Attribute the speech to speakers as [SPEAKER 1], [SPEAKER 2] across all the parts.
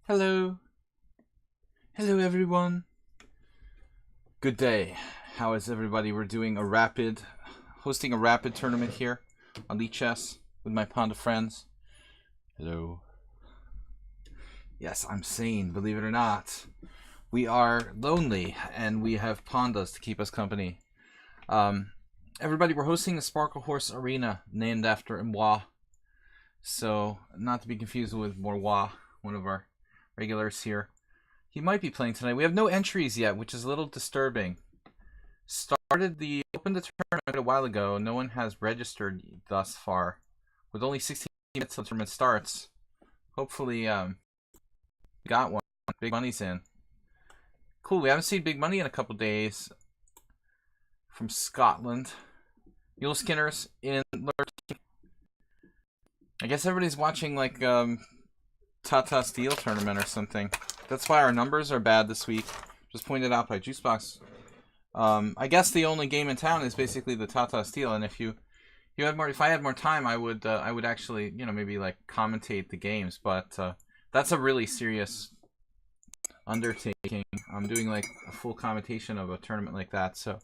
[SPEAKER 1] Hello. Hello, everyone. Good day. How is everybody? We're doing hosting a rapid tournament here on lichess with my Panda friends. Hello. Yes, I'm sane, believe it or not. We are lonely, and we have pandas to keep us company. Everybody, we're hosting the Sparkle Horse Arena, named after Moi. So, not to be confused with Morwa, one of our regulars here. He might be playing tonight. We have no entries yet, which is a little disturbing. Opened the tournament a while ago. No one has registered thus far. With only 16 minutes till the tournament starts. Hopefully, we got one. Big Money's in. Cool, we haven't seen Big Money in a couple days. From Scotland. Mule Skinner's in lurking. I guess everybody's watching like Tata Steel tournament or something. That's why our numbers are bad this week. Just pointed out by Juicebox. I guess the only game in town is basically the Tata Steel, and if I had more time, I would actually, maybe like commentate the games. But that's a really serious undertaking. I'm doing like a full commentation of a tournament like that, so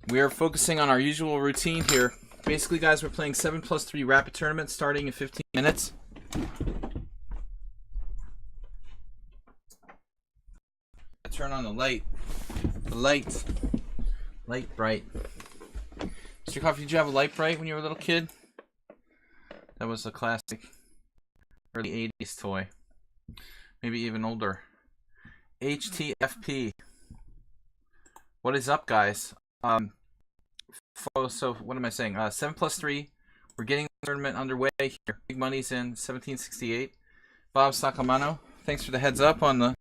[SPEAKER 1] we are focusing on our usual routine here. Basically, guys, we're playing 7+3 rapid tournament starting in 15 minutes. Turn on the light. Light bright. Mr. Coffee, did you have a light bright when you were a little kid? That was a classic early 80s toy. Maybe even older. HTFP. What is up, guys? So what am I saying? 7+3. We're getting the tournament underway here. Big Money's in 1768. Bob Sacamano, thanks for the heads up on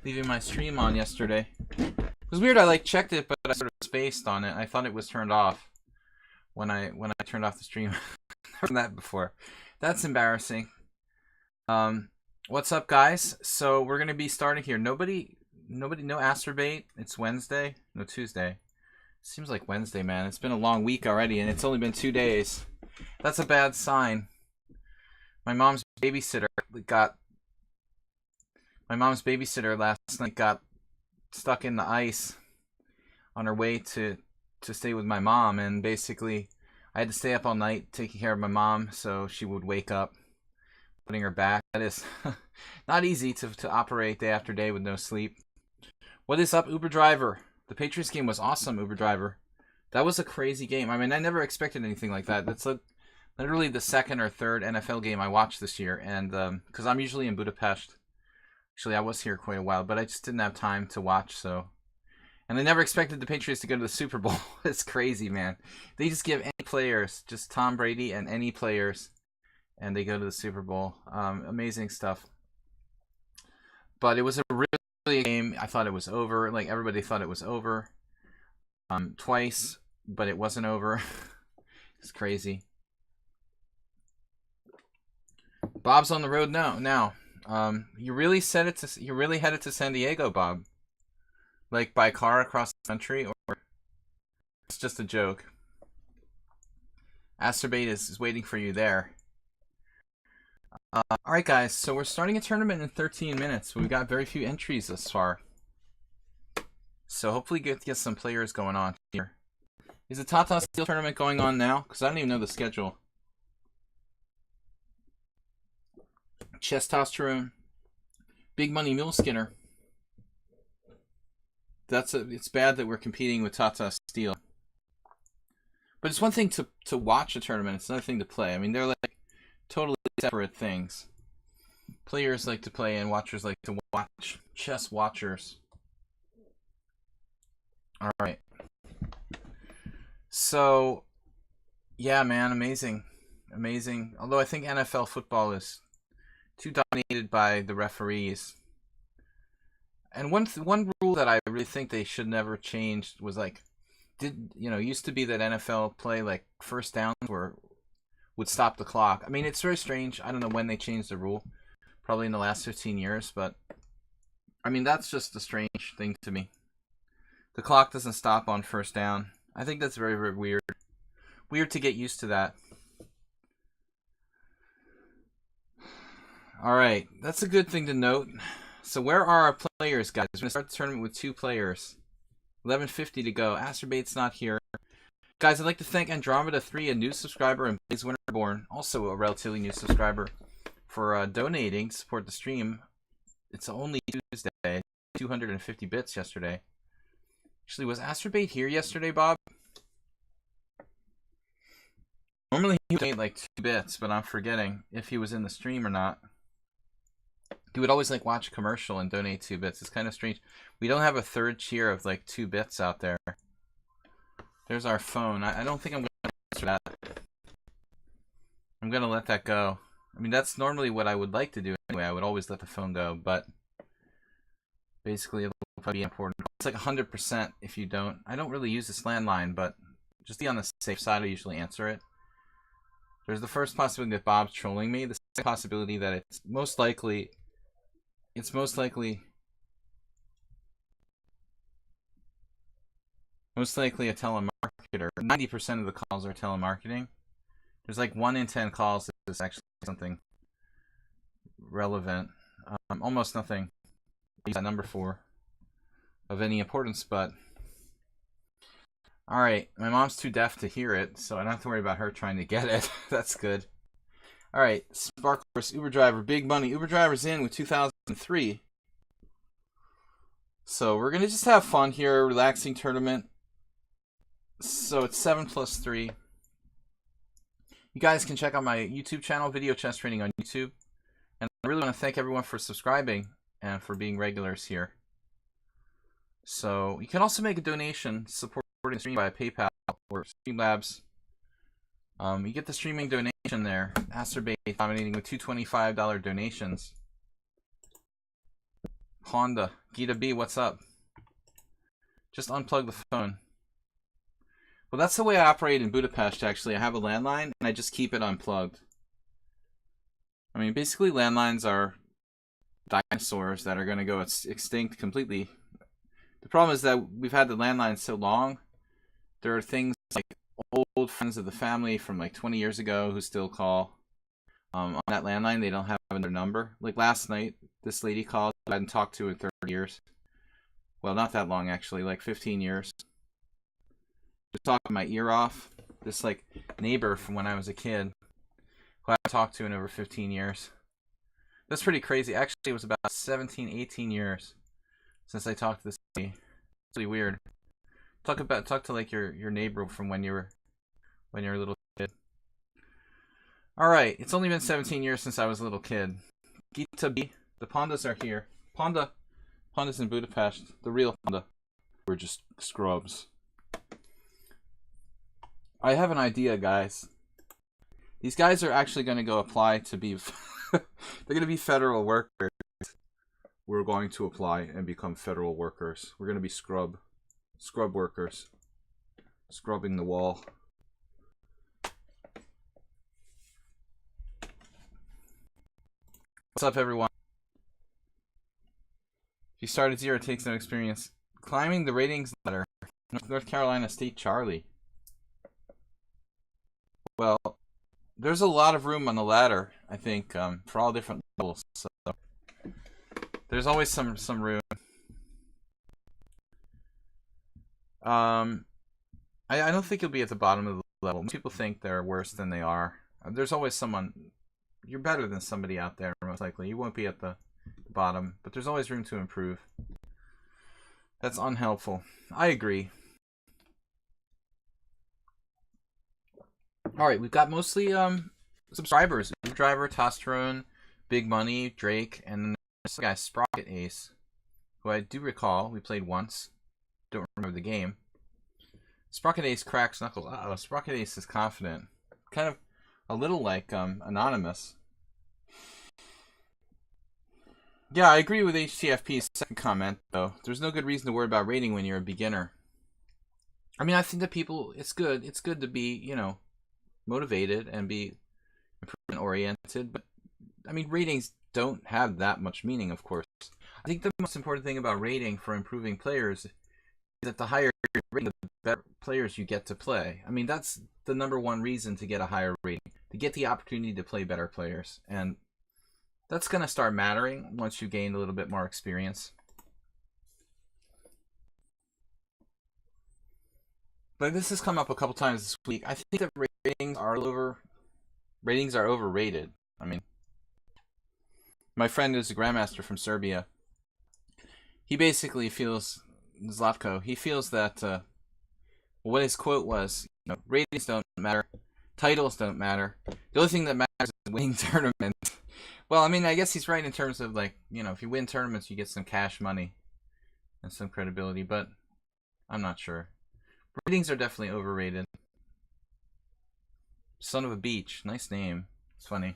[SPEAKER 1] leaving my stream on yesterday. It was weird. I checked it, but I sort of spaced on it. I thought it was turned off when I turned off the stream. Never done that before. That's embarrassing. What's up, guys? So we're gonna be starting here. No Asterbait. It's Wednesday. No, Tuesday. Seems like Wednesday, man. It's been a long week already, and it's only been 2 days. That's a bad sign. My mom's babysitter last night got stuck in the ice on her way to stay with my mom, and basically I had to stay up all night taking care of my mom so she would wake up, putting her back. That is not easy to operate day after day with no sleep. What is up, Uber Driver? The Patriots game was awesome, Uber Driver. That was a crazy game. I mean, I never expected anything like that. That's literally the second or third NFL game I watched this year, and because I'm usually in Budapest. Actually, I was here quite a while, but I just didn't have time to watch, so. And I never expected the Patriots to go to the Super Bowl. It's crazy, man. They just give any players, just Tom Brady and any players, and they go to the Super Bowl. Amazing stuff. But it was a really game. I thought it was over. Like, everybody thought it was over. Twice, but it wasn't over. It's crazy. Bob's on the road now. You really headed to San Diego, Bob? Like by car across the country, or it's just a joke? Asterbait is waiting for you there. Alright, guys, so we're starting a tournament in 13 minutes. We've got very few entries thus far. So hopefully get some players going on here. Is the Tata Steel tournament going on now? Because I don't even know the schedule. Testosterone. Big Money Mule Skinner. It's bad that we're competing with Tata Steel. But it's one thing to watch a tournament. It's another thing to play. I mean, they're like totally separate things. Players like to play and watchers like to watch. Chess watchers. Alright. So, yeah, man, amazing. Although I think NFL football is too dominated by the referees. And one rule that I really think they should never change was like, used to be that NFL play like first downs would stop the clock. I mean, it's very strange. I don't know when they changed the rule. Probably in the last 15 years, but I mean, that's just a strange thing to me. The clock doesn't stop on first down. I think that's very, very weird. Weird to get used to that. Alright, that's a good thing to note. So where are our players, guys? We're going to start the tournament with 2 players. 11:50 to go. Asterbait's not here. Guys, I'd like to thank Andromeda3, a new subscriber, and Blaze Winterborn, also a relatively new subscriber, for donating to support the stream. It's only Tuesday. 250 bits yesterday. Actually, was Asterbait here yesterday, Bob? Normally he would donate like 2 bits, but I'm forgetting if he was in the stream or not. He would always like watch a commercial and donate 2 bits. It's kind of strange. We don't have a third cheer of like 2 bits out there. There's our phone. I don't think I'm going to answer that. I'm going to let that go. I mean, that's normally what I would like to do anyway. I would always let the phone go, but basically it'll probably be important. It's like 100% if you don't. I don't really use this landline, but just be on the safe side, I usually answer it. There's the first possibility that Bob's trolling me. The second possibility that it's most likely a telemarketer. Most likely a telemarketer. 90% of the calls are telemarketing. There's like 1 in 10 calls that is actually something relevant. Almost nothing. Use that number for of any importance, but alright, my mom's too deaf to hear it, so I don't have to worry about her trying to get it. That's good. Alright, Sparklers, Uber driver, big money. Uber driver's in with 2003. So we're gonna just have fun here, relaxing tournament. So it's 7 plus 3. You guys can check out my YouTube channel, Video Chess Training on YouTube. And I really want to thank everyone for subscribing and for being regulars here. So you can also make a donation supporting the stream via PayPal or Streamlabs. You get the streaming donation there. Asterbait dominating with $225 donations. Honda, Gita B, what's up? Just unplug the phone. Well, that's the way I operate in Budapest, actually. I have a landline, and I just keep it unplugged. I mean, basically, landlines are dinosaurs that are going to go extinct completely. The problem is that we've had the landline so long, there are things like old friends of the family from like 20 years ago who still call on that landline. They don't have their number. Like last night, this lady called I hadn't talked to in 30 years. Well, not that long, actually, like 15 years. Just talking my ear off. This like neighbor from when I was a kid who I haven't talked to in over 15 years. That's pretty crazy. Actually, it was about 17, 18 years since I talked to this lady. It's really weird. Talk to like your neighbor from when you were a little kid. All right, it's only been 17 years since I was a little kid. Gita B, the Pandas are here. Pandas in Budapest, the real Panda. We're just scrubs. I have an idea, guys. These guys are actually going to go apply to be... they're going to be federal workers. We're going to apply and become federal workers. We're going to be scrub workers. Scrubbing the wall. What's up, everyone? If you start at 0, it takes no experience. Climbing the ratings ladder. North Carolina State Charlie. Well, there's a lot of room on the ladder, I think, for all different levels. So there's always some room. I don't think you'll be at the bottom of the level. Most people think they're worse than they are. There's always someone. You're better than somebody out there, most likely. You won't be at the bottom, but there's always room to improve. That's unhelpful. I agree. Alright, we've got mostly subscribers. Driver, Tosterone, Big Money, Drake, and then this guy, Sprocket Ace, who I do recall we played once. Don't remember the game. Sprocket Ace cracks knuckles. Uh-oh, Sprocket Ace is confident. Kind of a little like Anonymous. Yeah, I agree with HTFP's second comment, though. There's no good reason to worry about rating when you're a beginner. I mean, I think that people, it's good to be, you know, motivated and be improvement oriented, but I mean, ratings don't have that much meaning, of course. I think the most important thing about rating for improving players is that the higher your rating, the better players you get to play. I mean, that's the #1 reason to get a higher rating, to get the opportunity to play better players. And That's going to start mattering once you gain a little bit more experience. But this has come up a couple times this week. I think that ratings are overrated. I mean, my friend is a grandmaster from Serbia. He basically feels, Zlatko, he feels that what his quote was, ratings don't matter, titles don't matter. The only thing that matters is winning tournaments. Well, I mean, I guess he's right in terms of, like, if you win tournaments, you get some cash money and some credibility, but I'm not sure. Ratings are definitely overrated. Son of a Beach. Nice name. It's funny.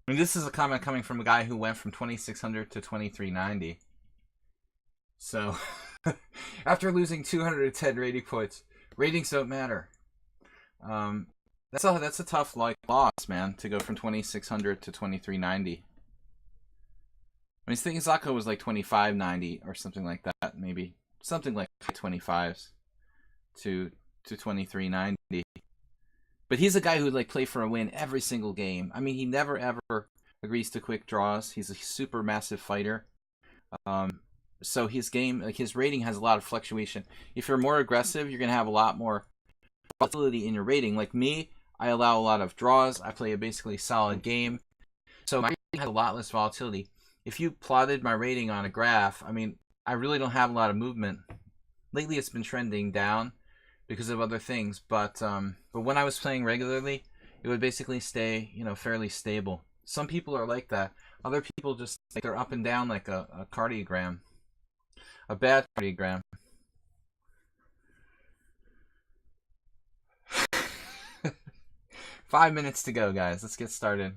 [SPEAKER 1] I mean, this is a comment coming from a guy who went from 2600 to 2390. So, after losing 210 rating points, ratings don't matter. That's a tough loss, man, to go from 2600 to 2390. I mean, thinking Zlatko was like 2590 or something like that, maybe something like 25s to 2390. But he's a guy who play for a win every single game. I mean, he never ever agrees to quick draws. He's a super massive fighter. So his game, his rating has a lot of fluctuation. If you're more aggressive, you're gonna have a lot more volatility in your rating. Like me, I allow a lot of draws. I play a basically solid game, so my rating has a lot less volatility. If you plotted my rating on a graph, I mean, I really don't have a lot of movement. Lately, it's been trending down because of other things, but when I was playing regularly, it would basically stay, fairly stable. Some people are like that. Other people just they're up and down like a cardiogram, a bad cardiogram. Five minutes to go, guys. Let's get started.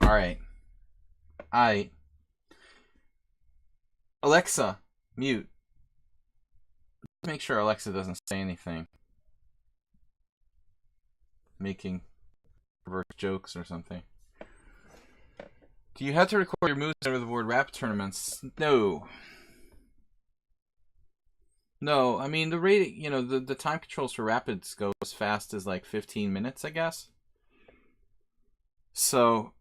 [SPEAKER 1] All right. Alexa, mute. Make sure Alexa doesn't say anything. Making reverse jokes or something. Do you have to record your moves over the board rapid tournaments? No. No, I mean, the rating, the time controls for rapids go as fast as like 15 minutes, I guess. So,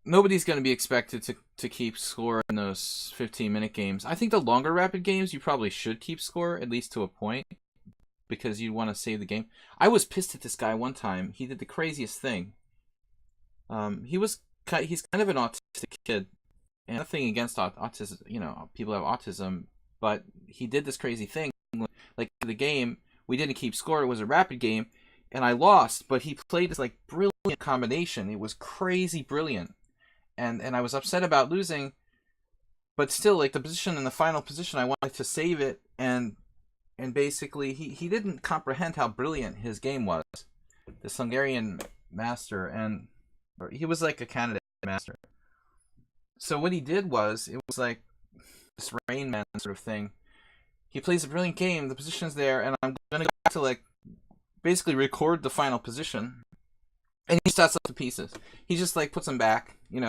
[SPEAKER 1] nobody's going to be expected to keep score in those 15-minute games. I think the longer rapid games, you probably should keep score, at least to a point, because you want to save the game. I was pissed at this guy one time. He did the craziest thing. He's kind of an autistic kid, and nothing against autism, people have autism, but he did this crazy thing. Like the game, we didn't keep score. It was a rapid game, and I lost. But he played this brilliant combination. It was crazy brilliant. And I was upset about losing, but still, the position in the final position, I wanted to save it, and basically he didn't comprehend how brilliant his game was. This Hungarian master, and he was like a candidate master. So what he did was, it was like this Rain Man sort of thing. He plays a brilliant game, the position's there, and I'm gonna go back to basically record the final position. And he sets up the pieces. He just puts them back, I'm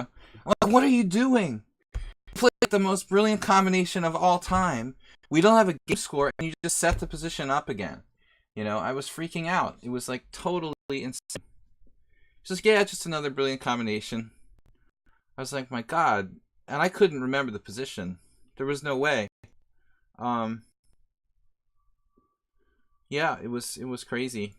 [SPEAKER 1] like, what are you doing? You played the most brilliant combination of all time. We don't have a game score, and you just set the position up again. I was freaking out. It was totally insane. He's just, yeah, just another brilliant combination. I was like, my God. And I couldn't remember the position. There was no way. Yeah, it was crazy.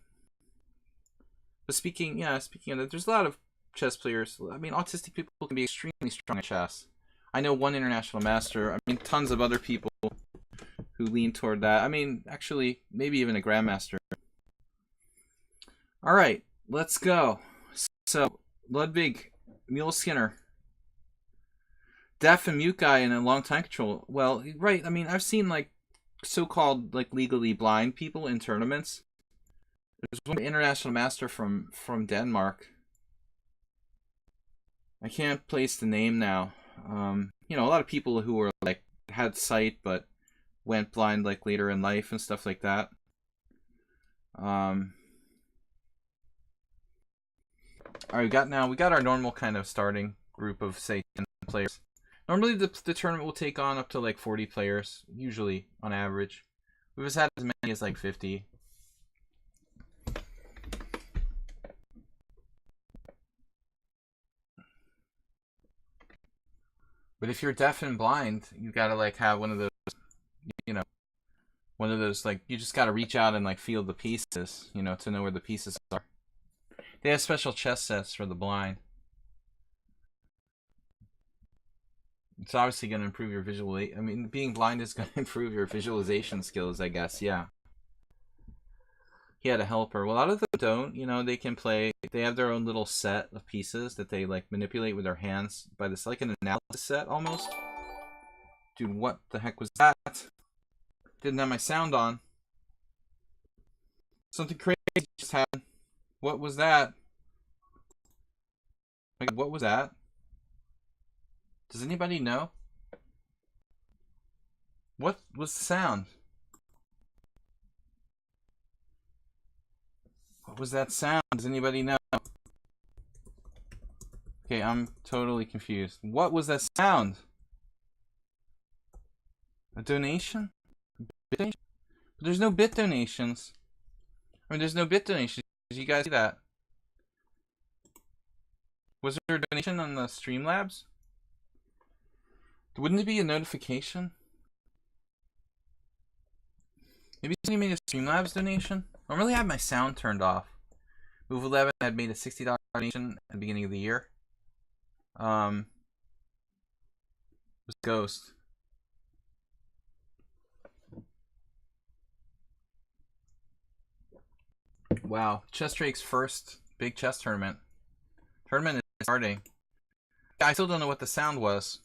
[SPEAKER 1] But speaking of that, there's a lot of chess players. I mean, autistic people can be extremely strong at chess. I know one international master. I mean, tons of other people who lean toward that. I mean, actually, maybe even a grandmaster. All right, let's go. So, Ludwig, Mule Skinner. Deaf and mute guy in a long time control. Well, right, I mean, I've seen, so-called, legally blind people in tournaments. There's one international master from Denmark. I can't place the name now. A lot of people who were had sight but went blind later in life and stuff like that. All right, we got our normal kind of starting group of say 10 players. Normally the tournament will take on up to 40 players, usually on average. We've had as many as 50. But if you're deaf and blind, you gotta like have one of those, you know, one of those like you just gotta reach out and like feel the pieces, you know, to know where the pieces are. They have special chess sets for the blind. It's obviously going to improve your visual. I mean, being blind is going to improve your visualization skills, I guess. Yeah. He had a helper. Well, a lot of them don't. You know, they can play. They have their own little set of pieces that they like manipulate with their hands by this, like an analysis set almost. Dude, what the heck was that? Didn't have my sound on. Something crazy just happened. What was that? Like, what was that? Does anybody know? What was the sound? What was that sound? Does anybody know? Okay, I'm totally confused. What was that sound? A donation? Bit donation? But there's no bit donations. I mean, there's no bit donations. Did you guys see that? Was there a donation on the Streamlabs? Wouldn't it be a notification? Maybe somebody made a Streamlabs donation? I don't really have my sound turned off. Move 11 had made a $60 donation at the beginning of the year. It was Ghost. Wow, Chess Drake's first big chess tournament. Tournament is starting. I still don't know what the sound was.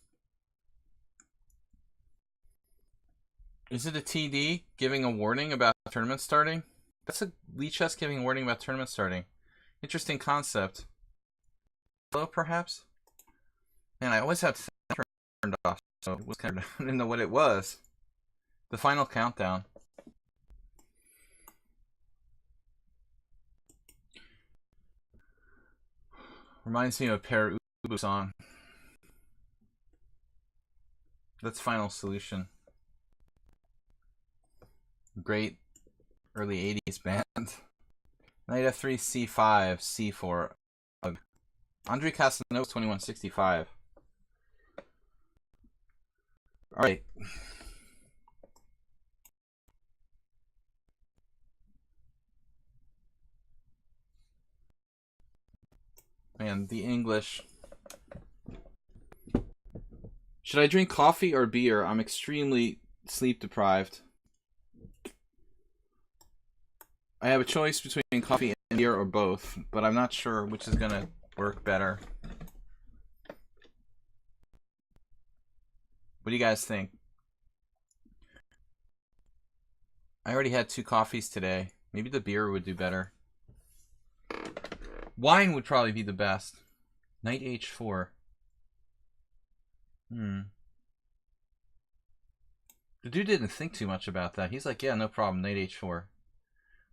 [SPEAKER 1] Is it a TD giving a warning about tournament starting? That's a lichess giving a warning about tournament starting. Interesting concept. Hello, perhaps? Man, I always have sound turned off, so it was kind of, I didn't know what it was. The final countdown. Reminds me of a Pear Ubu song. That's Final Solution. Great early 80s band. Knight F3, C5, C4. Andre Casanova, 2165. Alright. Man, the English. Should I drink coffee or beer? I'm extremely sleep deprived. I have a choice between coffee and beer or both, but I'm not sure which is going to work better. What do you guys think? I already had 2 coffees today. Maybe the beer would do better. Wine would probably be the best. Knight H4. The dude didn't think too much about that. He's like, yeah, no problem, Knight H4.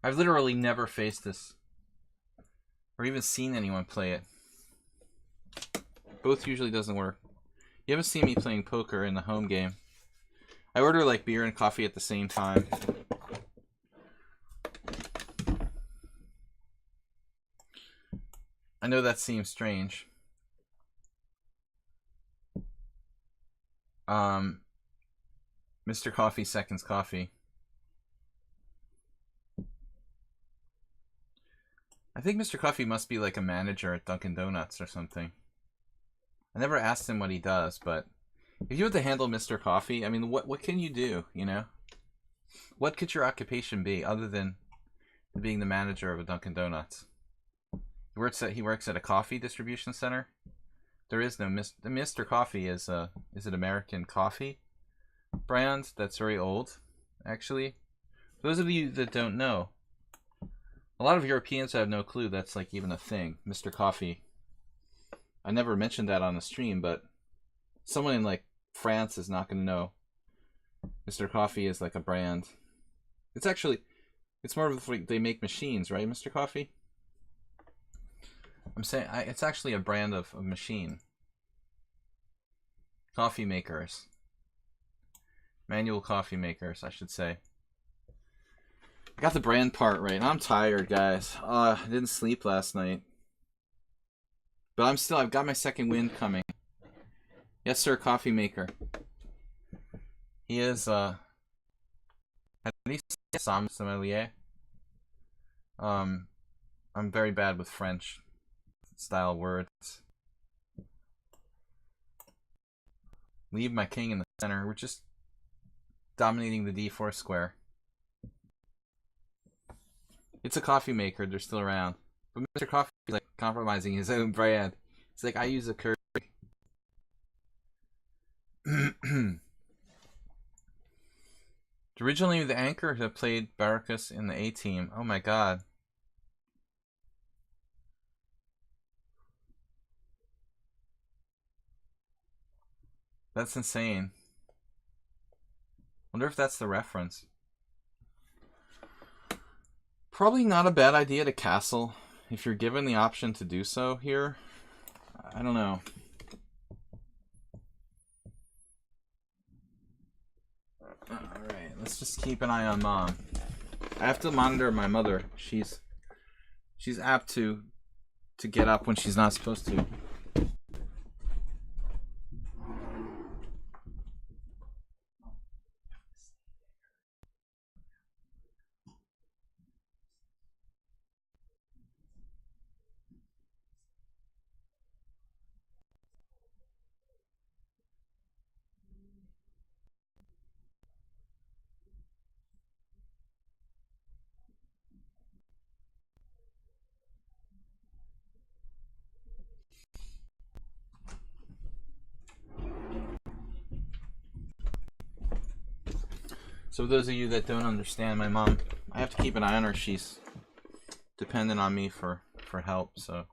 [SPEAKER 1] I've literally never faced this. Or even seen anyone play it. Both usually doesn't work. You haven't seen me playing poker in the home game. I order like beer and coffee at the same time. I know that seems strange. Mr. Coffee seconds coffee. I think Mr. Coffee must be like a manager at Dunkin' Donuts or something. I never asked him what he does, but if you had to handle Mr. Coffee, I mean, what can you do, you know? What could your occupation be other than being the manager of a Dunkin' Donuts? He works at a coffee distribution center. There is no Mr. Coffee is an American coffee brand that's very old, actually. For those of you that don't know, a lot of Europeans have no clue that's like even a thing, Mr. Coffee. I never mentioned that on the stream, but someone in like France is not going to know Mr. Coffee is like a brand. It's more of like they make machines, right, Mr. Coffee? I'm saying it's actually a brand of machine. Coffee makers. Manual coffee makers, I should say. I got the brand part right. I'm tired, guys. I didn't sleep last night. But I've got my second wind coming. Yes, sir, coffee maker. He is, at least some sommelier. I'm very bad with French style words. Leave my king in the center. We're just dominating the d4 square. It's a coffee maker. They're still around. But Mr. Coffee is like compromising his own brand. It's like, I use a curry. Originally, the anchor had played Baracus in the A team. Oh my god. That's insane. Wonder if that's the reference. Probably not a bad idea to castle if you're given the option to do so here. I don't know. Alright, let's just keep an eye on Mom. I have to monitor my mother. She's apt to get up when she's not supposed to. So those of you that don't understand my mom, I have to keep an eye on her. She's dependent on me for help. So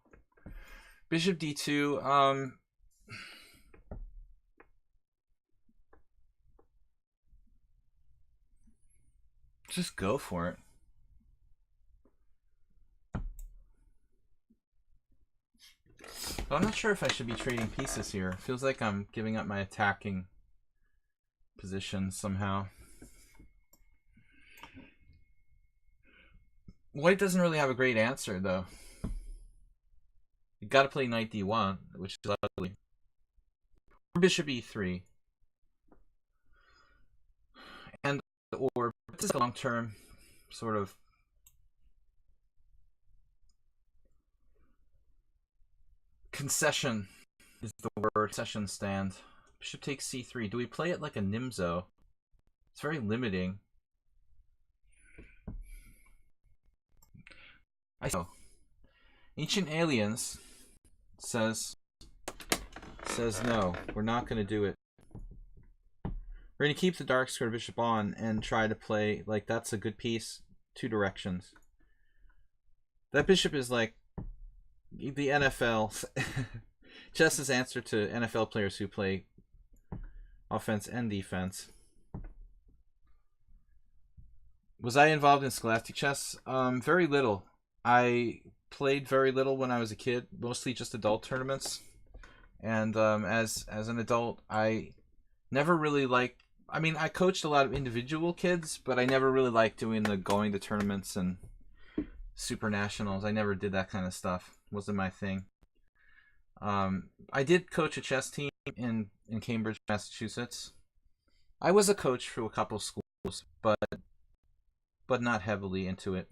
[SPEAKER 1] Bishop d2. Just go for it. But I'm not sure if I should be trading pieces here. It feels like I'm giving up my attacking position somehow. White doesn't really have a great answer, though. You gotta play knight d1, which is ugly. Or bishop e3. And, or, this is a long-term sort of concession is the word. Concession stand. Bishop takes c3. Do we play it like a Nimzo? It's very limiting. I know. Ancient Aliens says no, we're not going to do it. We're going to keep the dark square bishop on and try to play like that's a good piece, two directions. That bishop is like the NFL chess's answer to NFL players who play offense and defense. Was I involved in scholastic chess? Very little. I played very little when I was a kid, mostly just adult tournaments. And as an adult, I never really liked. I mean, I coached a lot of individual kids, but I never really liked doing the going to tournaments and super nationals. I never did that kind of stuff. It wasn't my thing. I did coach a chess team in Cambridge, Massachusetts. I was a coach for a couple schools, but not heavily into it.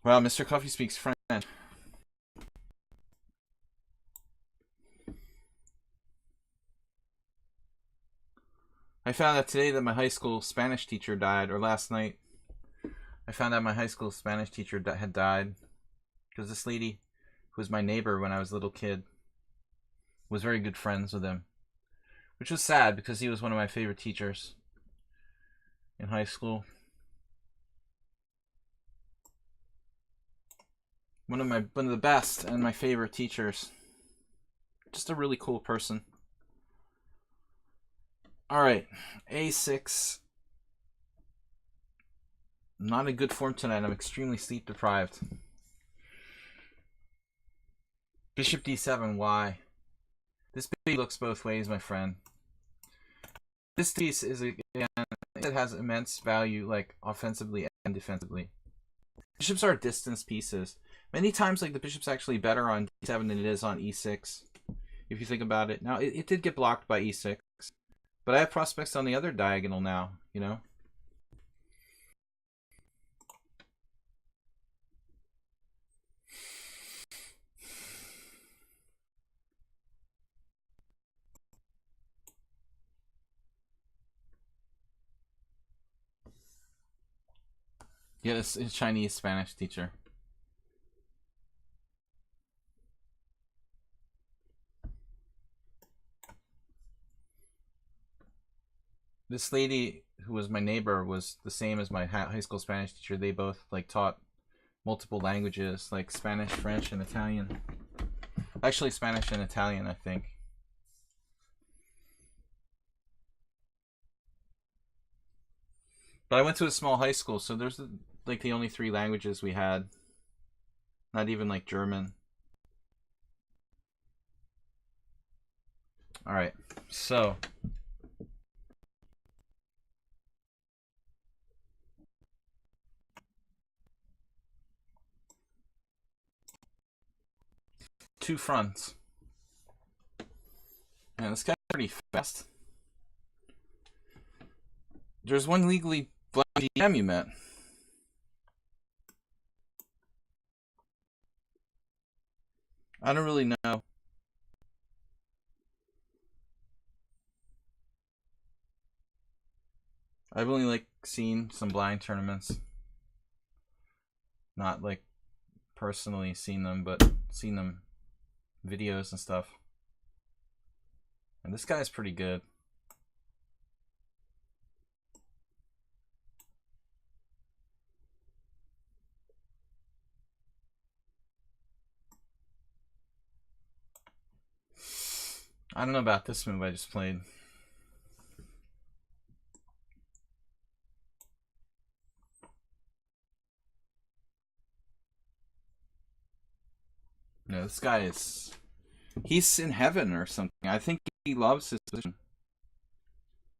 [SPEAKER 1] Wow, Mr. Coffee speaks French. I found out today that my high school Spanish teacher died, or last night. I found out my high school Spanish teacher had died because this lady, who was my neighbor when I was a little kid, was very good friends with him, which was sad because he was one of my favorite teachers in high school. One of the best and my favorite teachers. Just a really cool person. Alright, a6. I'm not in good form tonight. I'm extremely sleep deprived. Bishop d7, why? This baby looks both ways, my friend. This piece is, again, that has immense value, like offensively and defensively. Bishops are distance pieces. Many times, like the bishop's actually better on d7 than it is on e6. If you think about it. Now, it did get blocked by e6, but I have prospects on the other diagonal now. You know. Yeah, this is Chinese Spanish teacher. This lady who was my neighbor was the same as my high school Spanish teacher. They both like taught multiple languages, like Spanish, French, and Italian. Actually, Spanish and Italian, I think. But I went to a small high school, so there's like the only 3 languages we had. Not even like German. All right, so two fronts. Man, this guy's pretty fast. There's one legally blind GM you met. I don't really know. I've only like seen some blind tournaments. Not like personally seen them, but seen them videos and stuff. And this guy's pretty good. I don't know about this move I just played. No, this guy is... He's in heaven or something. I think he loves his position.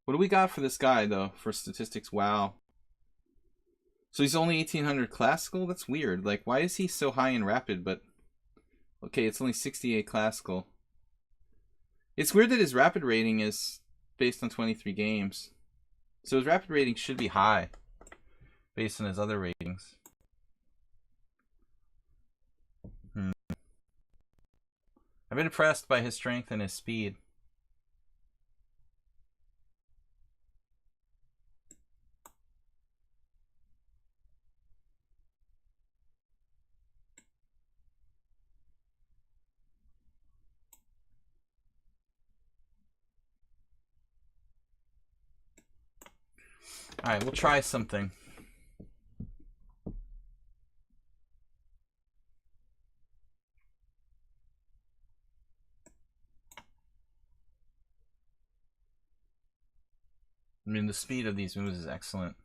[SPEAKER 1] What do we got for this guy, though, for statistics? Wow. So he's only 1800 classical? That's weird. Like, why is he so high in rapid, but... Okay, it's only 68 classical. It's weird that his rapid rating is based on 23 games. So his rapid rating should be high, based on his other ratings. I've been impressed by his strength and his speed. Alright, we'll try something. I mean, the speed of these moves is excellent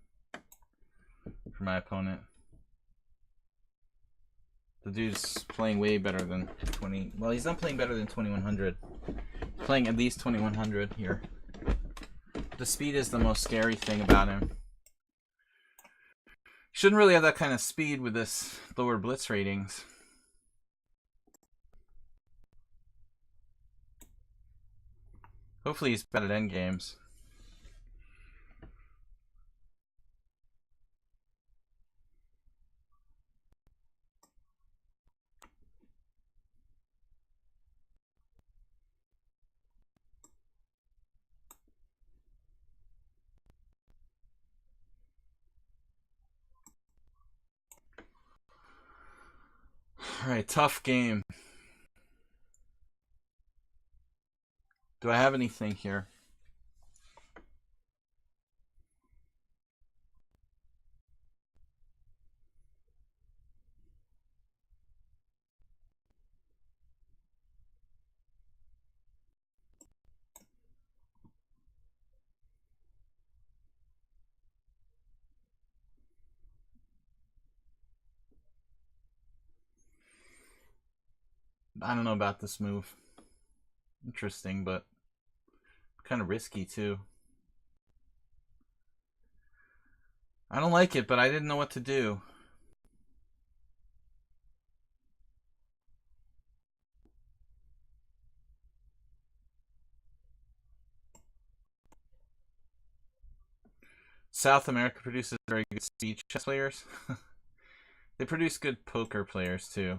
[SPEAKER 1] for my opponent. The dude's playing way better than 20... Well, he's not playing better than 2100. He's playing at least 2100 here. The speed is the most scary thing about him. Shouldn't really have that kind of speed with this lower blitz ratings. Hopefully he's better at endgames. Alright, tough game. Do I have anything here? I don't know about this move. Interesting, but kind of risky too. I don't like it, but I didn't know what to do. South America produces very good speed chess players. They produce good poker players too.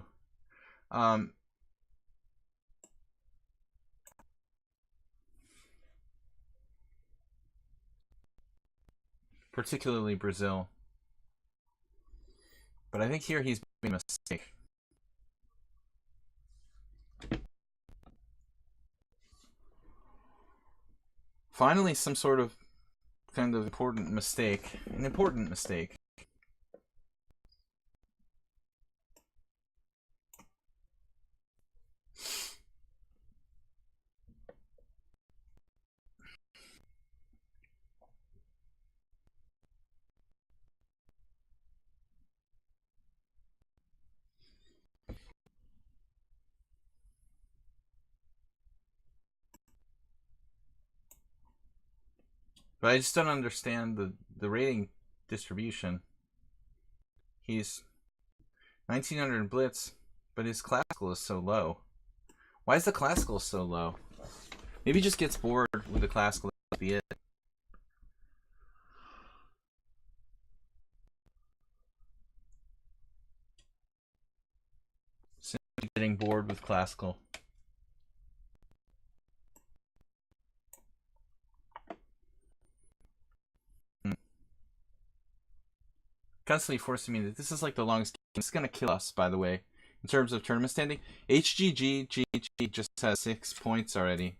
[SPEAKER 1] Particularly Brazil. But I think here he's made a mistake. Finally, some sort of kind of important mistake. An important mistake. But I just don't understand the rating distribution. He's 1900 Blitz, but his classical is so low. Why is the classical so low? Maybe he just gets bored with the classical. That'll be it. Simply getting bored with classical. Constantly forcing me that this is like the longest game. It's gonna kill us, by the way, in terms of tournament standing. HGG just has 6 points already.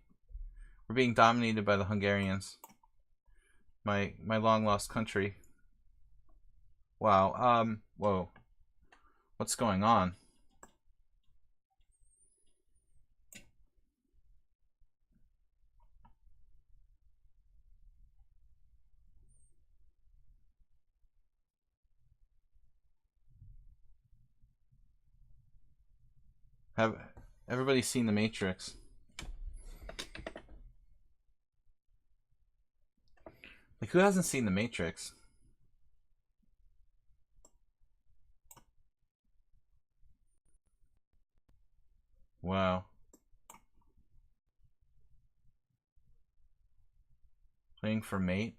[SPEAKER 1] We're being dominated by the Hungarians. My long lost country. Wow. Whoa. What's going on? Have everybody seen The Matrix? Like, who hasn't seen The Matrix? Wow. Playing for mate?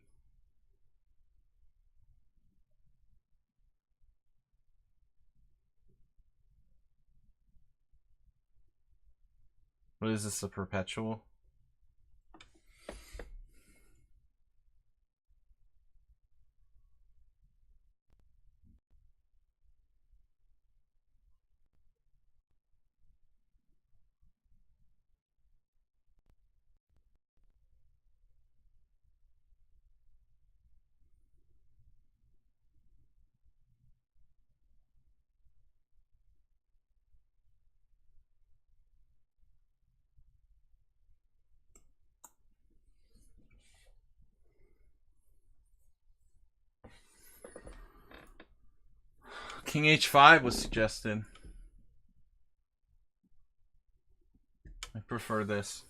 [SPEAKER 1] What is this, a perpetual? King H5 was suggested. I prefer this.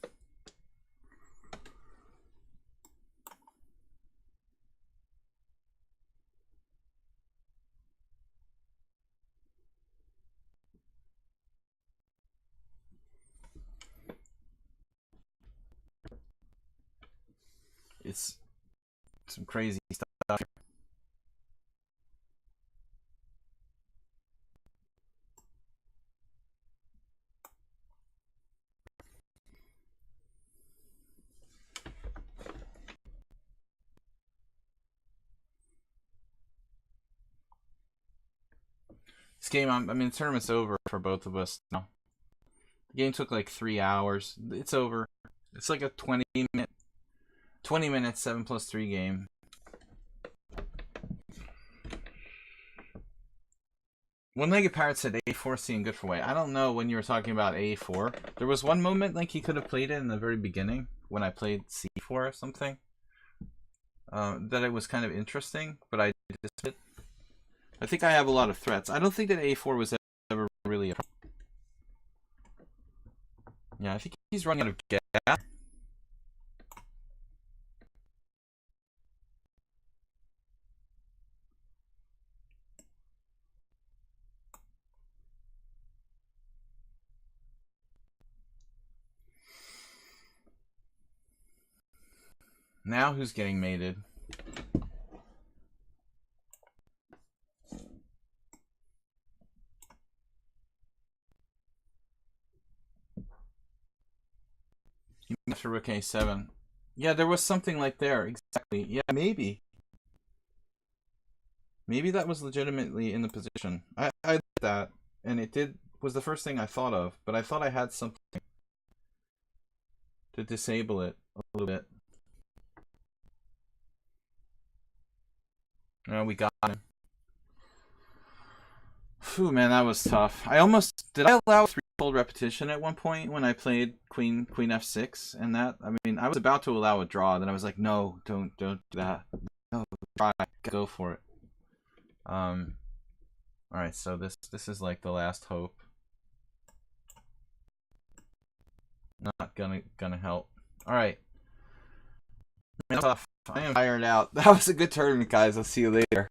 [SPEAKER 1] It's some crazy stuff. This game, I mean, the tournament's over for both of us now. The game took like 3 hours. It's over. It's like a 20 minute 7+3 game. One-legged parrot said A4 seeing good for white. I don't know when you were talking about A4. There was one moment like he could have played it in the very beginning when I played C4 or something. That it was kind of interesting, but I dismissed it. I think I have a lot of threats. I don't think that A4 was ever really a problem. Yeah, I think he's running out of gas. Now who's getting mated? After rook a7. Yeah, there was something like there. Exactly. Yeah, maybe. Maybe that was legitimately in the position. I did that, and it was the first thing I thought of, but I thought I had something to disable it a little bit. Oh, we got him. Phew, man, that was tough. Did I allow threefold repetition at one point when I played Queen f6 and that? I mean, I was about to allow a draw, then I was like, no, don't do that. No, try, go for it. All right, so this is like the last hope. Not gonna help. All right. Man, tough. I am tired out. That was a good tournament, guys. I'll see you later.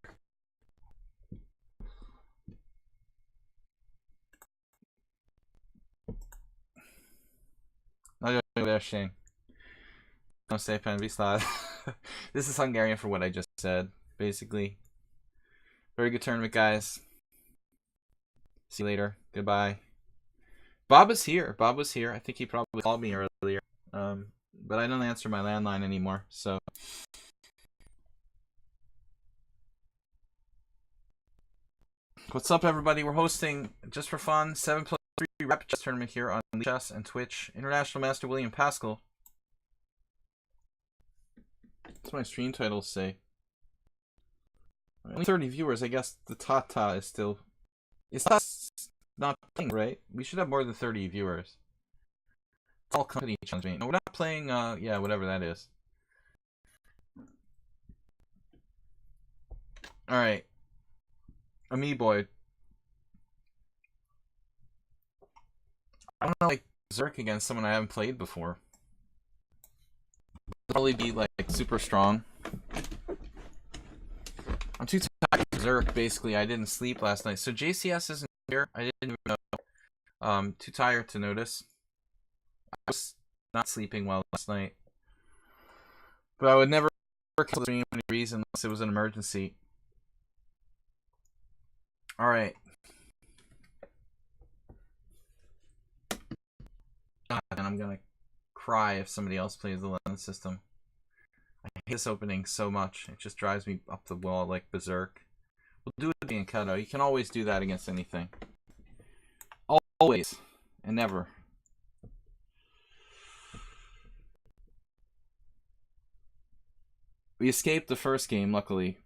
[SPEAKER 1] No there, Shane. Don't say pen, be slide. This is Hungarian for what I just said, basically. Very good tournament, guys. See you later. Goodbye. Bob is here. Bob was here. I think he probably called me earlier. But I don't answer my landline anymore, so. What's up, everybody? We're hosting, just for fun, 7+3 Rapid Chess Tournament here on lichess and Twitch. International Master William Paschall. What's my stream title say? Only 30 viewers. I guess the Tata is still... It's not playing, right? We should have more than 30 viewers. It's all company challenge. No, we're not playing, yeah, whatever that is. Alright. Boy. I don't know, like, Zerk against someone I haven't played before. Probably be, like, super strong. I'm too tired of Zerk, basically. I didn't sleep last night. So JCS isn't here. I didn't even know. Too tired to notice. I was not sleeping well last night. But I would never kill the stream for any reason unless it was an emergency. Alright. And I'm gonna cry if somebody else plays the London system. I hate this opening so much. It just drives me up the wall like berserk. We'll do it against Kato. You can always do that against anything. Always. And never. We escaped the first game, luckily.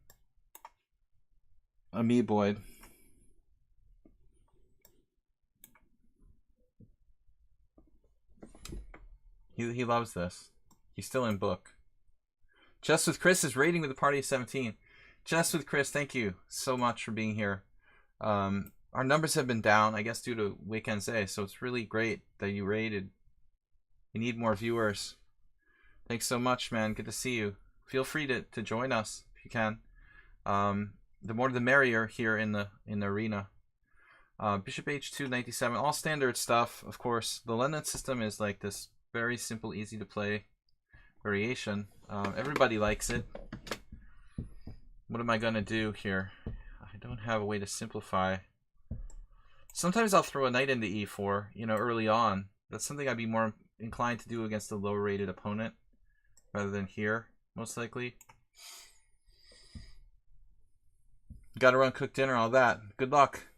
[SPEAKER 1] Boyd. He loves this. He's still in book. Chess with Chris is rating with the party of 17. Chess with Chris, thank you so much for being here. Our numbers have been down, I guess, due to Weekend's, so it's really great that you rated. We need more viewers. Thanks so much, man. Good to see you. Feel free to join us if you can. The more the merrier here in the arena. Bishop h2, 97, all standard stuff, of course. The London system is like this very simple, easy to play variation. Everybody likes it. What am I gonna do here? I don't have a way to simplify. Sometimes I'll throw a knight into e4, you know, early on. That's something I'd be more inclined to do against a lower rated opponent rather than here, most likely. Gotta run, cook dinner, all that. Good luck.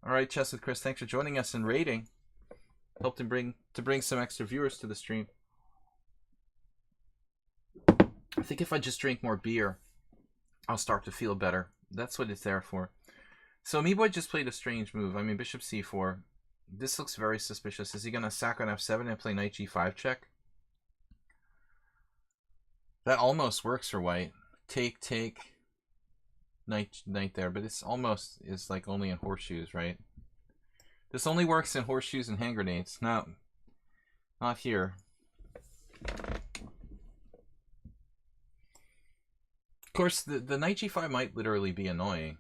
[SPEAKER 1] Alright, Chess with Chris, thanks for joining us and rating. Helped to bring some extra viewers to the stream. I think if I just drink more beer, I'll start to feel better. That's what it's there for. So Boy just played a strange move. I mean, bishop c4. This looks very suspicious. Is he going to sack on f7 and play knight g5 check? That almost works for white. Take, knight there. But it's almost is like only in horseshoes, right? This only works in horseshoes and hand grenades. No, not here. Of course, the knight g5 might literally be annoying.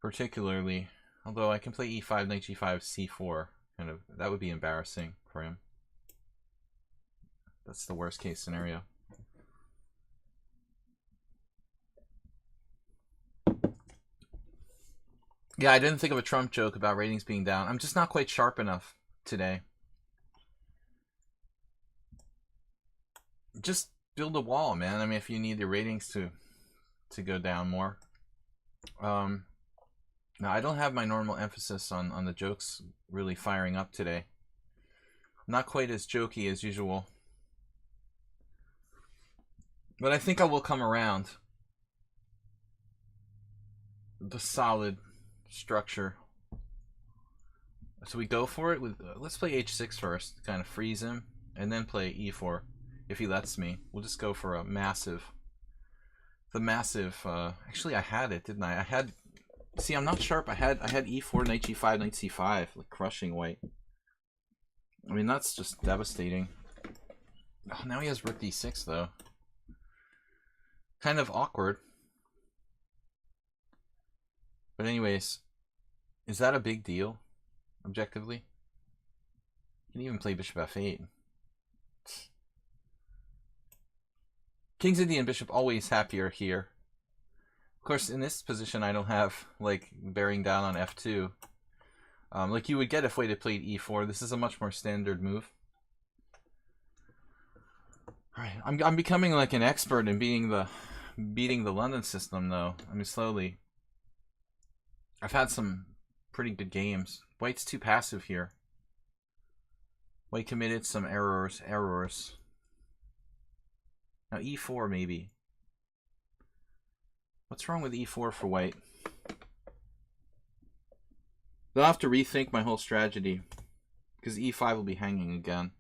[SPEAKER 1] Particularly, although I can play e5, knight g5, c4. Kind of, that would be embarrassing for him. That's the worst case scenario. Yeah, I didn't think of a Trump joke about ratings being down. I'm just not quite sharp enough today. Just build a wall, man. I mean, if you need your ratings to go down more. Now, I don't have my normal emphasis on the jokes really firing up today. Not quite as jokey as usual. But I think I will come around. The solid structure. So we go for it with let's play h6 first, kind of freeze him, and then play e4 if he lets me. We'll just go for a massive actually I had it, didn't I? See, I'm not sharp. I had e4, knight g5, knight c5, like crushing white. I mean, that's just devastating. Oh, now he has rook d6 though. Kind of awkward. But anyways, is that a big deal, objectively? You can even play bishop f8. King's Indian bishop always happier here. Of course, in this position, I don't have, like, bearing down on f2. Like you would get if white had played e4. This is a much more standard move. Alright, I'm becoming like an expert in beating the London system, though. I mean, slowly. I've had some pretty good games. White's too passive here. White committed some errors. Now e4 maybe. What's wrong with e4 for white? I'll have to rethink my whole strategy, because e5 will be hanging again.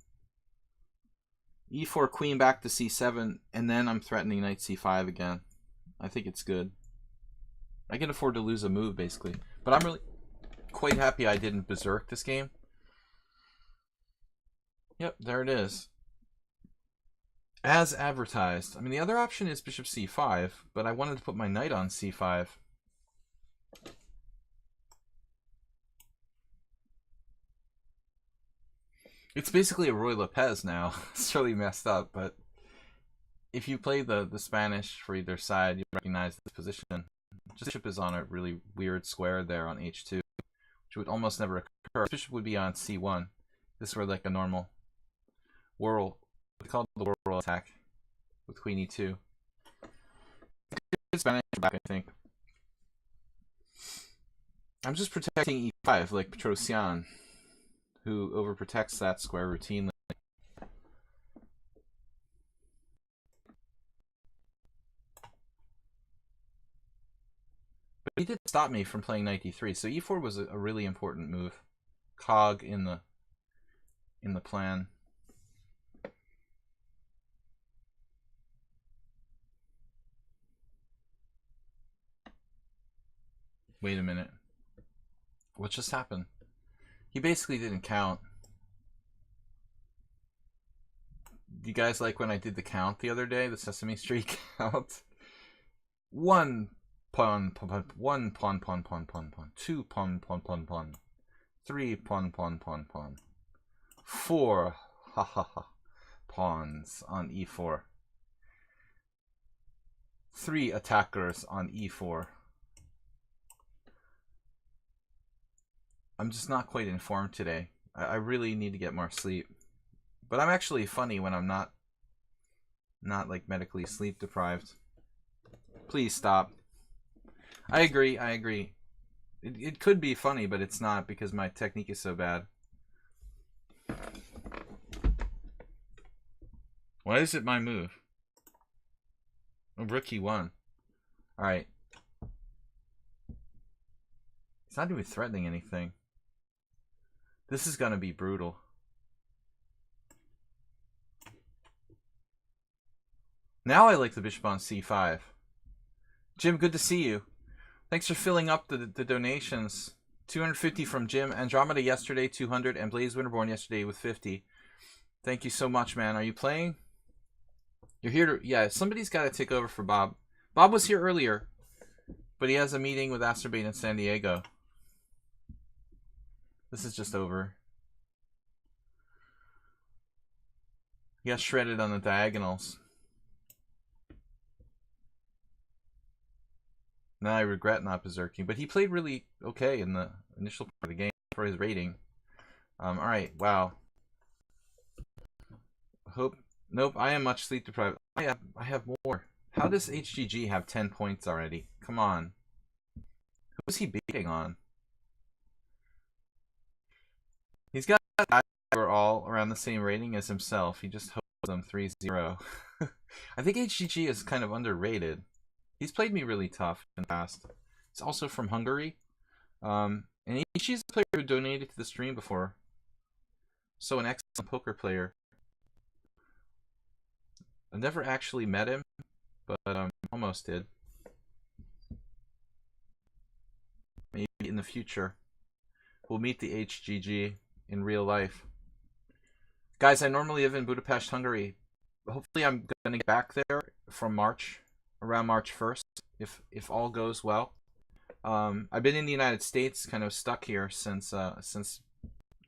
[SPEAKER 1] e4, queen back to c7, and then I'm threatening knight c5 again. I think it's good. I can afford to lose a move, basically. But I'm really quite happy I didn't berserk this game. Yep, there it is. As advertised. I mean, the other option is bishop c5, but I wanted to put my knight on c5. It's basically a Roy Lopez now. It's really messed up, but if you play the Spanish for either side, you recognize this position. Bishop is on a really weird square there on h2, which would almost never occur. Bishop would be on c1. This were like a normal whirl. It's called the whirl attack with queen e2. Good Spanish back, I think. I'm just protecting e5 like Petrosian, who overprotects that square routinely. But he did stop me from playing knight d3, so e4 was a really important move. Cog in the plan. Wait a minute. What just happened? He basically didn't count. Do you guys like when I did the count the other day, the Sesame Street count? One pawn, one pawn, two pawn, three pawn, four, pawns on e4. 3 attackers on e4. I'm just not quite informed today. I really need to get more sleep. But I'm actually funny when I'm not like medically sleep deprived. Please stop. I agree. It could be funny, but it's not because my technique is so bad. Why is it my move? Oh, rook e1. Alright. It's not even threatening anything. This is gonna be brutal. Now I like the bishop on c5. Jim, good to see you. Thanks for filling up the donations. 250 from Jim. Andromeda yesterday, 200. And Blaze Winterborn yesterday with 50. Thank you so much, man. Are you playing? You're here to... Yeah, somebody's got to take over for Bob. Bob was here earlier, but he has a meeting with Asterbait in San Diego. This is just over. He got shredded on the diagonals. Now I regret not berserking, but he played really okay in the initial part of the game for his rating. All right, wow. Hope. Nope, I am much sleep deprived. I have more. How does HGG have 10 points already? Come on. Who is he beating on? He's got guys who are all around the same rating as himself. He just hopes them 3-0. I think HGG is kind of underrated. He's played me really tough in the past. He's also from Hungary. And he's a player who donated to the stream before. So an excellent poker player. I've never actually met him, but almost did. Maybe in the future, we'll meet the HGG in real life. Guys, I normally live in Budapest, Hungary. Hopefully I'm going to get back there from around March 1st, if all goes well. I've been in the United States, kind of stuck here since the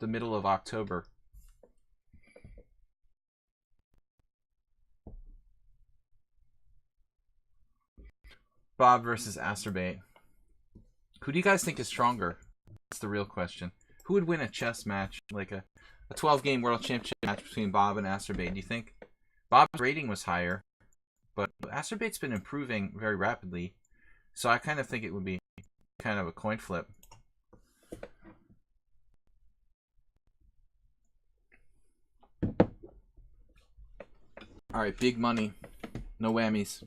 [SPEAKER 1] middle of October. Bob versus Acerbate. Who do you guys think is stronger? That's the real question. Who would win a chess match, like a 12-game World Championship match between Bob and Acerbate? Do you think Bob's rating was higher, but Acerbate's been improving very rapidly, so I kind of think it would be kind of a coin flip. All right, big money, no whammies.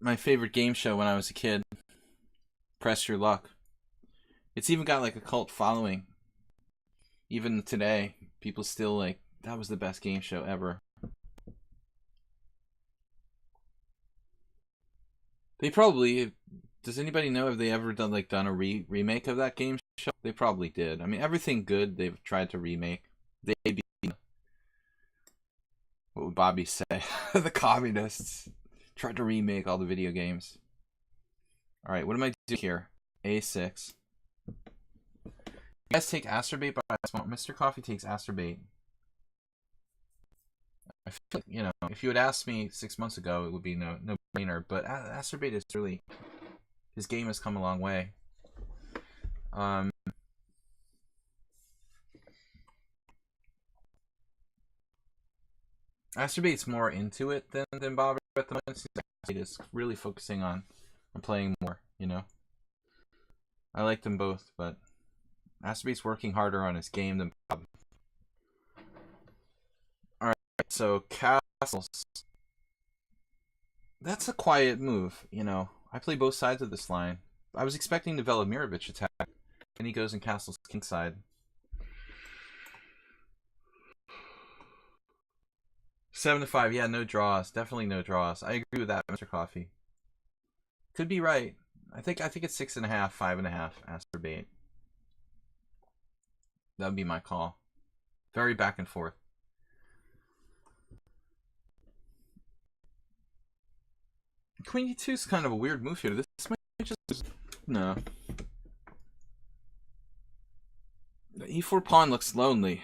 [SPEAKER 1] My favorite game show when I was a kid. Press Your Luck. It's even got like a cult following. Even today, people still like, that was the best game show ever. They probably, does anybody know if they ever done a remake of that game show? They probably did. I mean, everything good they've tried to remake. What would Bobby say? The communists tried to remake all the video games. All right, what am I doing here? A6. You guys take Acerbate by small. Mr. Coffee takes Acerbate. I feel like, you know, if you had asked me 6 months ago, it would be no brainer. But Acerbate is really, his game has come a long way. Acerbate's more into it than Bob at the moment. Acerbate is really focusing on playing more, you know. I like them both, but Acerbate's working harder on his game than Bob. Alright, so castles. That's a quiet move, you know. I play both sides of this line. I was expecting the Velimirovich attack, and he goes and castles kingside. 7-5, yeah, no draws. Definitely no draws. I agree with that, Mr. Coffee. Could be right. I think it's 6.5, 5.5 Acerbate. That would be my call. Very back and forth. Queen E2 is kind of a weird move here. This might just... No. The E4 pawn looks lonely.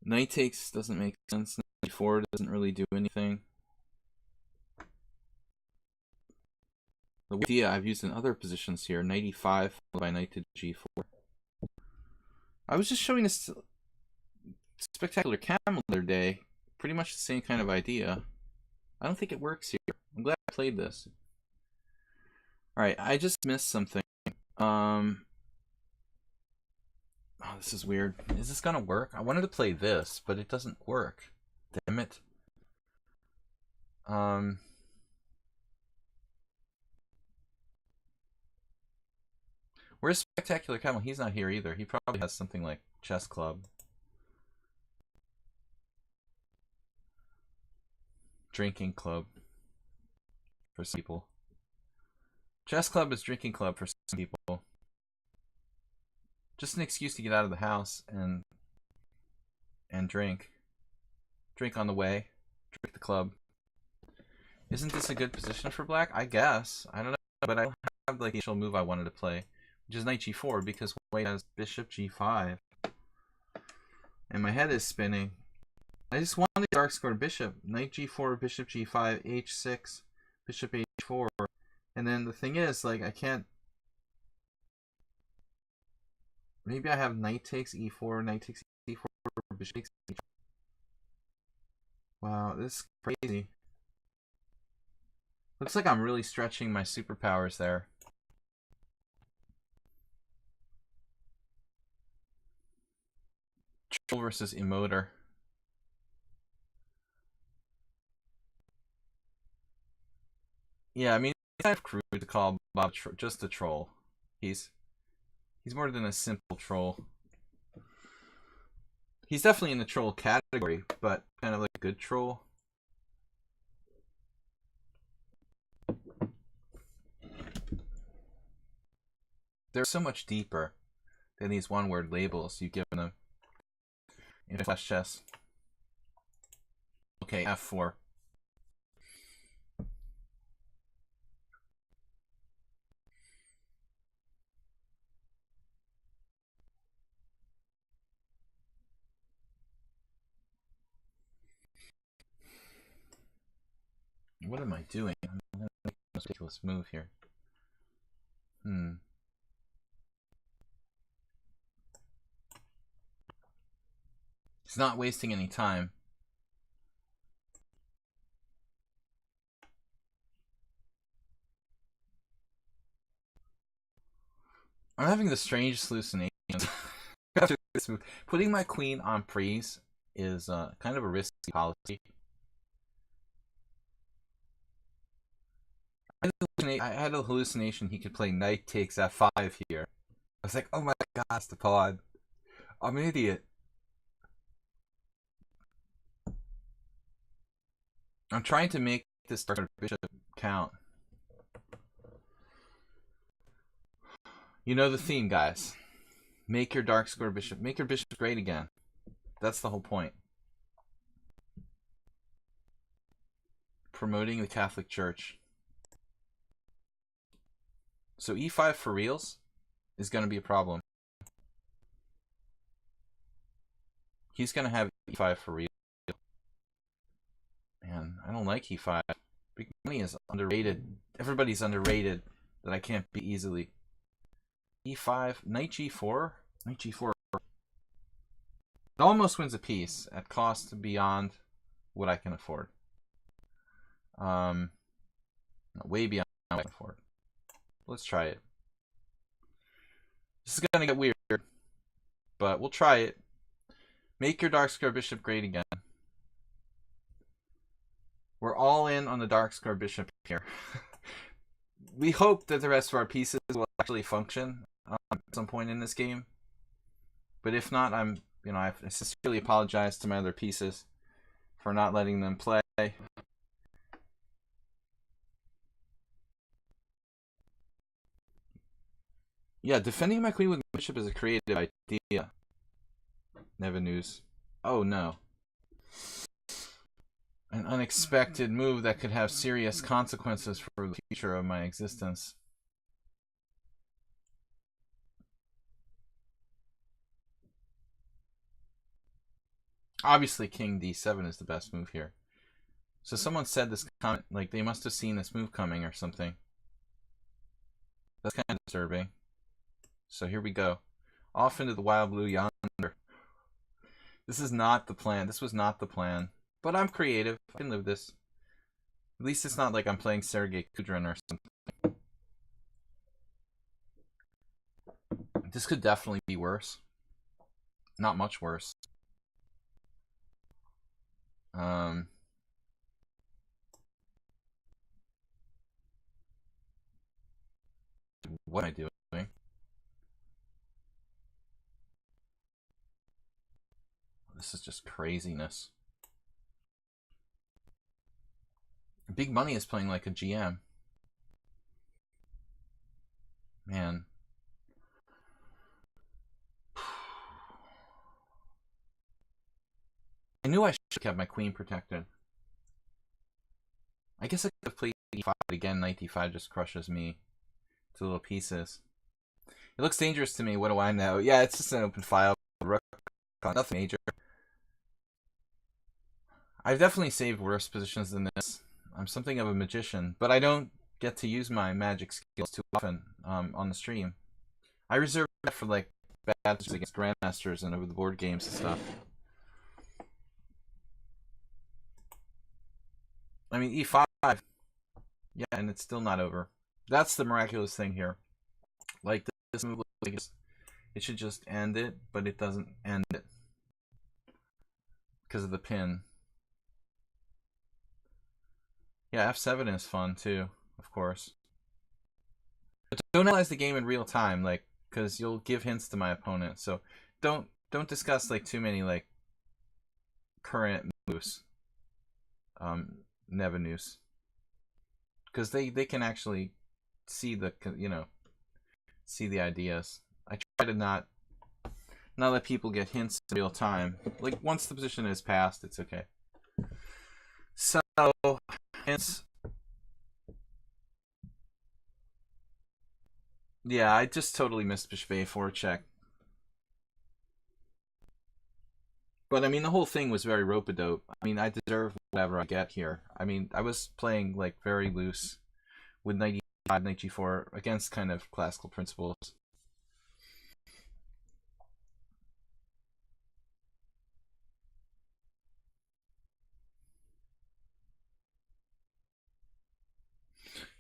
[SPEAKER 1] Knight takes doesn't make sense. Knight E4 doesn't really do anything. The idea I've used in other positions here, knight E5 followed by knight to G4. I was just showing this spectacular camel the other day. Pretty much the same kind of idea. I don't think it works here. I'm glad I played this. Alright, I just missed something. Oh, this is weird. Is this gonna work? I wanted to play this, but it doesn't work. Damn it. Where's Spectacular Camel? He's not here either. He probably has something like Chess Club. Drinking Club. For some people. Chess Club is Drinking Club for some people. Just an excuse to get out of the house and drink. Drink on the way. Drink the club. Isn't this a good position for black? I guess. I don't know, but I don't have like the initial move I wanted to play. which is knight g4 because white has bishop g5. And my head is spinning. I just want the dark square bishop. Knight g4, bishop g5, h6, bishop h4. And then the thing is, like, I can't... Maybe I have knight takes e4, knight takes e4, bishop takes e4. Wow, this is crazy. Looks like I'm really stretching my superpowers there. Troll versus emoter. Yeah, I mean, it's kind of crude to call Bob just a troll. He's more than a simple troll. He's definitely in the troll category, but kind of like a good troll. They're so much deeper than these one-word labels you've given them in Flash Chess. Okay, f4. What am I doing? I'm gonna make a ridiculous move here. He's not wasting any time. I'm having the strangest hallucinations after this move. Putting my queen on prise is kind of a risky policy. I had a hallucination he could play knight takes f5 here. I was like, oh my god, it's the pawn. I'm an idiot. I'm trying to make this dark bishop count. You know the theme, guys. Make your dark square bishop. Make your bishop great again. That's the whole point. Promoting the Catholic Church. So e5 for reals is going to be a problem. He's going to have e5 for real. Man, I don't like e5. Big money is underrated. Everybody's underrated that I can't beat easily. e5, knight g4. Knight g4. It almost wins a piece at cost beyond what I can afford. Way beyond what I can afford. Let's try it. This is gonna get weird, but we'll try it. Make your dark square bishop great again. We're all in on the dark square bishop here. We hope that the rest of our pieces will actually function at some point in this game. But if not, I sincerely apologize to my other pieces for not letting them play. Yeah, defending my queen with bishop is a creative idea. Never news. Oh no. An unexpected move that could have serious consequences for the future of my existence. Obviously, king d7 is the best move here. So someone said this comment, like they must have seen this move coming or something. That's kind of disturbing. So here we go. Off into the wild blue yonder. This is not the plan. This was not the plan. But I'm creative. I can live this. At least it's not like I'm playing Sergei Kudrin or something. This could definitely be worse. Not much worse. What am I doing? This is just craziness. Big Money is playing like a GM. Man. I knew I should have kept my queen protected. I guess I could have played e5 again. Knight d5 just crushes me to little pieces. It looks dangerous to me. What do I know? Yeah, it's just an open file. Rook, nothing major. I've definitely saved worse positions than this. I'm something of a magician, but I don't get to use my magic skills too often on the stream. I reserve that for like bad positions against grandmasters and over the board games and stuff. I mean, e5. Yeah, and it's still not over. That's the miraculous thing here. Like, this move, it should just end it, but it doesn't end it because of the pin. Yeah, f7 is fun too, of course. But don't analyze the game in real time, like, because you'll give hints to my opponent. So don't discuss like too many like current moves, Nevenus, because they can actually see the see the ideas. I try to not let people get hints in real time. Like, once the position is passed, it's okay. So hints. Yeah, I just totally missed bishop a4 check. But I mean, the whole thing was very rope-a-dope. I mean, I deserve whatever I get here. I mean, I was playing like very loose with knight e5, knight g4 against kind of classical principles.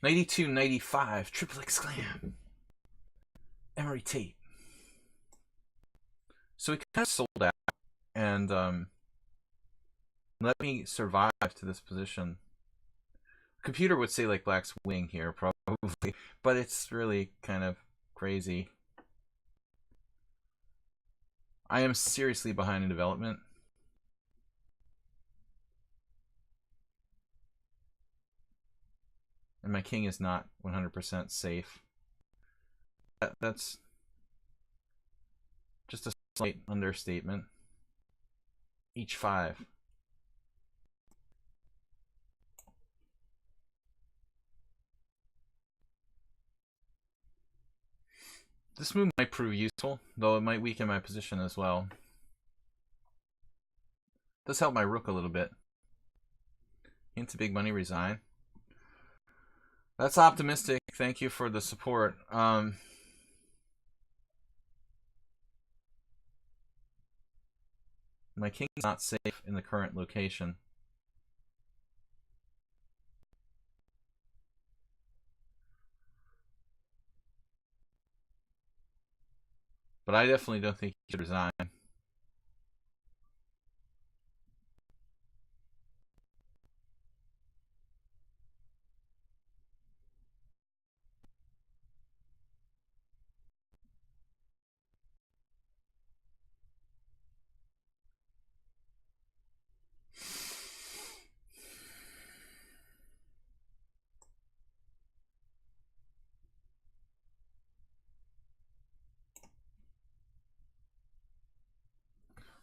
[SPEAKER 1] Knight e2, knight e5, triple exclam. Emery Tate. So he kind of sold out and let me survive to this position. Computer would say like black's winning here, probably, but it's really kind of crazy. I am seriously behind in development. And my king is not 100% safe. That's just a slight understatement. H5. This move might prove useful, though it might weaken my position as well. Does help my rook a little bit. Into big money, resign. That's optimistic. Thank you for the support. My king's not safe in the current location. But I definitely don't think he should resign.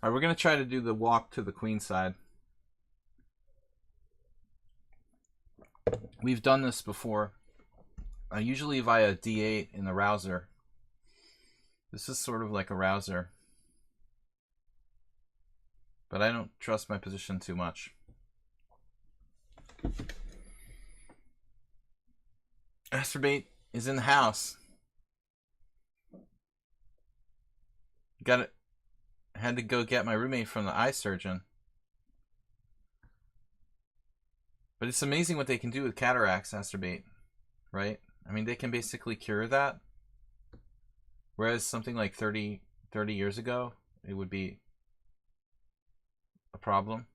[SPEAKER 1] Alright, we're going to try to do the walk to the queen side. We've done this before. Usually via d8 in the rouser. This is sort of like a rouser. But I don't trust my position too much. Masturbate is in the house. Got it. Had to go get my roommate from the eye surgeon. But it's amazing what they can do with cataracts, Masturbate. Right? I mean, they can basically cure that. Whereas something like 30 years ago, it would be a problem.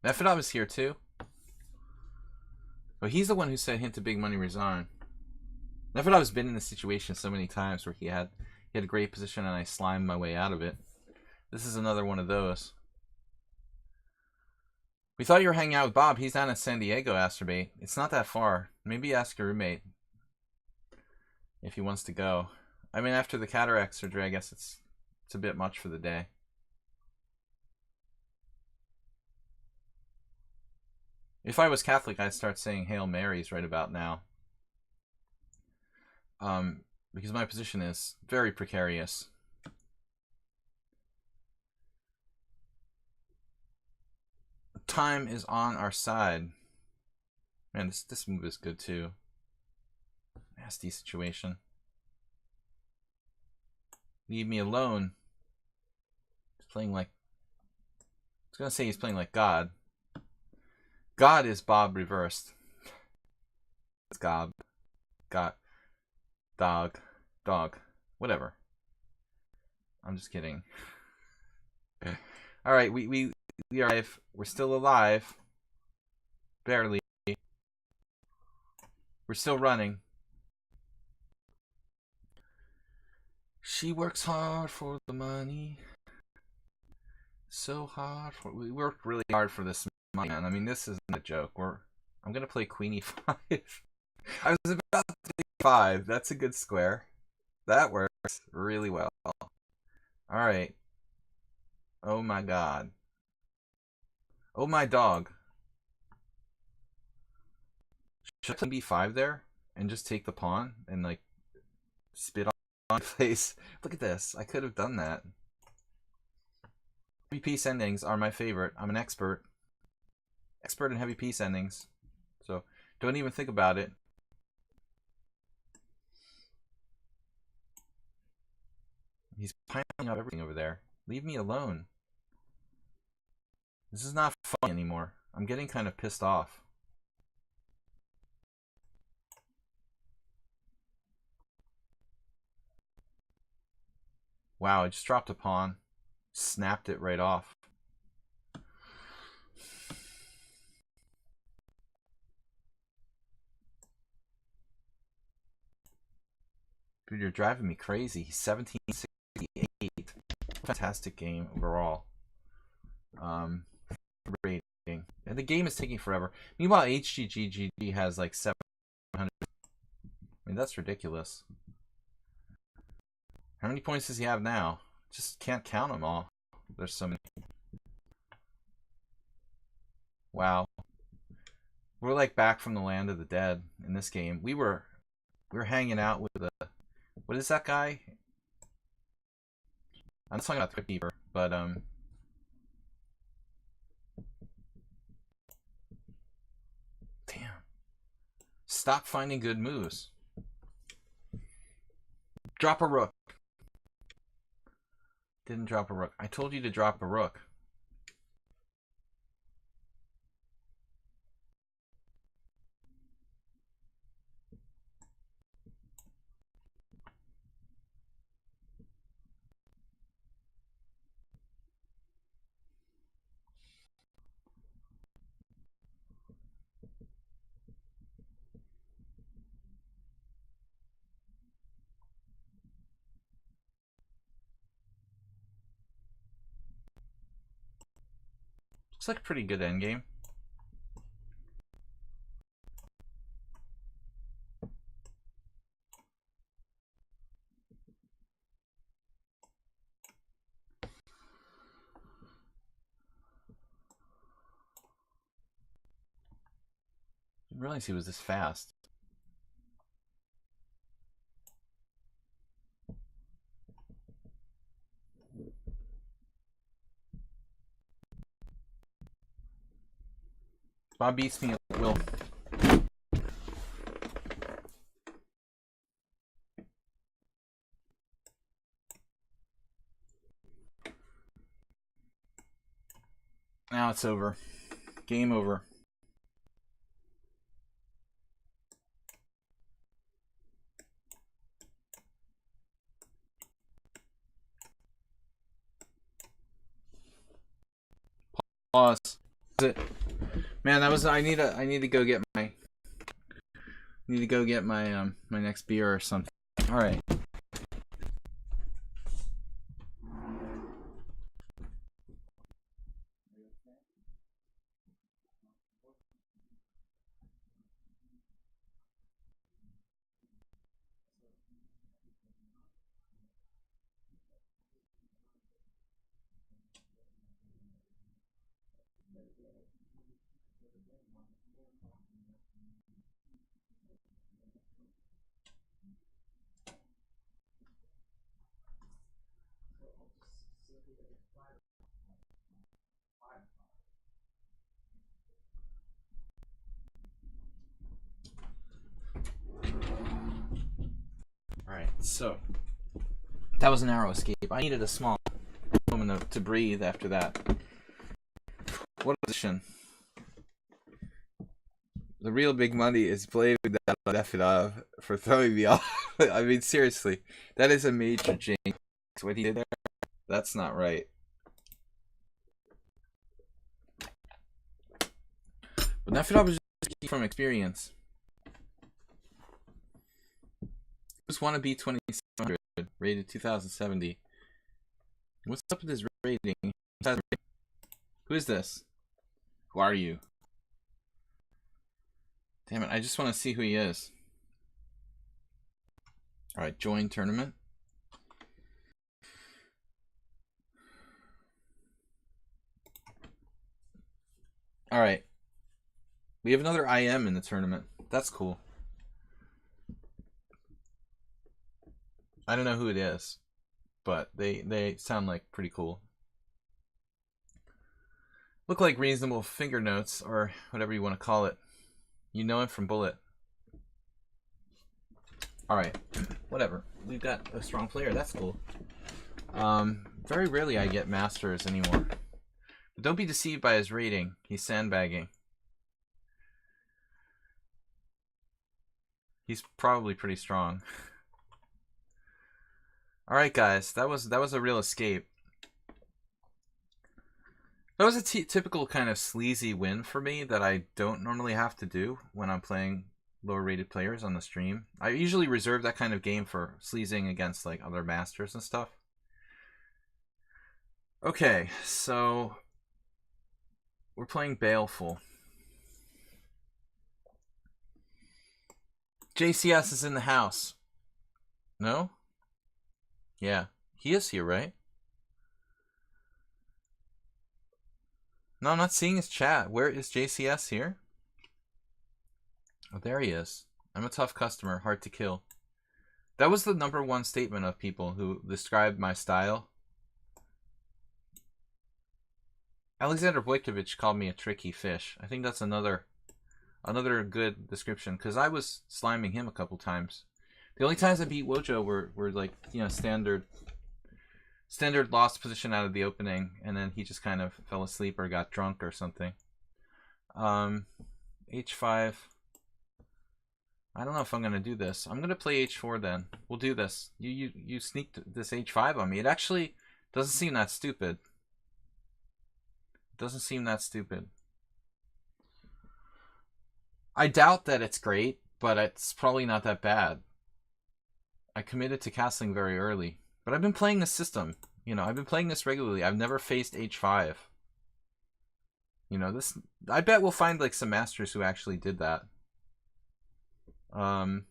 [SPEAKER 1] Mefedov is here too. But he's the one who said hint to big money, resign. Mefedov has been in this situation so many times where he had a great position and I slimed my way out of it. This is another one of those. We thought you were hanging out with Bob. He's down in San Diego, Masturbate. It's not that far. Maybe ask your roommate if he wants to go. I mean, after the cataract surgery, I guess it's a bit much for the day. If I was Catholic, I'd start saying Hail Marys right about now. because my position is very precarious. Time is on our side. Man, this move is good too. Nasty situation. Leave me alone. He's playing like... I was gonna say he's playing like God. God is Bob reversed. It's Gob. God. Dog. Dog. Whatever. I'm just kidding. Alright, we are alive. We're still alive. Barely. We're still running. She works hard for the money. So hard for... We worked really hard for this money, man. I mean, this isn't a joke. I'm gonna play Queen E5. I was about to take 5. That's a good square. That works really well. Alright. Oh my god. Oh my dog. Should I play B5 there? And just take the pawn? And like spit on my face? Look at this. I could have done that. Heavy piece endings are my favorite. I'm an expert. Expert in heavy piece endings. So don't even think about it. He's piling up everything over there. Leave me alone. This is not fun anymore. I'm getting kind of pissed off. Wow, I just dropped a pawn. Snapped it right off. Dude, you're driving me crazy. He's 1768. Fantastic game overall. Rating. And the game is taking forever. Meanwhile, HGGG has like 700. I mean, that's ridiculous. How many points does he have now? Just can't count them all. There's so many. Wow. We're like back from the land of the dead in this game. We were hanging out with a... What is that guy? I'm not talking about the Keeper, but damn. Stop finding good moves. Drop a rook. Didn't drop a rook. I told you to drop a rook. Looks like a pretty good endgame. Didn't realize he was this fast. Bob beats me at will. Now it's over. Game over. Pause. That's it. Man, that was... I need to go get my... my next beer or something. All right. So that was a narrow escape. I needed a small moment to breathe after that. What a position. The real big money is playing with that Nefedov for throwing me off. I mean, seriously, that is a major jinx. What he did there, that's not right. But Nefedov is just from experience. Just want to be 2700, rated 2070. What's up with his rating? Who is this? Who are you? Damn it, I just want to see who he is. Alright, join tournament. Alright. We have another IM in the tournament. That's cool. I don't know who it is, but they sound like pretty cool. Look like reasonable finger notes, or whatever you want to call it. You know him from Bullet. Alright, whatever. We've got a strong player, that's cool. Very rarely I get masters anymore. But don't be deceived by his rating. He's sandbagging. He's probably pretty strong. Alright guys, that was a real escape. That was a typical kind of sleazy win for me that I don't normally have to do when I'm playing lower rated players on the stream. I usually reserve that kind of game for sleazing against like other masters and stuff. Okay, so we're playing Baleful. JCS is in the house. No? Yeah, he is here, right? No, I'm not seeing his chat. Where is JCS here? Oh, there he is. I'm a tough customer, hard to kill. That was the #1 statement of people who described my style. Alexander Vojkovic called me a tricky fish. I think that's another good description, because I was sliming him a couple times. The only times I beat Wojo were like, you know, standard lost position out of the opening, and then he just kind of fell asleep or got drunk or something. H5. I don't know if I'm gonna do this. I'm gonna play H4 then. We'll do this. You sneaked this H5 on me. It actually doesn't seem that stupid. It doesn't seem that stupid. I doubt that it's great, but it's probably not that bad. I committed to castling very early. But I've been playing this system. You know, I've been playing this regularly. I've never faced H5. You know, this... I bet we'll find, like, some masters who actually did that. Alright,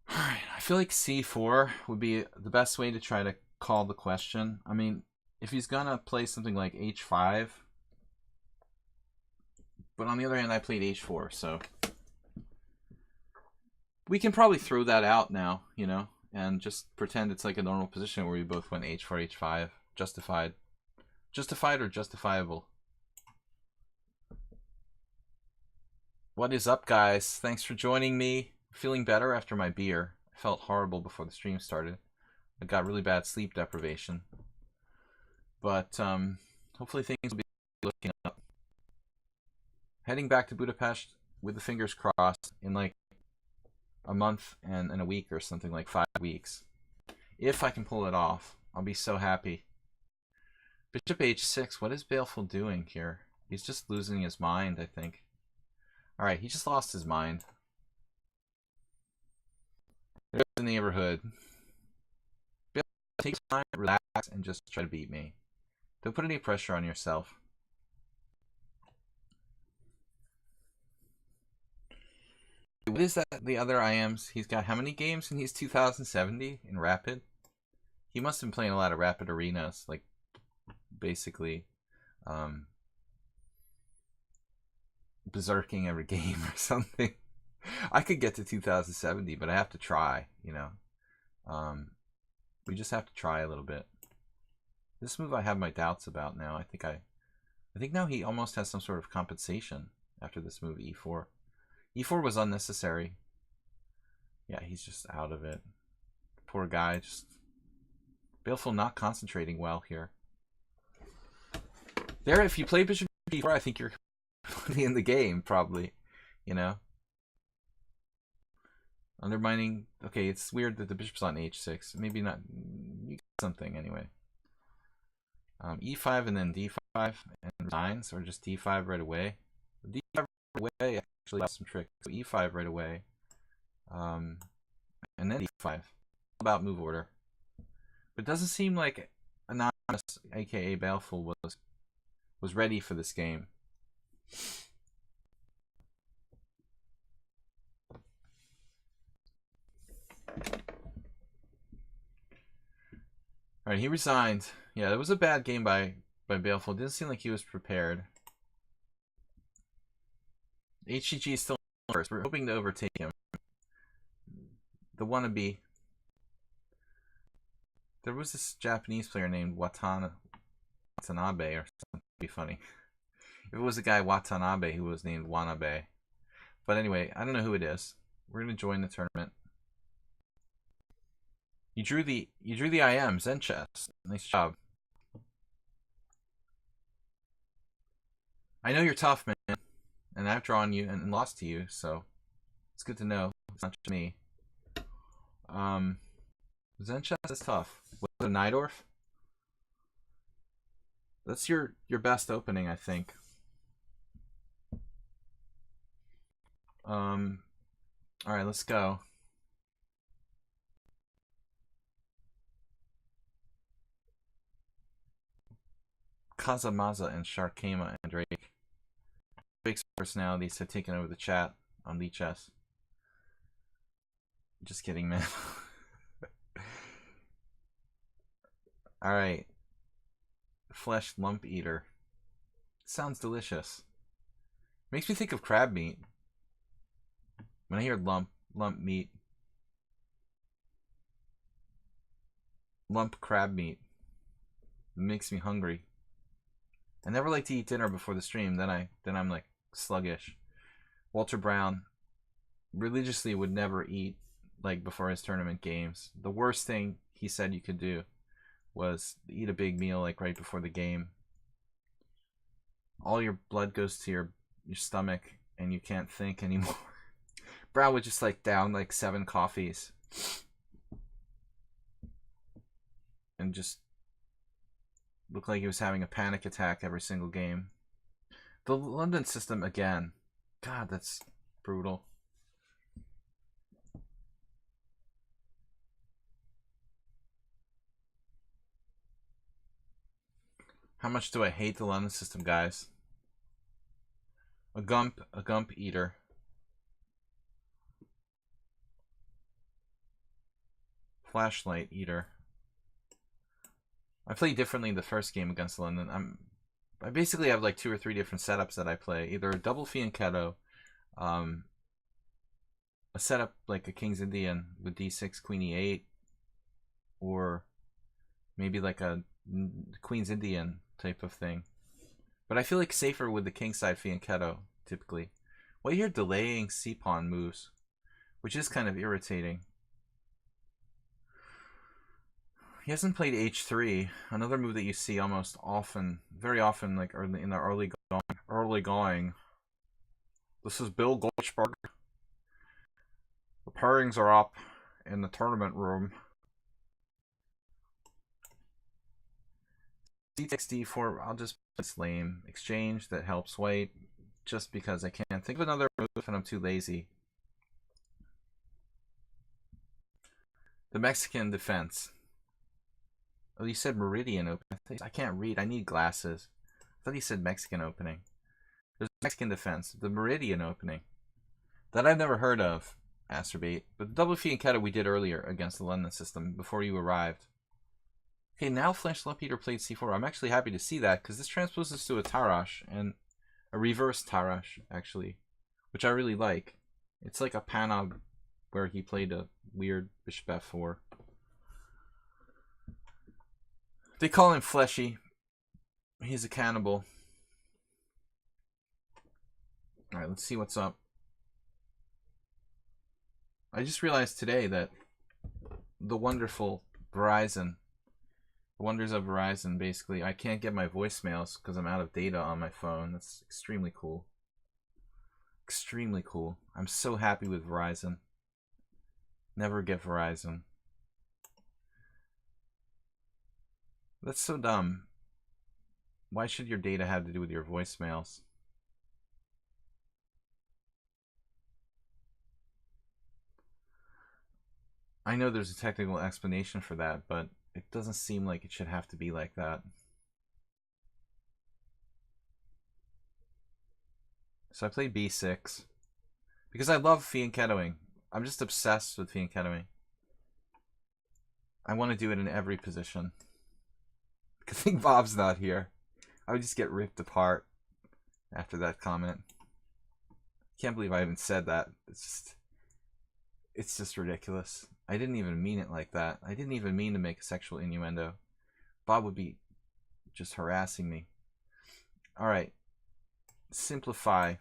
[SPEAKER 1] I feel like C4 would be the best way to try to call the question. I mean, if he's gonna play something like H5... But on the other hand, I played H4, so... We can probably throw that out now, you know, and just pretend it's like a normal position where we both went H4, H5. Justified. Justified or justifiable? What is up, guys? Thanks for joining me. Feeling better after my beer. I felt horrible before the stream started. I got really bad sleep deprivation. But hopefully things will be looking up. Heading back to Budapest with the fingers crossed in like a month and a week or something, like 5 weeks. If I can pull it off, I'll be so happy. Bishop h6, what is Baleful doing here? He's just losing his mind, I think. Alright, he just lost his mind. There's the neighborhood. Baleful, take time, relax, and just try to beat me. Don't put any pressure on yourself. What is that? The other IMs? He's got how many games? And he's 2070 in Rapid? He must have been playing a lot of Rapid arenas, like basically berserking every game or something. I could get to 2070, but I have to try, you know. We just have to try a little bit. This move I have my doubts about now. I think now he almost has some sort of compensation after this move E4. E4 was unnecessary. Yeah, he's just out of it. Poor guy, just Baleful not concentrating well here. There, if you play bishop d4, I think you're in the game, probably. You know? Undermining... Okay, it's weird that the bishop's on h6. Maybe not... You got something, anyway. e5 and then d5 and resigns, or just d5 right away. d5 right away actually has some tricks. So e5 right away. And then d5. About move order. But it doesn't seem like Anonymous, aka Baleful, was ready for this game. Alright, he resigned. Yeah, that was a bad game by Baleful. It didn't seem like he was prepared. HGG is still first. We're hoping to overtake him. The wannabe. There was this Japanese player named Watanabe or something. It'd be funny. If it was a guy Watanabe who was named Wanabe. But anyway, I don't know who it is. We're gonna join the tournament. You drew the IM, Zen chess. Nice job. I know you're tough, man. And I've drawn you and lost to you, so it's good to know. It's not just me. Zen chess is tough. Was it Nydorf? That's your best opening, I think. Alright, let's go. Kazamaza and Sharkema and Drake. Drake's personalities have taken over the chat on lichess. Just kidding, man. Alright. Flesh lump eater. Sounds delicious. Makes me think of crab meat. When I hear lump meat. Lump crab meat. It makes me hungry. I never like to eat dinner before the stream, then I'm like sluggish. Walter Brown religiously would never eat like before his tournament games. The worst thing he said you could do was eat a big meal like right before the game. All your blood goes to your stomach and you can't think anymore. Brown would just like down like 7 coffees and just look like he was having a panic attack every single game. The London system again. God, that's brutal. How much do I hate the London system, guys? A gump eater. Flashlight eater. I played differently the first game against London. I basically have like 2 or 3 different setups that I play. Either a double fianchetto, a setup like a King's Indian with d6, Queen e8, or maybe like a Queen's Indian type of thing. But I feel like safer with the kingside fianchetto typically. Well, you're delaying c-pawn moves, which is kind of irritating. He hasn't played h3, another move that you see almost often, very often, like in the early going. This is Bill Goldberg. The pairings are up in the tournament room. d6, d4, I'll just play lame. Exchange that helps white, just because I can't think of another move and I'm too lazy. The Mexican defense. Oh, you said Meridian opening. I can't read. I need glasses. I thought he said Mexican opening. There's Mexican defense. The Meridian opening. That I've never heard of, Asterbait. But the double fianchetto we did earlier against the London system before you arrived. Okay, now Flash Lumpeater played c4. I'm actually happy to see that because this transposes to a Tarash and a reverse Tarash, actually, which I really like. It's like a Panog where he played a weird bishop f4. They call him Fleshy. He's a cannibal. Alright, let's see what's up. I just realized today that the wonderful Verizon, the wonders of Verizon, basically, I can't get my voicemails because I'm out of data on my phone. That's extremely cool. Extremely cool. I'm so happy with Verizon. Never get Verizon. That's so dumb. Why should your data have to do with your voicemails? I know there's a technical explanation for that, but it doesn't seem like it should have to be like that. So I played b6 because I love fianchettoing. I'm just obsessed with fianchettoing. I want to do it in every position. Good thing Bob's not here. I would just get ripped apart after that comment. Can't believe I even said that. It's just ridiculous. I didn't even mean it like that. I didn't even mean to make a sexual innuendo. Bob would be just harassing me. Alright. Simplify.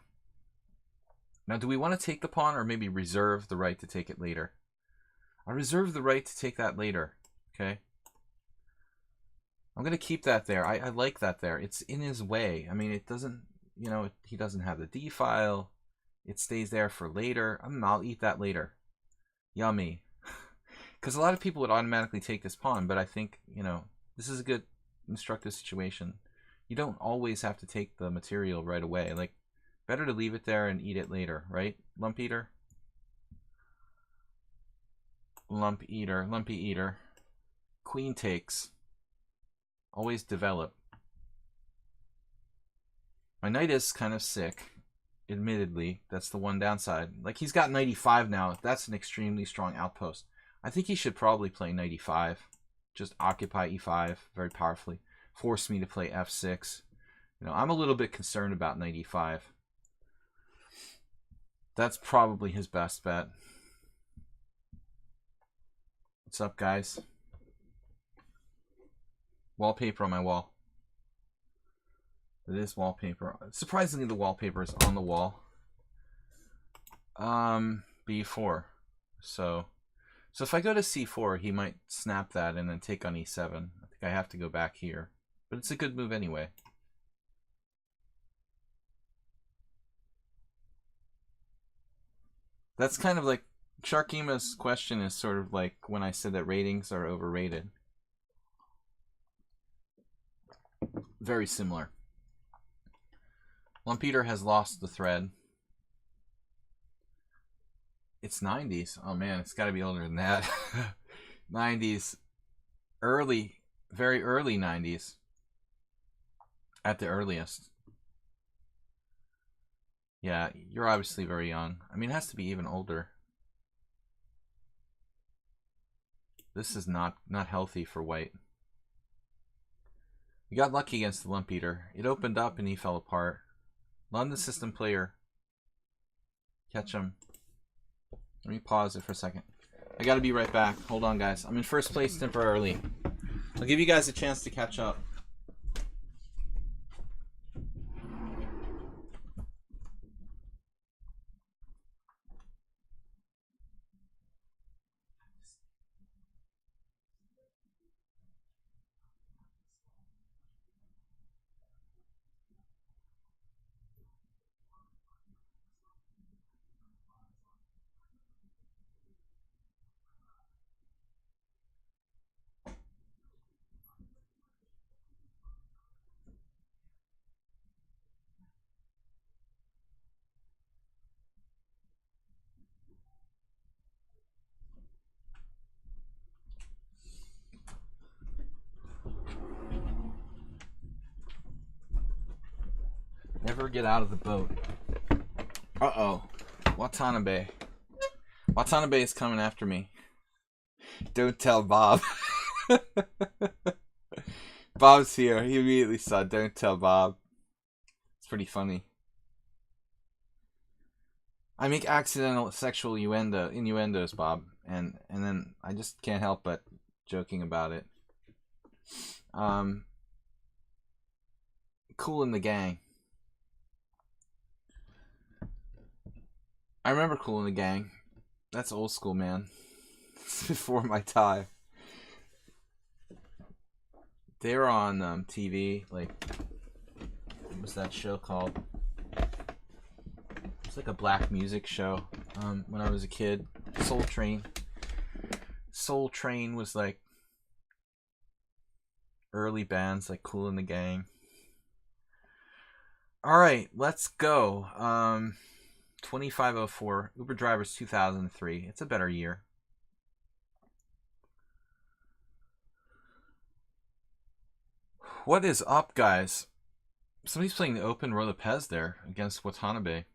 [SPEAKER 1] Now, do we want to take the pawn or maybe reserve the right to take it later? I reserve the right to take that later. Okay? I'm going to keep that there. I like that there. It's in his way. I mean, it doesn't, you know, he doesn't have the D file. It stays there for later. I'll eat that later. Yummy. Because a lot of people would automatically take this pawn, but I think, you know, this is a good instructive situation. You don't always have to take the material right away. Like, better to leave it there and eat it later, right? Lump eater? Lump eater. Lumpy eater. Queen takes. Always develop. My knight is kind of sick. Admittedly, that's the one downside. Like, he's got knight e5 now. That's an extremely strong outpost. I think he should probably play knight e5. Just occupy e5 very powerfully. Force me to play f6. You know, I'm a little bit concerned about knight e5. That's probably his best bet. What's up, guys? Wallpaper on my wall. It is wallpaper. Surprisingly, the wallpaper is on the wall. b4. So if I go to c4, he might snap that and then take on e7. I think I have to go back here. But it's a good move anyway. That's kind of like Sharkima's question is sort of like when I said that ratings are overrated. Very similar. Lumpeter has lost the thread. It's 90s. Oh man, it's got to be older than that. 90s. Early, very early 90s. At the earliest. Yeah, you're obviously very young. I mean, it has to be even older. This is not healthy for white. You got lucky against the lump eater. It opened up and he fell apart. London system player. Catch him. Let me pause it for a second. I gotta be right back. Hold on, guys. I'm in first place temporarily. I'll give you guys a chance to catch up. Never get out of the boat. Uh-oh. Watanabe. Watanabe is coming after me. Don't tell Bob. Bob's here. He immediately saw, don't tell Bob. It's pretty funny. I make accidental sexual innuendos, Bob. And then I just can't help but joking about it. Cool in the Gang. I remember Cool in the Gang. That's old school, man. It's before my time. They're on TV. Like, what was that show called? It's like a black music show. When I was a kid, Soul Train. Soul Train was like early bands like Kool and the Gang. All right, let's go. 2504 Uber Drivers 2003. It's a better year. What is up, guys? Somebody's playing the open Roy Lopez there against Watanabe.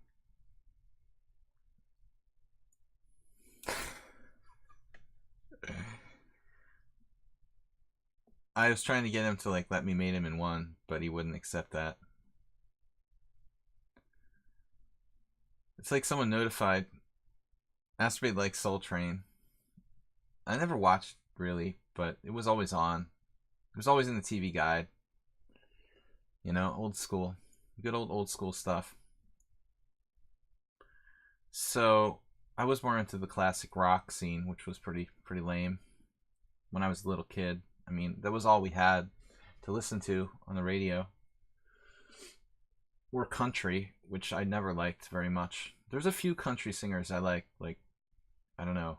[SPEAKER 1] I was trying to get him to like let me mate him in one, but he wouldn't accept that. It's like someone notified. Asked me like Soul Train. I never watched really, but it was always on. It was always in the TV guide. You know, old school. Good old school stuff. So I was more into the classic rock scene, which was pretty lame when I was a little kid. I mean, that was all we had to listen to on the radio. Or country, which I never liked very much. There's a few country singers I like I don't know.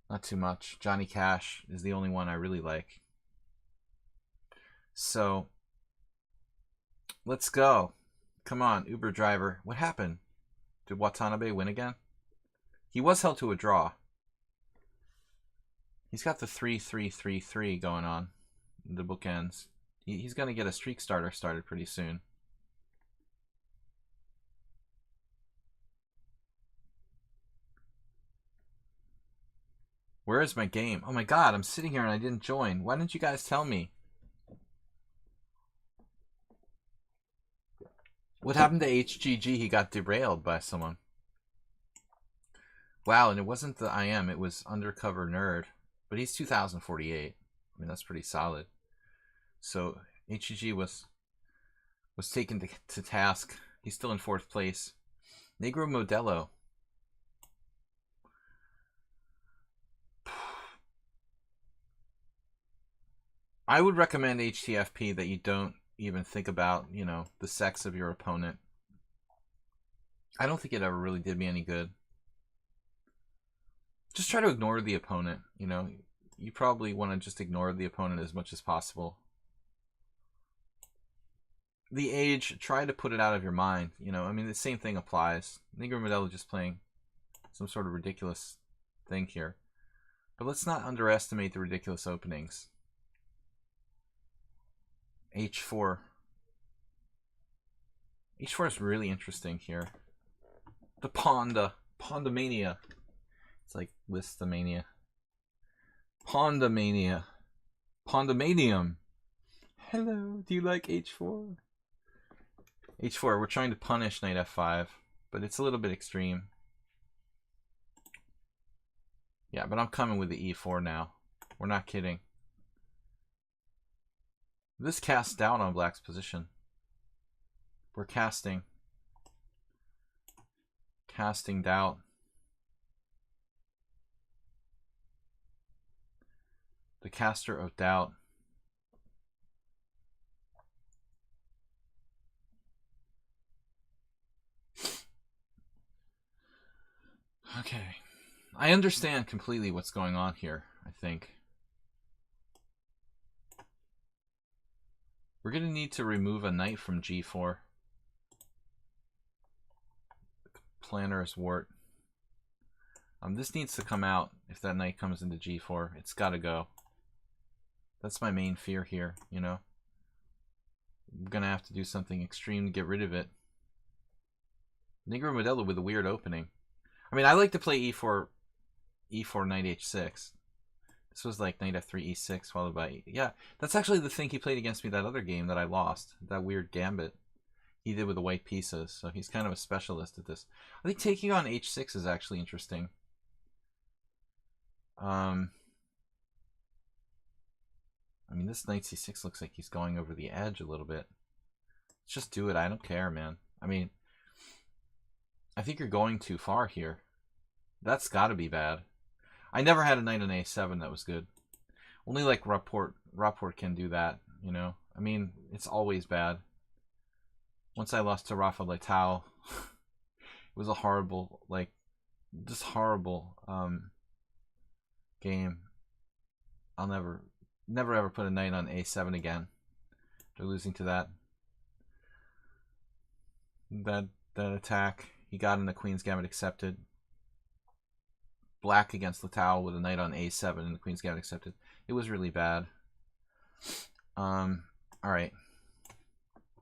[SPEAKER 1] Not too much. Johnny Cash is the only one I really like. So, let's go. Come on, Uber driver. What happened? Did Watanabe win again? He was held to a draw. He's got the 3-3-3-3 going on. The bookends. He's going to get a streak starter started pretty soon. Where is my game? Oh my god, I'm sitting here and I didn't join. Why didn't you guys tell me? What happened to HGG? He got derailed by someone. Wow, and it wasn't the IM, it was Undercover Nerd. But he's 2048. I mean, that's pretty solid. So HGG was taken to task. He's still in 4th place. Negro Modelo. I would recommend HTFP that you don't even think about, you know, the sex of your opponent. I don't think it ever really did me any good. Just try to ignore the opponent, you know. You probably want to just ignore the opponent as much as possible. The age, try to put it out of your mind, you know. I mean, the same thing applies. Negro Modelo just playing some sort of ridiculous thing here. But let's not underestimate the ridiculous openings. H4. H4 is really interesting here. The Pondamania. It's like Listomania. Pondamania. Pondamanium. Hello, do you like H4? H4, we're trying to punish knight f5, but it's a little bit extreme. Yeah, but I'm coming with the e4 now. We're not kidding. This casts doubt on black's position. We're casting doubt. The caster of doubt. Okay. I understand completely what's going on here, I think. We're going to need to remove a knight from g4. Planner's wart. This needs to come out if that knight comes into g4. It's got to go. That's my main fear here, you know. I'm going to have to do something extreme to get rid of it. Negro Modelo with a weird opening. I mean, I like to play e4, knight h6. This was like knight f3, e6, followed by... Yeah, that's actually the thing he played against me that other game that I lost. That weird gambit he did with the white pieces. So he's kind of a specialist at this. I think taking on h6 is actually interesting. I mean, this knight c6 looks like he's going over the edge a little bit. Let's just do it. I don't care, man. I mean, I think you're going too far here. That's got to be bad. I never had a knight on a7 that was good. Only like Rapport can do that, you know? I mean, it's always bad. Once I lost to Rafa Leitao, it was a horrible, like, just horrible game. I'll never ever put a knight on a7 again. They're losing to that. That attack. He got in the Queen's Gambit accepted. Black against Leitao with a knight on a7 and the Queen's Gambit accepted. It was really bad. Alright.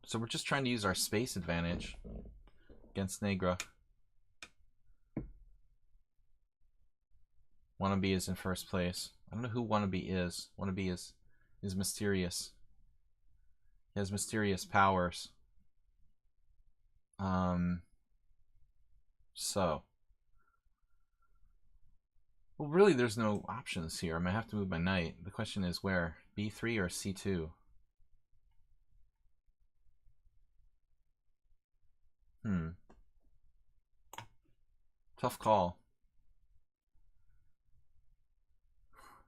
[SPEAKER 1] So we're just trying to use our space advantage against Negra. Wannabe is in first place. I don't know who Wannabe is. Wannabe is mysterious. He has mysterious powers. So. Well, really, there's no options here. I might have to move my knight. The question is where? B3 or C2? Tough call.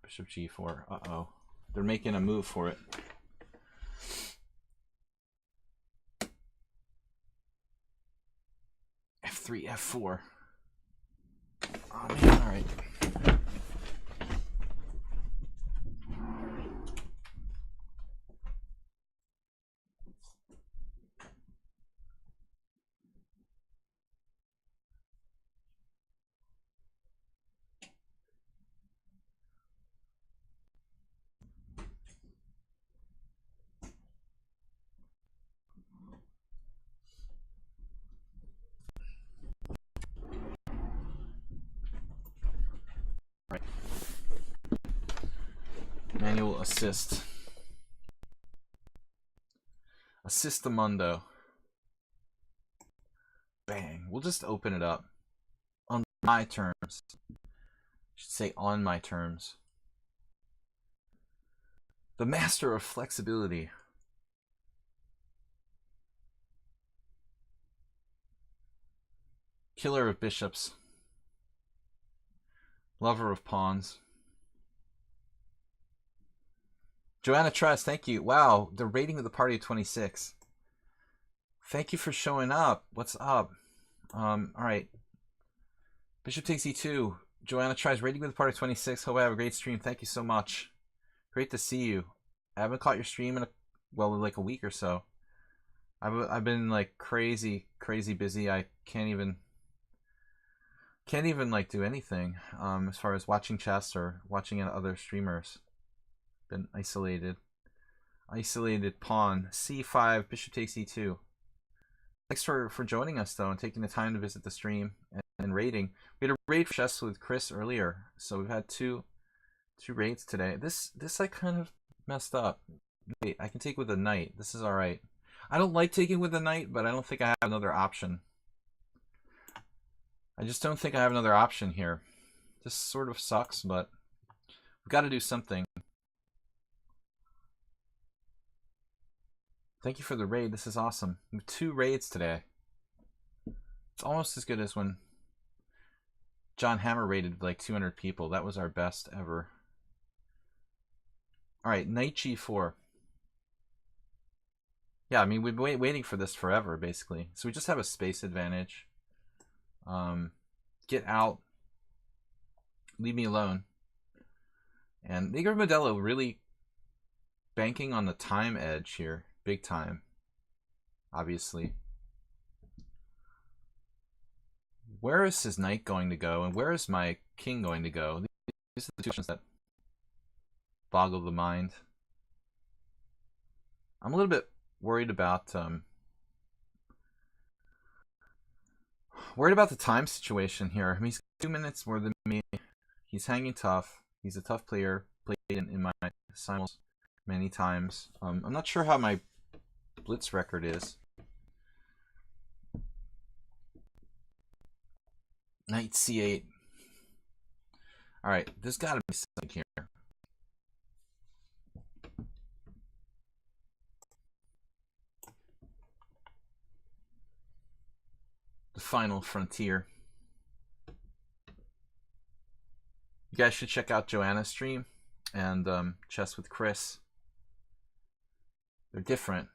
[SPEAKER 1] Bishop G4. Uh-oh. They're making a move for it. F3, F4. Oh, man, all right. Manual assist. Assistamundo. Bang. We'll just open it up. On my terms. I should say on my terms. The master of flexibility. Killer of bishops. Lover of pawns. Joanna Trust, thank you. Wow, the rating of the party of 26. Thank you for showing up. What's up? Alright. Bishop takes e2. Joanna tries rating with the party of 26. Hope I have a great stream. Thank you so much. Great to see you. I haven't caught your stream in like a week or so. I've been like crazy busy. I can't even like do anything as far as watching chess or watching other streamers. Been isolated pawn c5 bishop takes e2. Thanks for joining us though and taking the time to visit the stream and raiding. We had a raid for chess with Chris earlier, so we've had two raids today. This I kind of messed up. Wait, I can take with a knight. This is all right. I don't like taking with a knight, but I don't think I have another option. I just don't think I have another option here. This sort of sucks, but we've got to do something. Thank you for the raid. This is awesome. We have 2 raids today. It's almost as good as when John Hammer raided like 200 people. That was our best ever. Alright, knight g4. Yeah, I mean, we've been waiting for this forever, basically. So we just have a space advantage. Get out. Leave me alone. And Igor Modelo really banking on the time edge here. Big time. Obviously. Where is his knight going to go? And where is my king going to go? These are the 2 questions that boggle the mind. I'm a little bit worried about the time situation here. I mean, he's 2 minutes more than me. He's hanging tough. He's a tough player. Played in my simultaneous many times. I'm not sure how my blitz record is. Knight c8. Alright, there's got to be something here. The final frontier. You guys should check out Joanna's stream and Chess with Chris. They're different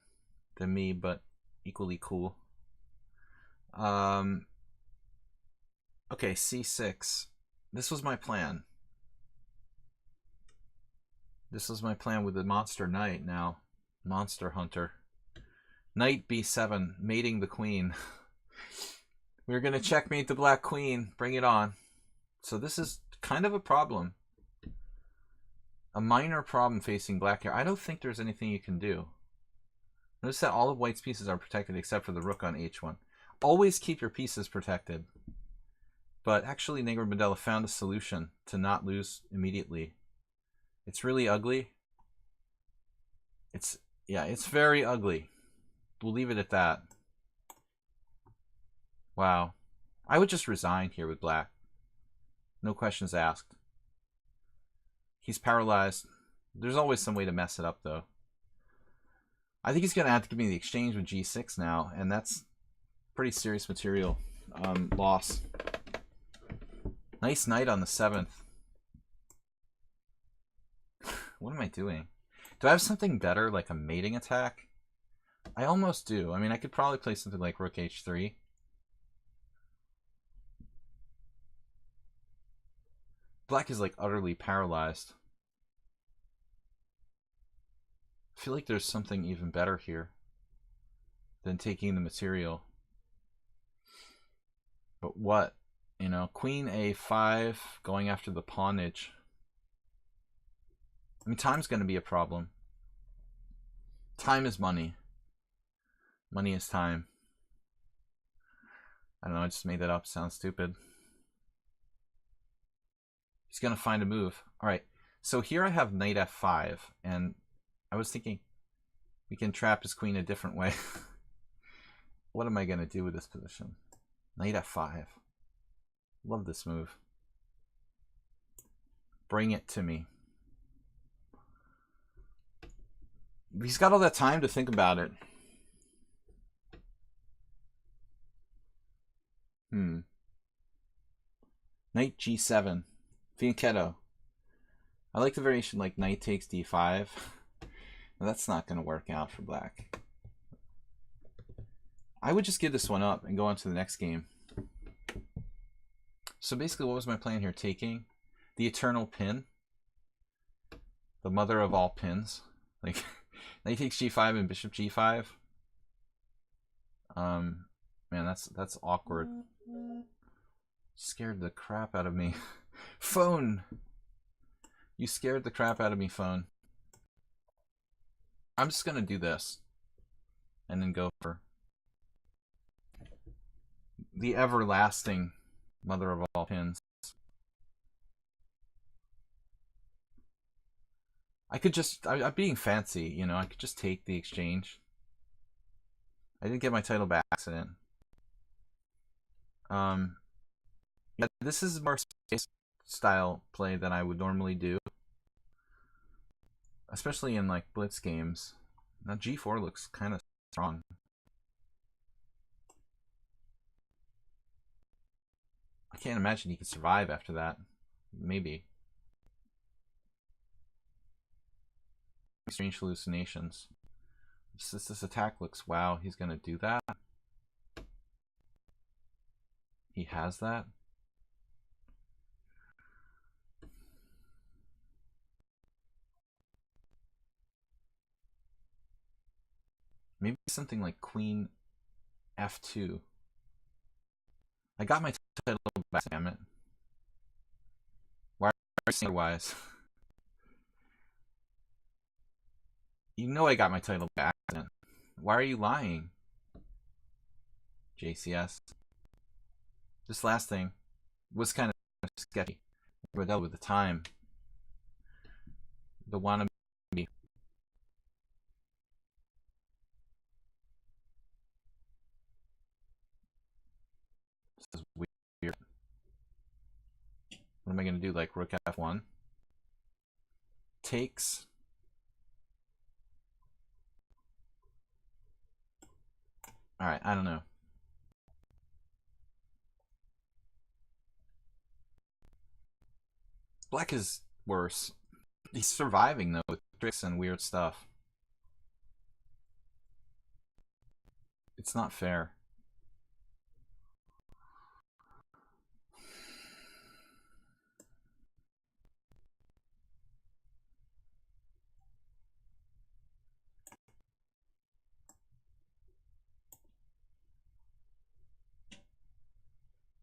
[SPEAKER 1] than me, but equally cool. Okay, c6. This was my plan. This was my plan with the monster knight now. Monster hunter. Knight b7, mating the queen. We're going to checkmate the black queen. Bring it on. So this is kind of a problem. A minor problem facing black here. I don't think there's anything you can do. Notice that all of white's pieces are protected except for the rook on h1. Always keep your pieces protected. But actually, Negro Mandela found a solution to not lose immediately. It's really ugly. It's very ugly. We'll leave it at that. Wow. I would just resign here with black. No questions asked. He's paralyzed. There's always some way to mess it up, though. I think he's going to have to give me the exchange with g6 now, and that's pretty serious material loss. Nice knight on the 7th. What am I doing? Do I have something better, like a mating attack? I almost do. I mean, I could probably play something like rook h3. Black is like utterly paralyzed. I feel like there's something even better here than taking the material. But what? You know, queen a5, going after the pawnage. I mean, time's going to be a problem. Time is money. Money is time. I don't know, I just made that up. Sounds stupid. He's going to find a move. Alright, so here I have knight f5, and I was thinking we can trap his queen a different way. What am I going to do with this position? Knight f5. Love this move. Bring it to me. He's got all that time to think about it. Knight g7. Fianchetto. I like the variation like knight takes d5. That's not going to work out for black. I would just give this one up and go on to the next game. So basically, what was my plan here? Taking the eternal pin. The mother of all pins. Like, knight takes g5 and bishop g5. Man, that's awkward. Scared the crap out of me. Phone! You scared the crap out of me, phone. I'm just gonna do this. And then go for the everlasting mother of all pins. I could just, I'm being fancy, you know, I could just take the exchange. I didn't get my title by accident. Yeah, this is more space style play than I would normally do. Especially in like blitz games. Now g4 looks kind of strong. I can't imagine he could survive after that. Maybe. Strange hallucinations. This attack looks, wow, he's gonna do that. He has that. Maybe something like queen f2. I got my title back, damn it. Why are you saying otherwise? You know I got my title back. Why are you lying? JCS. This last thing was kind of sketchy. But dealt with the time. The wannabe. This is weird. What am I going to do? Like rook f1? Takes. Alright, I don't know. Black is worse. He's surviving though with tricks and weird stuff. It's not fair.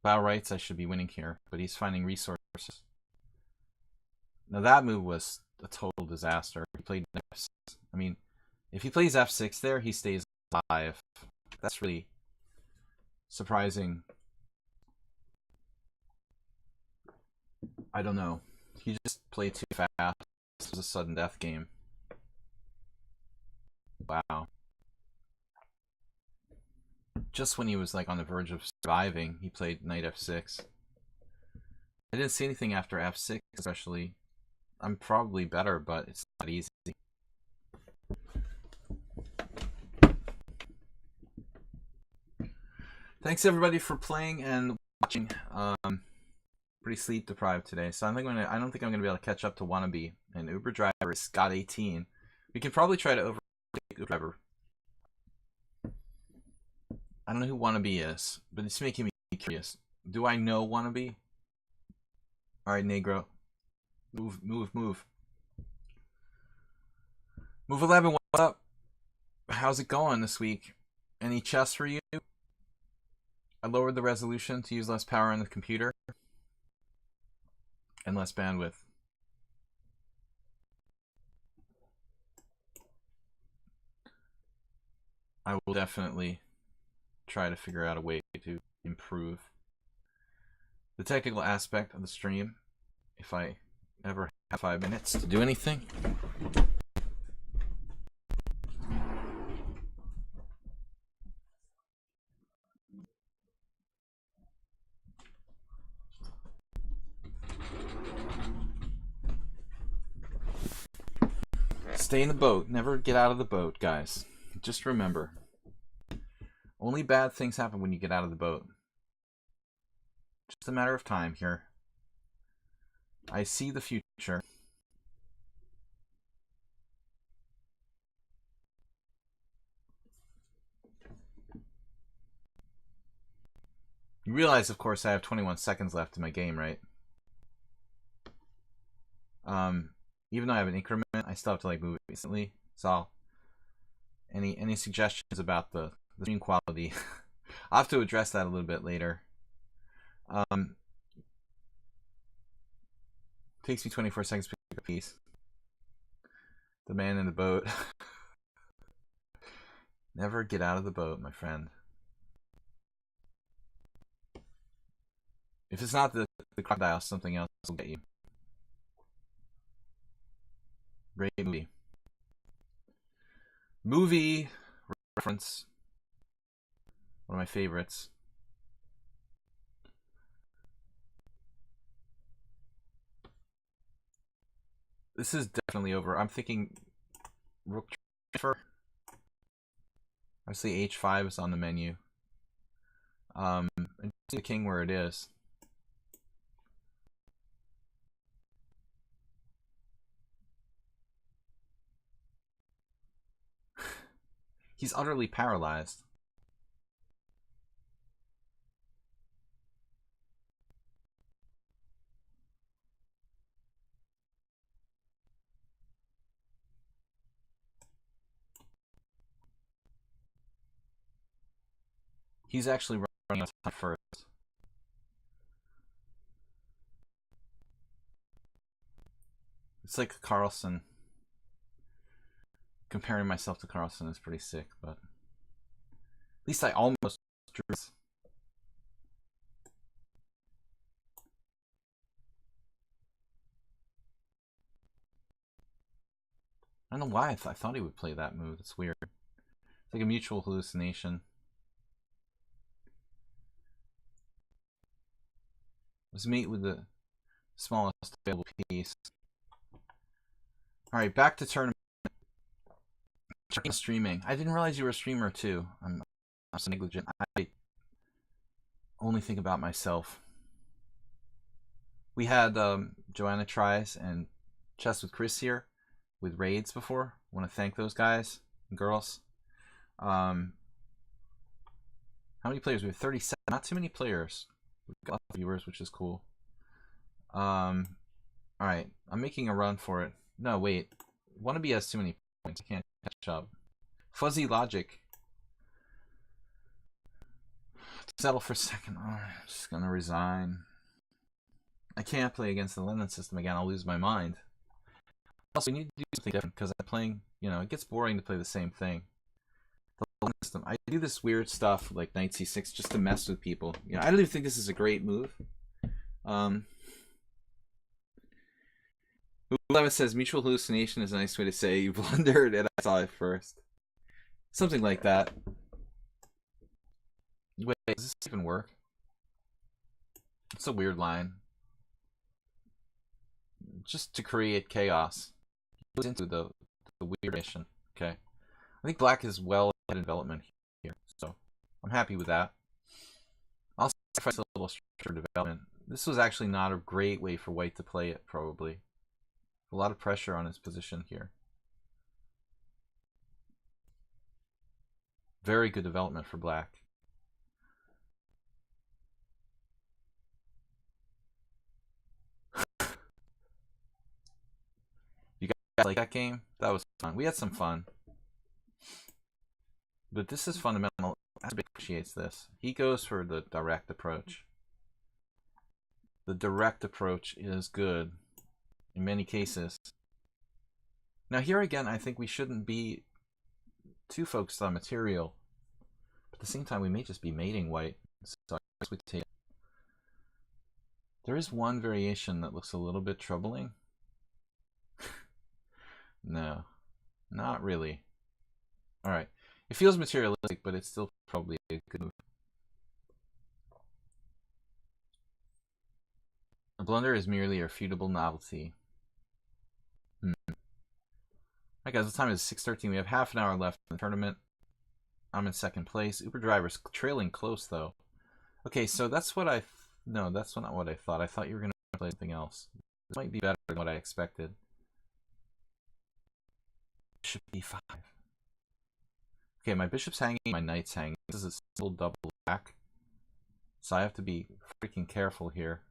[SPEAKER 1] By rights, I should be winning here, but he's finding resources. Now that move was a total disaster. He played F6. I mean, if he plays F6 there, he stays alive. That's really surprising. I don't know. He just played too fast. This was a sudden death game. Wow. Just when he was like on the verge of surviving, he played knight F6. I didn't see anything after F6, especially. I'm probably better, but it's not easy. Thanks everybody for playing and watching. Pretty sleep deprived today, so I don't think I'm gonna be able to catch up to Wannabe. And Uber Driver is got 18. We can probably try to overtake Uber Driver. I don't know who Wannabe is, but it's making me curious. Do I know Wannabe? Alright, Negro. Move, move, move. Move 11, what's up? How's it going this week? Any chess for you? I lowered the resolution to use less power on the computer. And less bandwidth. I will definitely try to figure out a way to improve the technical aspect of the stream if I ever have 5 minutes to do anything. Stay in the boat. Never get out of the boat, guys. Just remember. Only bad things happen when you get out of the boat. Just a matter of time here. I see the future. You realize, of course, I have 21 seconds left in my game, right? Even though I have an increment, I still have to like move it recently. So, any suggestions about the stream quality? I'll have to address that a little bit later. Takes me 24 seconds to pick a piece. The man in the boat. Never get out of the boat, my friend. If it's not the crocodile, something else will get you. Great movie. Movie reference. One of my favorites. This is definitely over. I'm thinking rook transfer. Obviously h5 is on the menu. And see the king where it is. He's utterly paralyzed. He's actually running out of time first. It's like Carlsen. Comparing myself to Carlsen is pretty sick, but at least I almost drew this. I don't know why I thought he would play that move. It's weird. It's like a mutual hallucination. Let's meet with the smallest available piece. Alright, back to tournament. Streaming. I didn't realize you were a streamer too. I'm so negligent. I only think about myself. We had Joanna Tries and Chess with Chris here with raids before. I want to thank those guys and girls. How many players? We have 37. Not too many players. We've got lots of viewers, which is cool. Alright, I'm making a run for it. No, wait. Wannabe has too many points. I can't catch up. Fuzzy Logic. Settle for second. Oh, I'm just gonna resign. I can't play against the Lenin system again. I'll lose my mind. Also, we need to do something different because I'm playing, you know, it gets boring to play the same thing. The Lenin system. I do this weird stuff like knight c6 just to mess with people. You know, I don't even think this is a great move. Whoever says mutual hallucination is a nice way to say you blundered and I saw it first. Something like that. Wait, does this even work? It's a weird line. Just to create chaos. It goes into the weird mission. Okay. I think black is well ahead in development here, so I'm happy with that. I'll sacrifice a little structure development. This was actually not a great way for white to play it, probably. A lot of pressure on his position here. Very good development for black. You guys like that game? That was fun. We had some fun. But this is fundamental. Asby appreciates this. He goes for the direct approach. The direct approach is good in many cases. Now here again, I think we shouldn't be too focused on material. But at the same time, we may just be mating white. So I guess we take. There is one variation that looks a little bit troubling. No, not really. Alright. It feels materialistic, but it's still probably a good move. A blunder is merely a refutable novelty. Alright guys, the time is 6:13. We have half an hour left in the tournament. I'm in second place. Uber Driver's trailing close though. Okay, so that's what I... No, that's not what I thought. I thought you were going to play something else. This might be better than what I expected. Bishop b5. Okay, my bishop's hanging, my knight's hanging. This is a simple double back. So I have to be freaking careful here.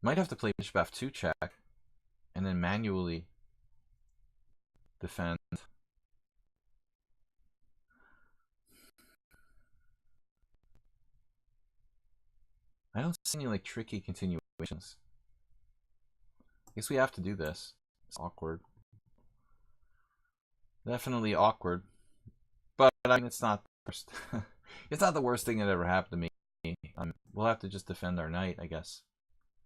[SPEAKER 1] Might have to play bishop f2 check. And then manually defend. I don't see any like tricky continuations. I guess we have to do this. It's awkward. Definitely awkward. But I mean, it's not the worst. It's not the worst thing that ever happened to me. We'll have to just defend our knight, I guess.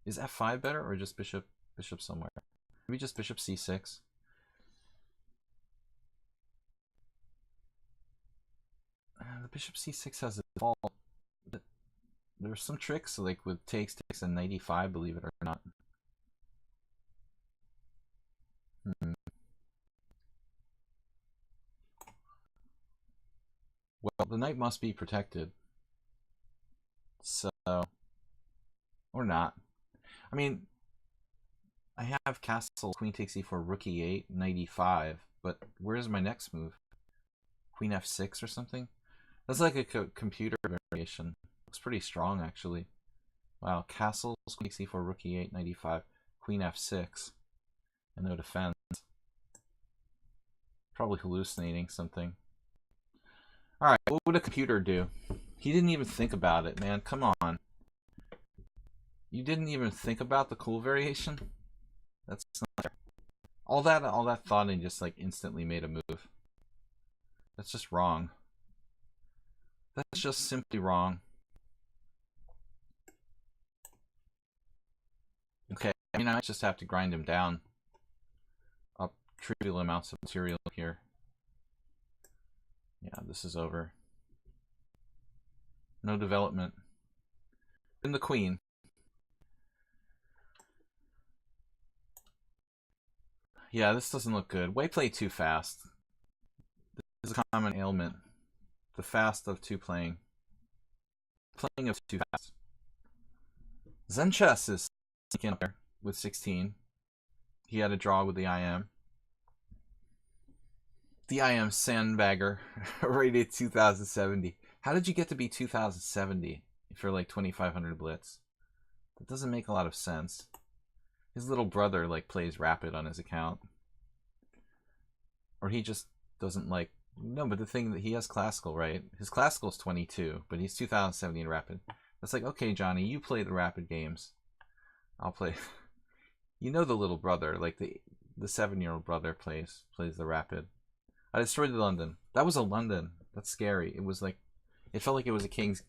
[SPEAKER 1] Is f5 better or just bishop somewhere? Maybe just bishop c6. The bishop c6 has a default. There are some tricks like with takes and knight e5, believe it or not. Well, the knight must be protected. So, or not. I mean, I have castle, queen takes e4, rook e8, knight e5, but where's my next move? Queen f6 or something? That's like a computer variation. Looks pretty strong, actually. Wow, castles, queen takes e4, rook e8, knight e5, queen f6, and no defense. Probably hallucinating something. Alright, what would a computer do? He didn't even think about it, man. Come on. You didn't even think about the cool variation? That's not fair. All that thought and just like instantly made a move. That's just wrong. That's just simply wrong. Okay, I mean I might just have to grind him down. Up trivial amounts of material here. Yeah, this is over. No development. And the queen. Yeah, this doesn't look good. White played too fast. This is a common ailment. The fast of two playing. Playing of too fast. Zen Chess is sneaking up there with 16. He had a draw with the IM. The IM Sandbagger, rated 2070. How did you get to be 2070 for like 2500 blitz? That doesn't make a lot of sense. His little brother like plays Rapid on his account. Or he just doesn't like... No, but the thing that he has Classical, right? His Classical is 22, but he's 2070 in Rapid. That's like, okay, Johnny, you play the Rapid games. I'll play... You know the little brother, like the 7-year-old brother plays the Rapid. I destroyed the London. That was a London. That's scary. It was like... It felt like it was a King's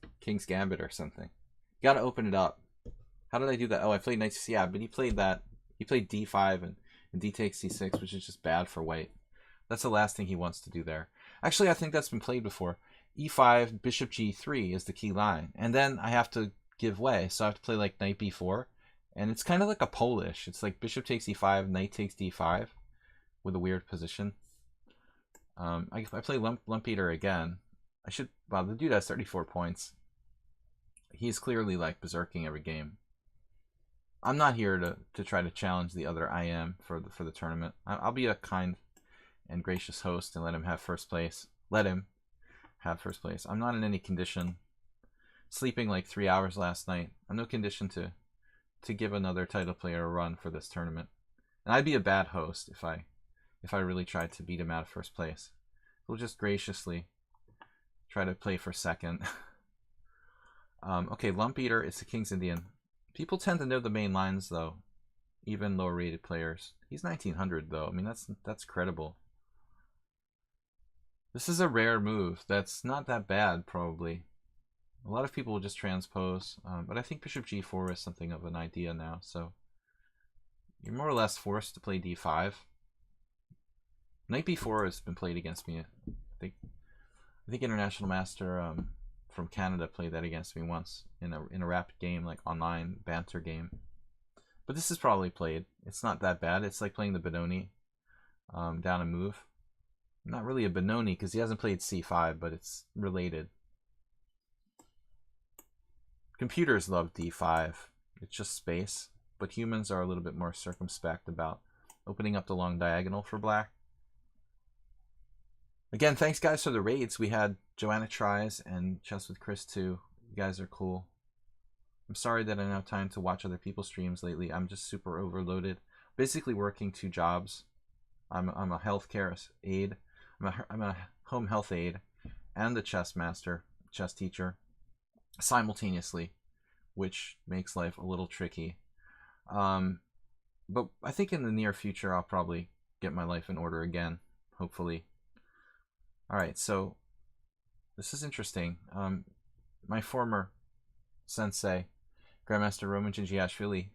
[SPEAKER 1] Gambit or something. You gotta open it up. How did I do that? Oh, I played knight. Yeah, but he played that. He played d5 and d takes c6, which is just bad for white. That's the last thing he wants to do there. Actually, I think that's been played before. e5, bishop g3 is the key line. And then I have to give way. So I have to play like knight b4. And it's kind of like a Polish. It's like bishop takes e5, knight takes d5 with a weird position. I play Lump Eater again. I should... Wow, the dude has 34 points. He's clearly like berserking every game. I'm not here to try to challenge the other IM for the tournament. I'll be a kind and gracious host and let him have first place. Let him have first place. I'm not in any condition. Sleeping like 3 hours last night. I'm no condition to give another title player a run for this tournament. And I'd be a bad host if I really tried to beat him out of first place. We'll just graciously try to play for second. Okay, Lump Eater is the King's Indian. People tend to know the main lines though, even lower rated players. He's 1900 though. I mean, that's credible. This is a rare move. That's not that bad probably. A lot of people will just transpose, but I think bishop g4 is something of an idea now. So you're more or less forced to play d5. Knight b4 has been played against me. I think International Master from Canada played that against me once in a rapid game, like online banter game. But this is probably played. It's not that bad. It's like playing the Benoni down a move. Not really a Benoni because he hasn't played c5, but it's related. Computers love d5. It's just space, but humans are a little bit more circumspect about opening up the long diagonal for black. Again, thanks guys for the raids. We had Joanna Tries and Chess with Chris too. You guys are cool. I'm sorry that I don't have time to watch other people's streams lately. I'm just super overloaded. Basically working 2 jobs. I'm a healthcare aide. I'm a home health aide and a chess master, chess teacher simultaneously, which makes life a little tricky. But I think in the near future I'll probably get my life in order again, hopefully. Alright, so this is interesting. My former sensei, Grandmaster Roman Djindjiashvili,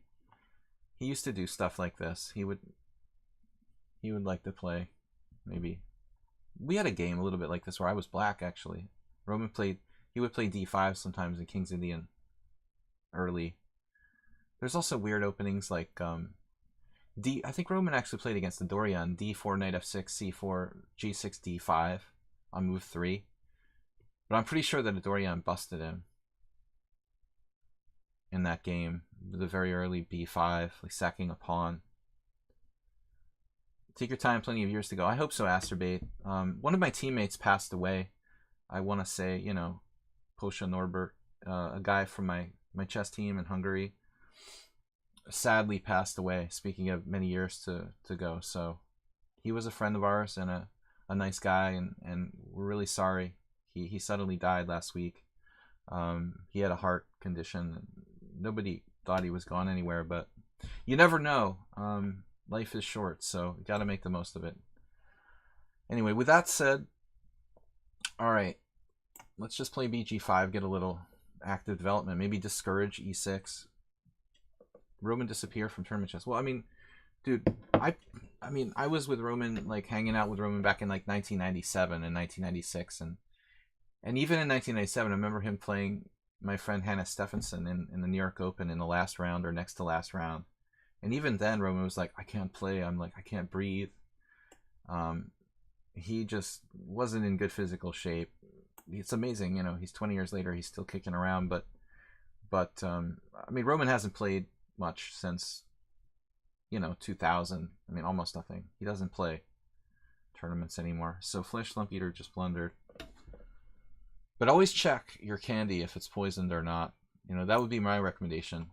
[SPEAKER 1] he used to do stuff like this. He would like to play, maybe. We had a game a little bit like this where I was black, actually. He would play d5 sometimes in King's Indian early. There's also weird openings like I think Roman actually played against the Dorian, d4, knight f6, c4, g6, d5 on move 3. But I'm pretty sure that the Dorian busted him in that game. The very early b5, like sacking a pawn. Take your time, plenty of years to go. I hope so, Asterbate. One of my teammates passed away. I want to say, you know, Paschall Norbert, a guy from my chess team in Hungary, sadly passed away, speaking of many years to go. So he was a friend of ours and a nice guy, and we're really sorry. He suddenly died last week. He had a heart condition. Nobody thought he was gone anywhere, but you never know. Life is short, so you got to make the most of it. Anyway, with that said, all right, let's just play bg5, get a little active development, maybe discourage e6. Roman disappear from tournament chess. Well, I mean, dude, I was with Roman, like hanging out with Roman back in like 1997 and 1996, and even in 1997, I remember him playing my friend Hannah Stephenson in the New York Open in the last round or next to last round. And even then, Roman was like, I can't play. I'm like, I can't breathe. He just wasn't in good physical shape. It's amazing, you know, he's 20 years later, he's still kicking around, but But I mean, Roman hasn't played much since 2000. I mean, almost nothing. He doesn't play tournaments anymore. So Flesh Lump Eater just blundered. But always check your candy if it's poisoned or not. That would be my recommendation.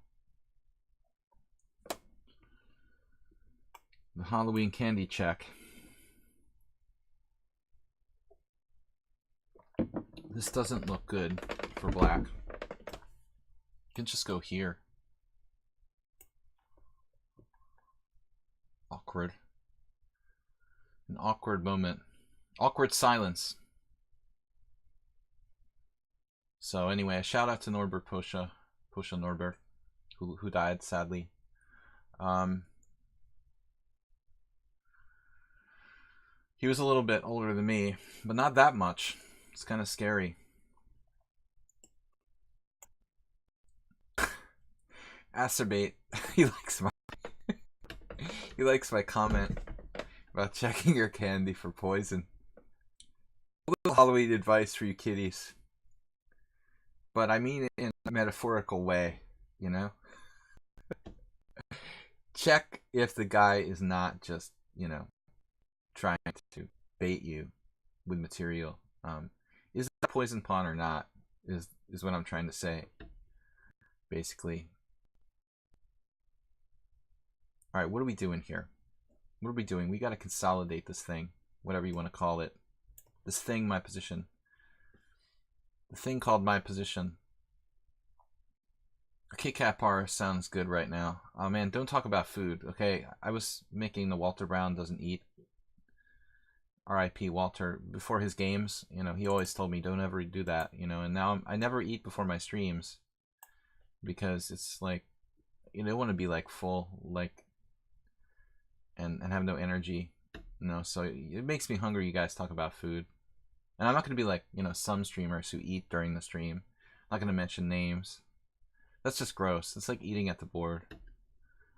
[SPEAKER 1] The Halloween candy check. This doesn't look good for black. You can just go here. Awkward. An awkward moment. Awkward silence. So anyway, a shout out to Norbert Paschall Norbert, who died sadly. He was a little bit older than me, but not that much. It's kind of scary. Acerbate. He likes my comment about checking your candy for poison. A little Halloween advice for you kiddies. But I mean it in a metaphorical way, Check if the guy is not just, trying to bait you with material. Is it a poison pawn or not? Is what I'm trying to say. Basically. Alright, what are we doing here? What are we doing? We gotta consolidate this thing. Whatever you want to call it. This thing, my position. The thing called my position. A Kit Kat bar sounds good right now. Oh man, don't talk about food, okay? I was making the Walter Brown doesn't eat. R.I.P. Walter. Before his games, he always told me don't ever do that, and now I never eat before my streams. Because it's like, you don't want to be like full, like, and have no energy, so it makes me hungry you guys talk about food. And I'm not going to be like, some streamers who eat during the stream. I'm not going to mention names. That's just gross. It's like eating at the board.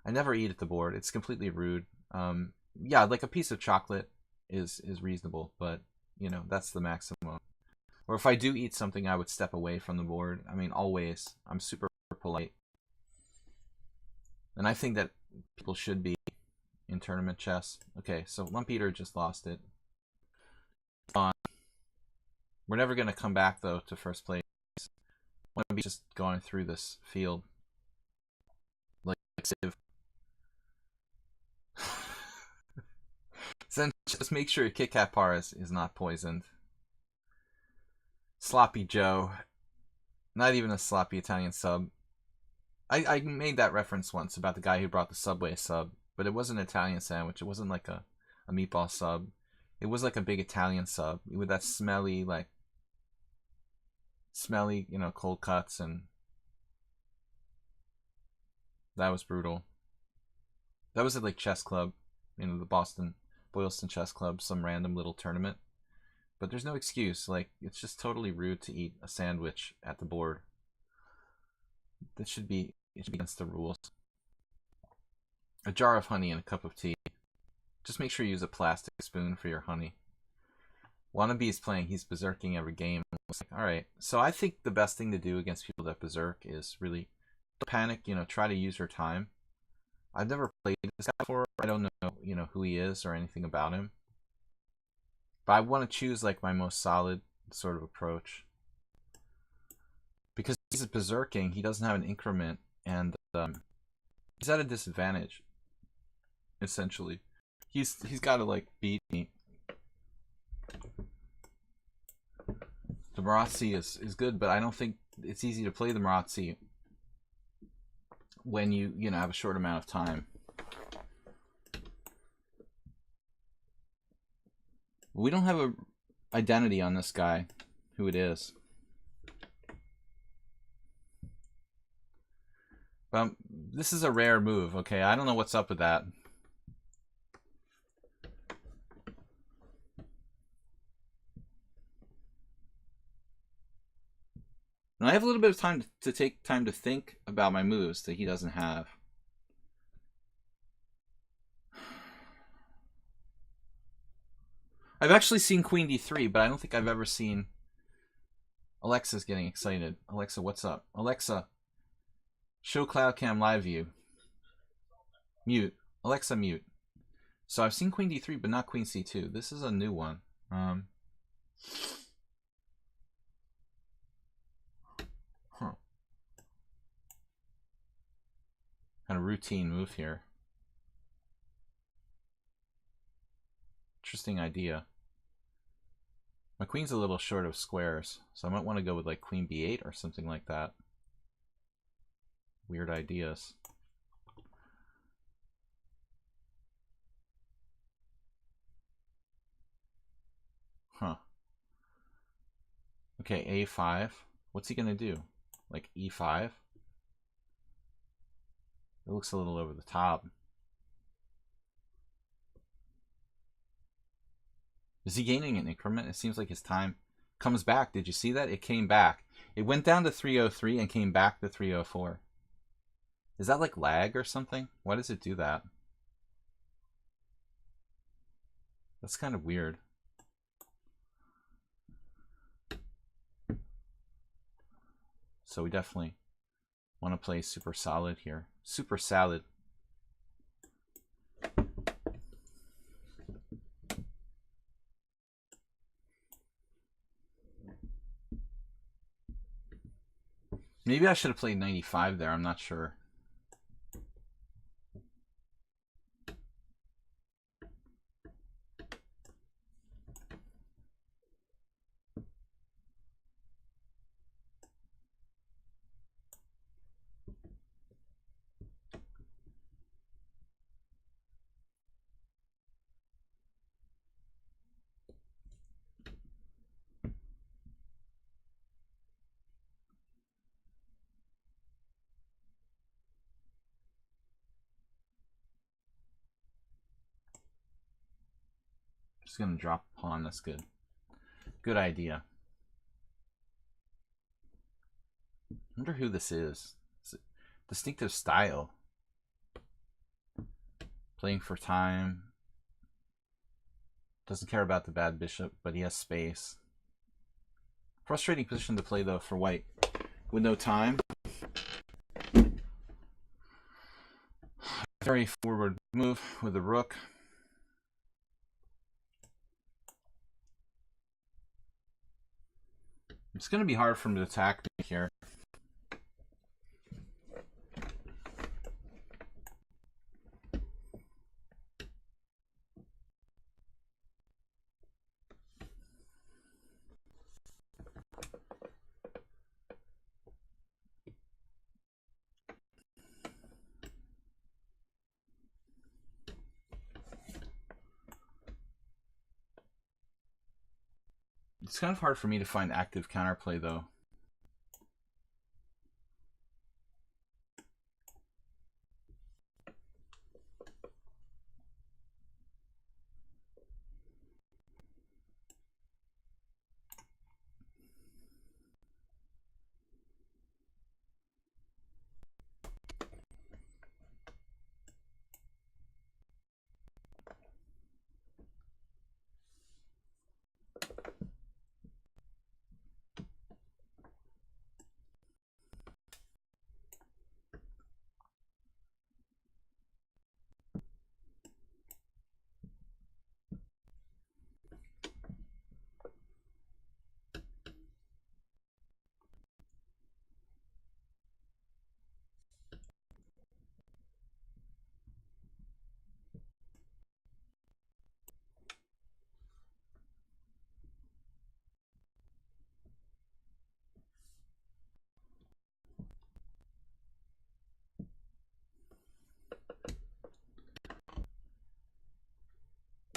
[SPEAKER 1] I never eat at the board. It's completely rude. Yeah, like a piece of chocolate is reasonable, but, that's the maximum. Or if I do eat something, I would step away from the board. I mean, always. I'm super polite. And I think that people should be in tournament chess. Okay, so Lump Eater just lost it. We're never going to come back, though, to first place. I'm going to be just going through this field. Like, Civ. Then just make sure your Kit Kat bar is not poisoned. Sloppy Joe. Not even a sloppy Italian sub. I made that reference once about the guy who brought the Subway sub, but it wasn't an Italian sandwich. It wasn't like a meatball sub. It was like a big Italian sub with that smelly, cold cuts, and that was brutal. That was at like chess club, the Boylston Chess Club, some random little tournament. But there's no excuse. Like, it's just totally rude to eat a sandwich at the board. It should be against the rules. A jar of honey and a cup of tea. Just make sure you use a plastic spoon for your honey. Wannabe is playing. He's berserking every game. Alright, so I think the best thing to do against people that berserk is really don't panic, try to use your time. I've never played this guy before. I don't know, who he is or anything about him. But I want to choose like my most solid sort of approach. Because he's berserking, he doesn't have an increment, and he's at a disadvantage. Essentially, he's got to like beat me. The Marazzi is good, but I don't think it's easy to play the Marazzi when you have a short amount of time. We don't have a identity on this guy, who it is. This is a rare move, okay? I don't know what's up with that. And I have a little bit of time to take time to think about my moves that he doesn't have. I've actually seen Queen D3, but I don't think I've ever seen... Alexa's getting excited. Alexa, what's up? Alexa, Show cloud cam live view. Mute. Alexa, mute. So I've seen queen d3, but not queen c2. This is a new one. Huh. Kind of routine move here. Interesting idea. My queen's a little short of squares, so I might want to go with like queen b8 or something like that. Weird ideas. Huh. Okay, a5. What's he gonna do? Like e5? It looks a little over the top. Is he gaining an increment? It seems like his time comes back. Did you see that? It came back. It went down to 303 and came back to 304. Is that like lag or something? Why does it do that? That's kind of weird. So we definitely want to play super solid here. Super salad. Maybe I should have played 95 there. I'm not sure. Just gonna drop a pawn. That's good. Good idea. I wonder who this is. Distinctive style. Playing for time. Doesn't care about the bad bishop, but he has space. Frustrating position to play though for white with no time. Very forward move with the rook. It's going to be hard for him to attack me here. It's kind of hard for me to find active counterplay though.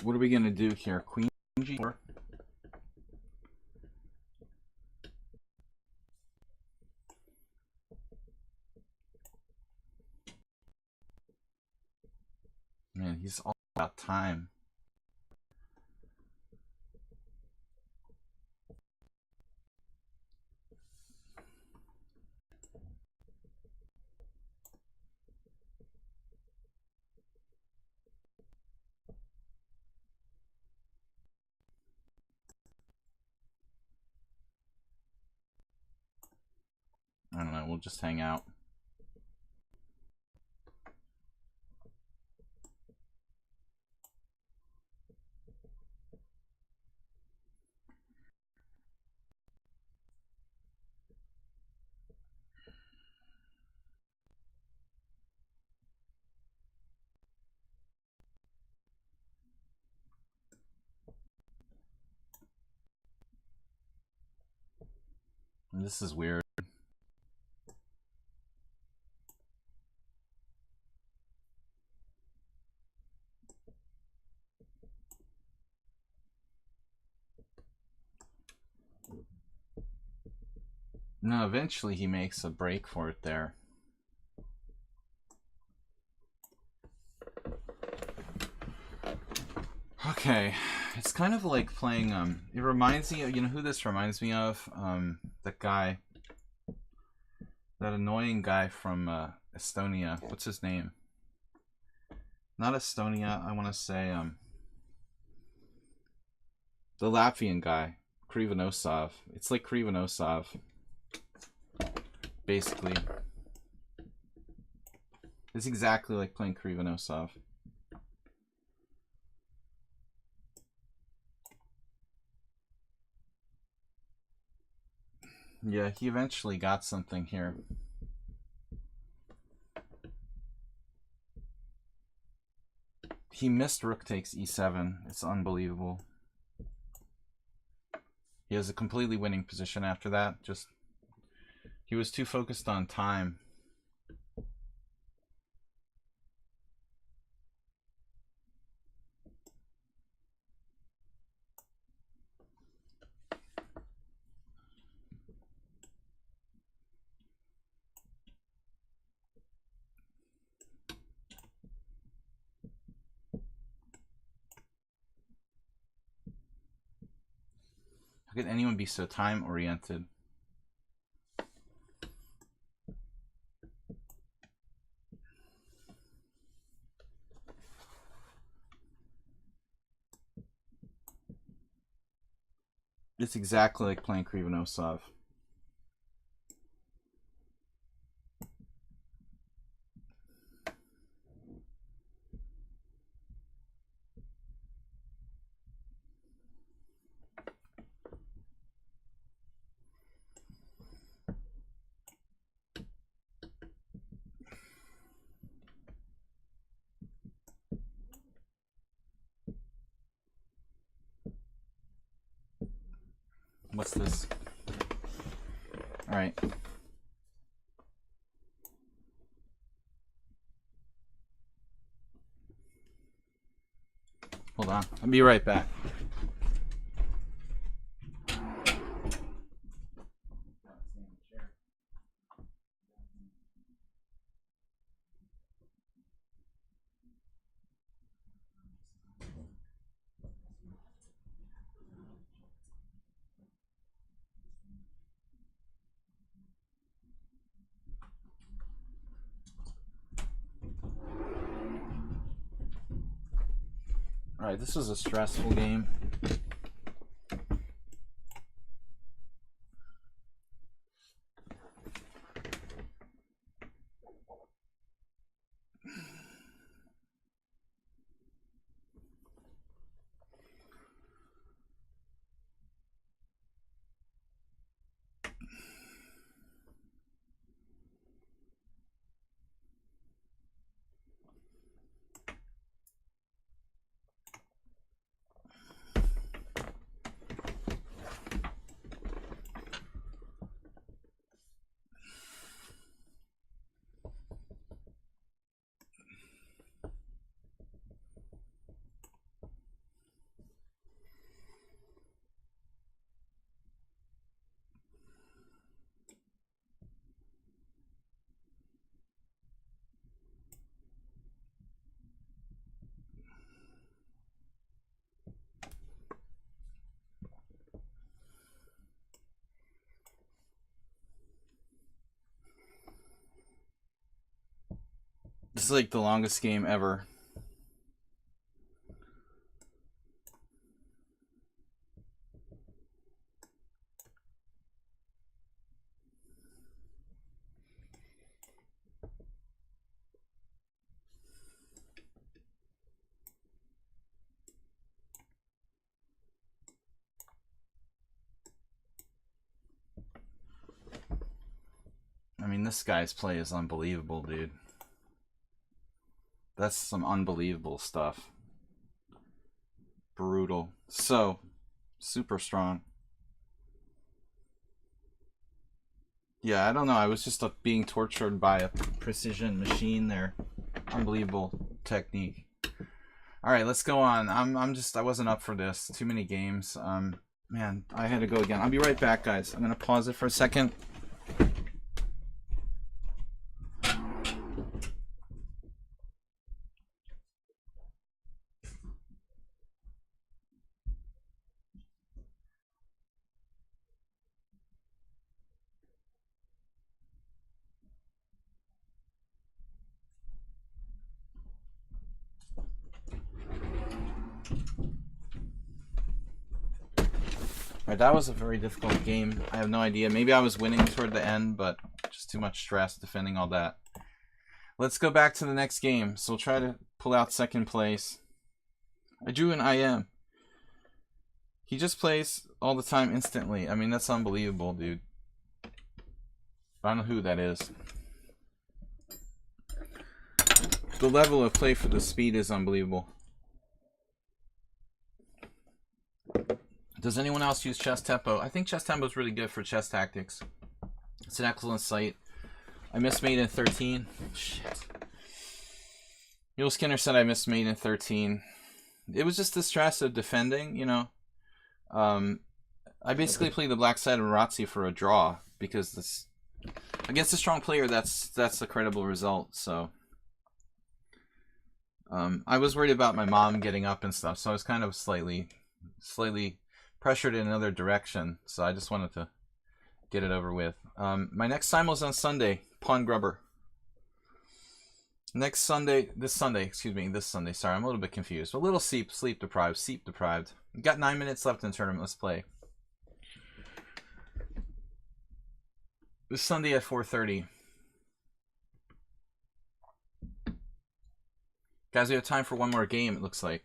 [SPEAKER 1] What are we going to do here? Queen G4. Man, he's all about time. I don't know, we'll just hang out. This is weird. No, eventually he makes a break for it there. Okay, it's kind of like playing, it reminds me of, you know who this reminds me of? That guy, that annoying guy from Estonia. What's his name? Not Estonia, I want to say, the Latvian guy, Krivonosov. It's like Krivonosov, basically. It's exactly like playing Krivonosov. Yeah, he eventually got something here. He missed rook takes e7. It's unbelievable. He has a completely winning position after that. Just, he was too focused on time. How could anyone be so time-oriented? It's exactly like playing Krivonosov. What's this? Alright. Hold on. I'll be right back. Alright, this was a stressful game. This is like the longest game ever. I mean, this guy's play is unbelievable, dude. That's some unbelievable stuff. Brutal. So, super strong. Yeah, I don't know. I was just being tortured by a precision machine there. Unbelievable technique. All right, let's go on. I wasn't up for this. Too many games. Man, I had to go again. I'll be right back, guys. I'm gonna pause it for a second. Alright, that was a very difficult game. I have no idea. Maybe I was winning toward the end, but just too much stress defending all that. Let's go back to the next game. So we'll try to pull out second place. I drew an IM. He just plays all the time instantly. I mean, that's unbelievable, dude. I don't know who that is. The level of play for the speed is unbelievable. Does anyone else use Chess Tempo? I think Chess Tempo is really good for chess tactics. It's an excellent site. I missed mate in 13. Shit. Yul Skinner said I missed mate in 13. It was just the stress of defending, you know. I basically played the black side of Marazzi for a draw because this against a strong player that's a credible result. So I was worried about my mom getting up and stuff, so I was kind of slightly pressured in another direction. So I just wanted to get it over with. My next simul's on Sunday, Pawn Grubber. This Sunday. Sorry, I'm a little bit confused. A little sleep deprived. We've got 9 minutes left in the tournament. Let's play. This Sunday at 4:30. Guys, we have time for one more game, it looks like.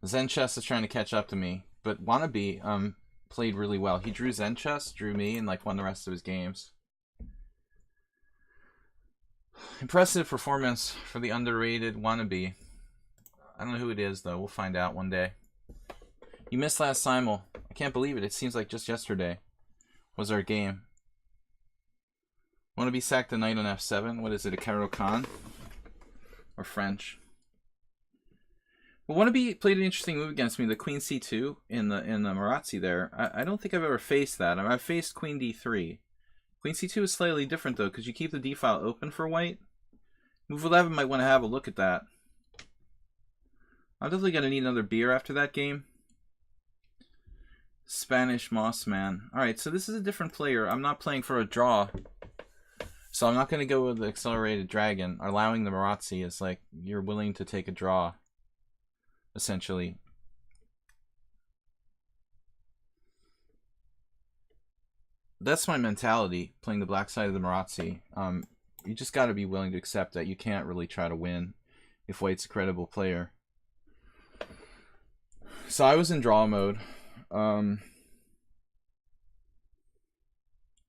[SPEAKER 1] Zen Chess is trying to catch up to me, but Wannabe played really well. He drew Zen Chess, drew me, and like won the rest of his games. Impressive performance for the underrated Wannabe. I don't know who it is, though. We'll find out one day. You missed last simul. I can't believe it. It seems like just yesterday was our game. Wannabe sacked the knight on f7. What is it, a Caro Kann? Or French? Well, Wannabe played an interesting move against me, the queen c2 in the Marazzi there. I don't think I've ever faced that. I've faced queen d3. Queen c2 is slightly different, though, because you keep the d file open for white. Move 11 might want to have a look at that. I'm definitely going to need another beer after that game. Spanish Moss Man. Alright, so this is a different player. I'm not playing for a draw. So I'm not going to go with the Accelerated Dragon. Allowing the Marazzi is like, you're willing to take a draw, essentially. That's my mentality, playing the black side of the Marazzi. You just got to be willing to accept that you can't really try to win if white's a credible player. So I was in draw mode.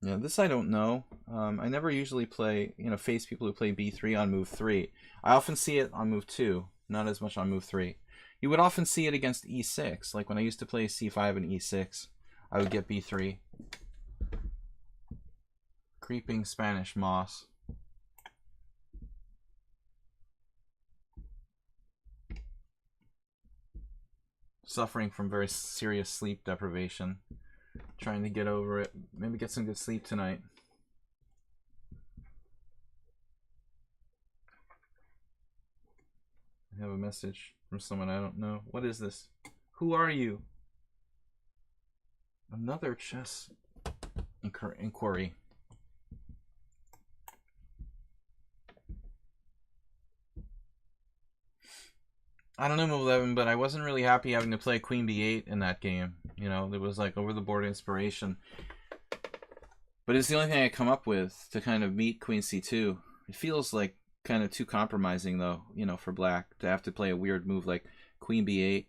[SPEAKER 1] Yeah, this I don't know. I never usually play, face people who play b3 on move 3. I often see it on move 2, not as much on move 3. You would often see it against e6. Like when I used to play c5 and e6, I would get b3. Creeping Spanish Moss. Suffering from very serious sleep deprivation. Trying to get over it. Maybe get some good sleep tonight. I have a message from someone I don't know. What is this? Who are you? Another chess inquiry. I don't know move 11, but I wasn't really happy having to play queen b8 in that game. There was like over the board inspiration. But it's the only thing I come up with to kind of meet queen c2. It feels like kind of too compromising though, for black to have to play a weird move like queen b8.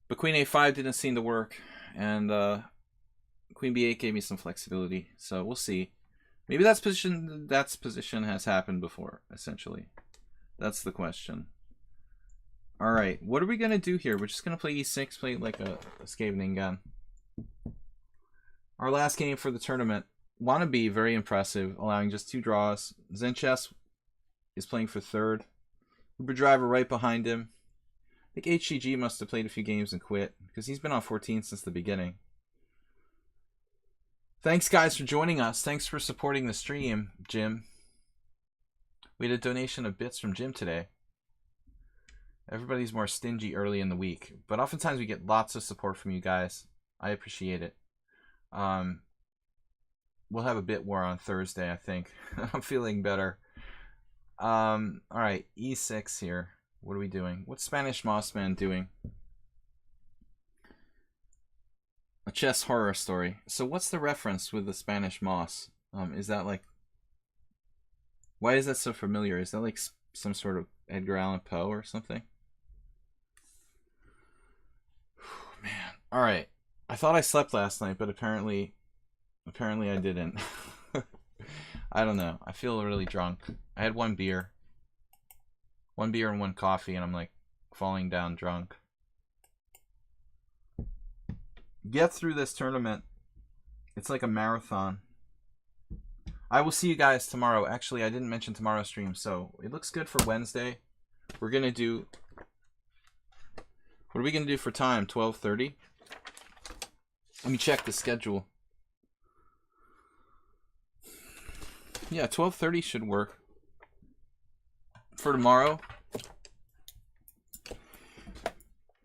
[SPEAKER 1] But queen a5 didn't seem to work, and queen b8 gave me some flexibility. So we'll see. Maybe that's position has happened before, essentially. That's the question. All right, what are we gonna do here? We're just gonna play e6, play like a escaping gun. Our last game for the tournament. Wannabe, very impressive, allowing just 2 draws. Zenchess is playing for 3rd. Uber Driver right behind him. I think HCG must have played a few games and quit, because he's been on 14 since the beginning. Thanks, guys, for joining us. Thanks for supporting the stream, Jim. We had a donation of bits from Jim today. Everybody's more stingy early in the week, but oftentimes we get lots of support from you guys. I appreciate it. We'll have a bit war on Thursday, I think. I'm feeling better. All right, E6 here. What are we doing? What's Spanish Mossman doing? A chess horror story. So what's the reference with the Spanish moss? Is that like... Why is that so familiar? Is that like some sort of Edgar Allan Poe or something? Man. All right. I thought I slept last night, but apparently I didn't. I don't know. I feel really drunk. I had 1 beer. 1 beer and 1 coffee, and I'm like falling down drunk. Get through this tournament. It's like a marathon. I will see you guys tomorrow. Actually, I didn't mention tomorrow's stream, so it looks good for Wednesday. We're going to do... What are we going to do for time? 12:30? Let me check the schedule. Yeah, 12:30 should work. For tomorrow.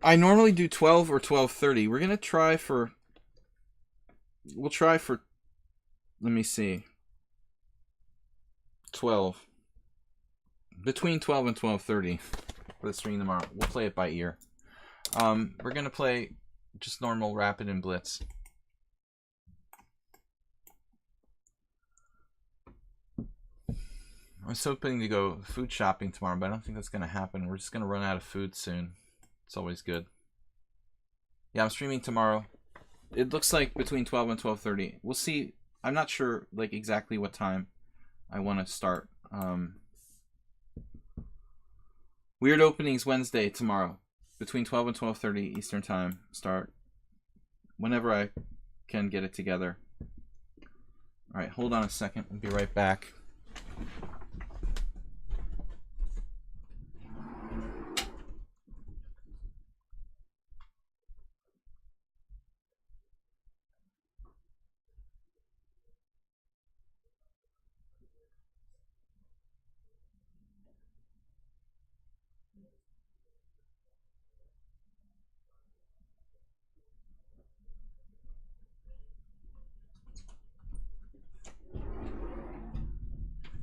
[SPEAKER 1] I normally do 12 or 12:30. We're going to try for... We'll try for... Let me see. 12. Between 12 and 12:30 for the stream tomorrow. We'll play it by ear. We're going to play just normal Rapid and Blitz. I was hoping to go food shopping tomorrow, but I don't think that's going to happen. We're just going to run out of food soon. It's always good. Yeah, I'm streaming tomorrow. It looks like between 12 and 12:30. We'll see. I'm not sure like exactly what time I want to start. Weird Openings Wednesday tomorrow. Between 12 and 12:30 Eastern Time. Start whenever I can get it together. Alright, hold on a second. I'll be right back.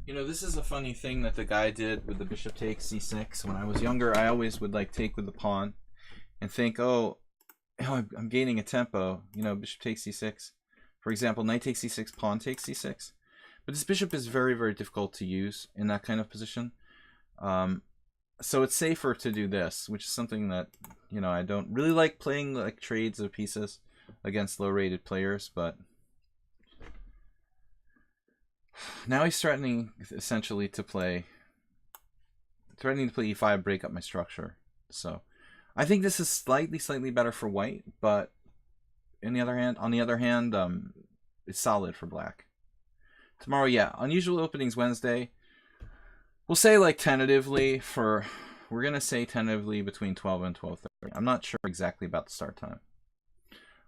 [SPEAKER 1] You know, this is a funny thing that the guy did with the bishop takes c6. When I was younger, I always would like take with the pawn and think, oh I'm gaining a tempo. You know, bishop takes c6. For example, knight takes c6, pawn takes c6. But this bishop is very, very difficult to use in that kind of position. So it's safer to do this, which is something that, you know, I don't really like playing like trades of pieces against low-rated players, but now he's threatening essentially to play e5, break up my structure. So I think this is slightly better for white, but on the other hand, it's solid for black. Tomorrow, yeah, Unusual Openings Wednesday. We'll say like tentatively we're gonna say tentatively between 12 and 12:30. I'm not sure exactly about the start time.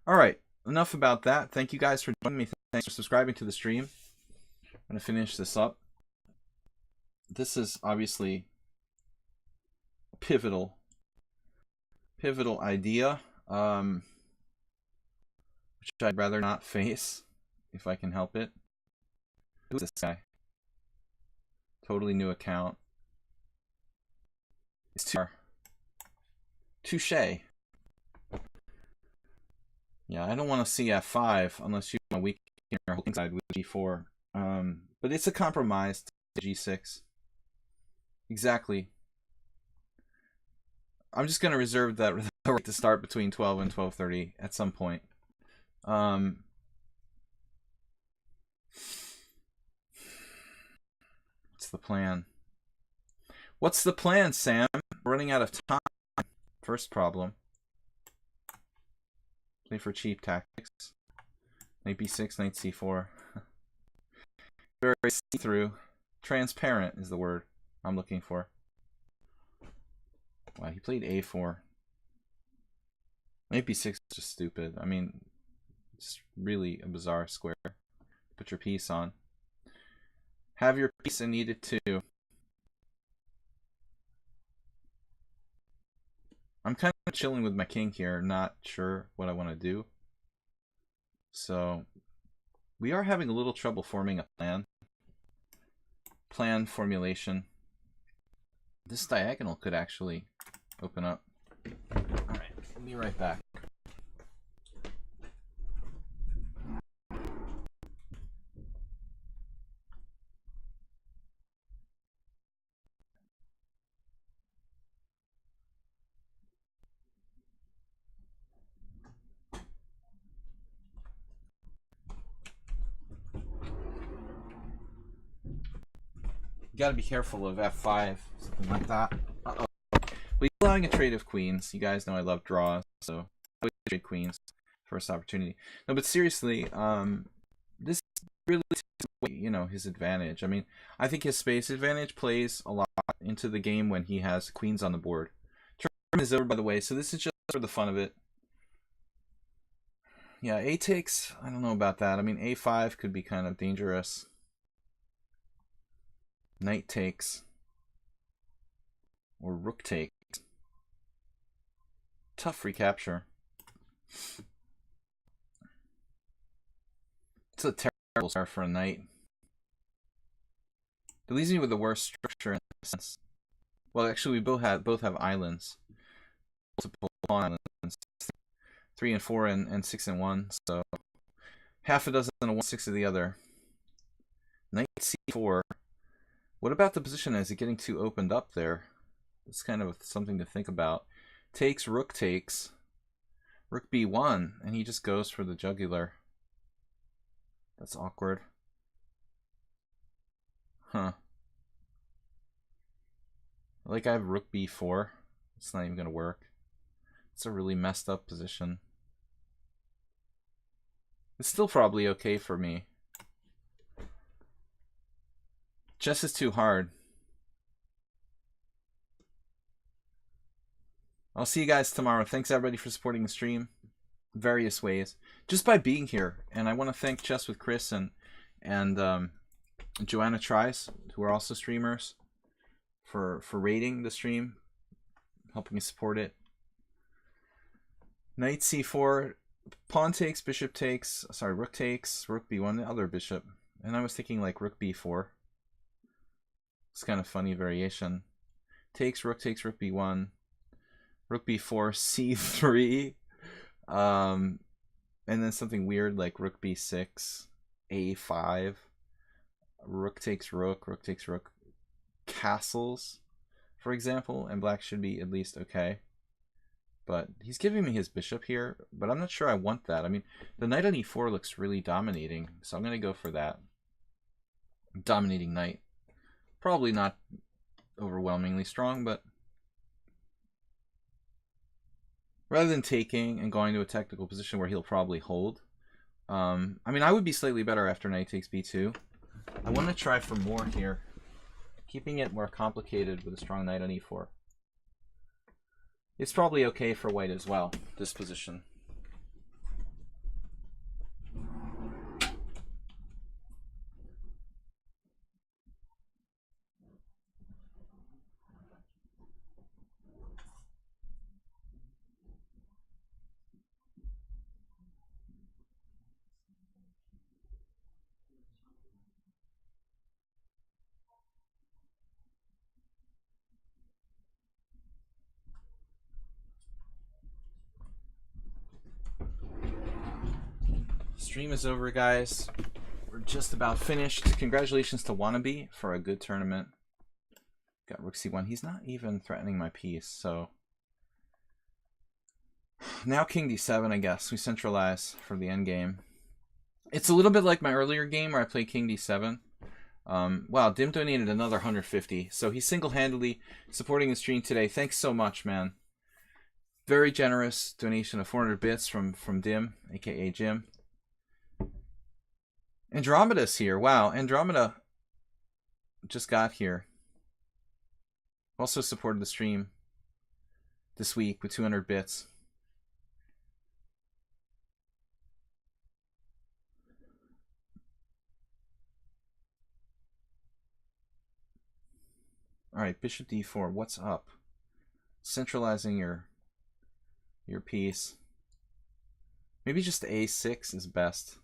[SPEAKER 1] All right, enough about that. Thank you guys for joining me. Thanks for subscribing to the stream. I'm going to finish this up. This is obviously a pivotal idea, which I'd rather not face if I can help it. Who's this guy? Totally new account. It's touche. Yeah, I don't want to see f5 unless you want to weaken your whole side with g4. But it's a compromise to g6. Exactly. I'm just going to reserve that right to start between 12 and 12:30 at some point. What's the plan? What's the plan, Sam? We're running out of time. First problem. Play for cheap tactics. Knight b6, knight c4. Very see-through. Transparent is the word I'm looking for. Wow, he played a4. Knight b6 is just stupid. I mean, it's really a bizarre square. Put your piece on. Have your piece and need it too. I'm kind of chilling with my king here, not sure what I want to do. So we are having a little trouble forming a plan formulation. This diagonal could actually open up. Alright, I'll be right back. You gotta be careful of f5, something like that. Uh-oh. We're allowing a trade of queens. You guys know I love draws, so I would trade queens. First opportunity. No, but seriously, this really takes away, you know, his advantage. I mean, I think his space advantage plays a lot into the game when he has queens on the board. Turn is over, by the way, so this is just for the fun of it. Yeah, a takes, I don't know about that. I mean, a5 could be kind of dangerous. Knight takes. Or rook takes. Tough recapture. It's a terrible start for a knight. It leaves me with the worst structure in a sense. Well, actually, we both have islands. Multiple islands. 3 and 4 and 6 and 1. So half a dozen and 1, 6 of the other. Knight c4. What about the position? Is it getting too opened up there? It's kind of something to think about. Takes, rook takes. Rook b1, and he just goes for the jugular. That's awkward. Huh. Like I have rook b4. It's not even going to work. It's a really messed up position. It's still probably okay for me. Chess is too hard. I'll see you guys tomorrow. Thanks everybody for supporting the stream. Various ways. Just by being here. And I want to thank Chess with Chris and Joanna Tries, who are also streamers, for rating the stream, helping me support it. Knight c4, pawn takes, bishop takes, sorry, rook takes, rook b1, the other bishop. And I was thinking like rook b4. It's kind of funny variation. Takes, rook b1, rook b4, c3, and then something weird like rook b6, a5, rook takes rook, castles, for example, and black should be at least okay. But he's giving me his bishop here, but I'm not sure I want that. I mean, the knight on e4 looks really dominating, so I'm going to go for that. Dominating knight. Probably not overwhelmingly strong, but rather than taking and going to a technical position where he'll probably hold. I mean, I would be slightly better after knight takes b2. I want to try for more here, keeping it more complicated with a strong knight on e4. It's probably okay for white as well, this position. Stream is over, guys. We're just about finished. Congratulations to Wannabe for a good tournament. Got rook c1. He's not even threatening my piece, so now king d7, I guess. We centralize for the endgame. It's a little bit like my earlier game where I played king d7. Wow, Dim donated another 150, so he's single-handedly supporting the stream today. Thanks so much, man. Very generous donation of 400 bits from Dim, aka Jim. Andromeda's here. Wow, Andromeda just got here. Also supported the stream this week with 200 bits. All right, bishop d4. What's up? Centralizing your piece. Maybe just a6 is best.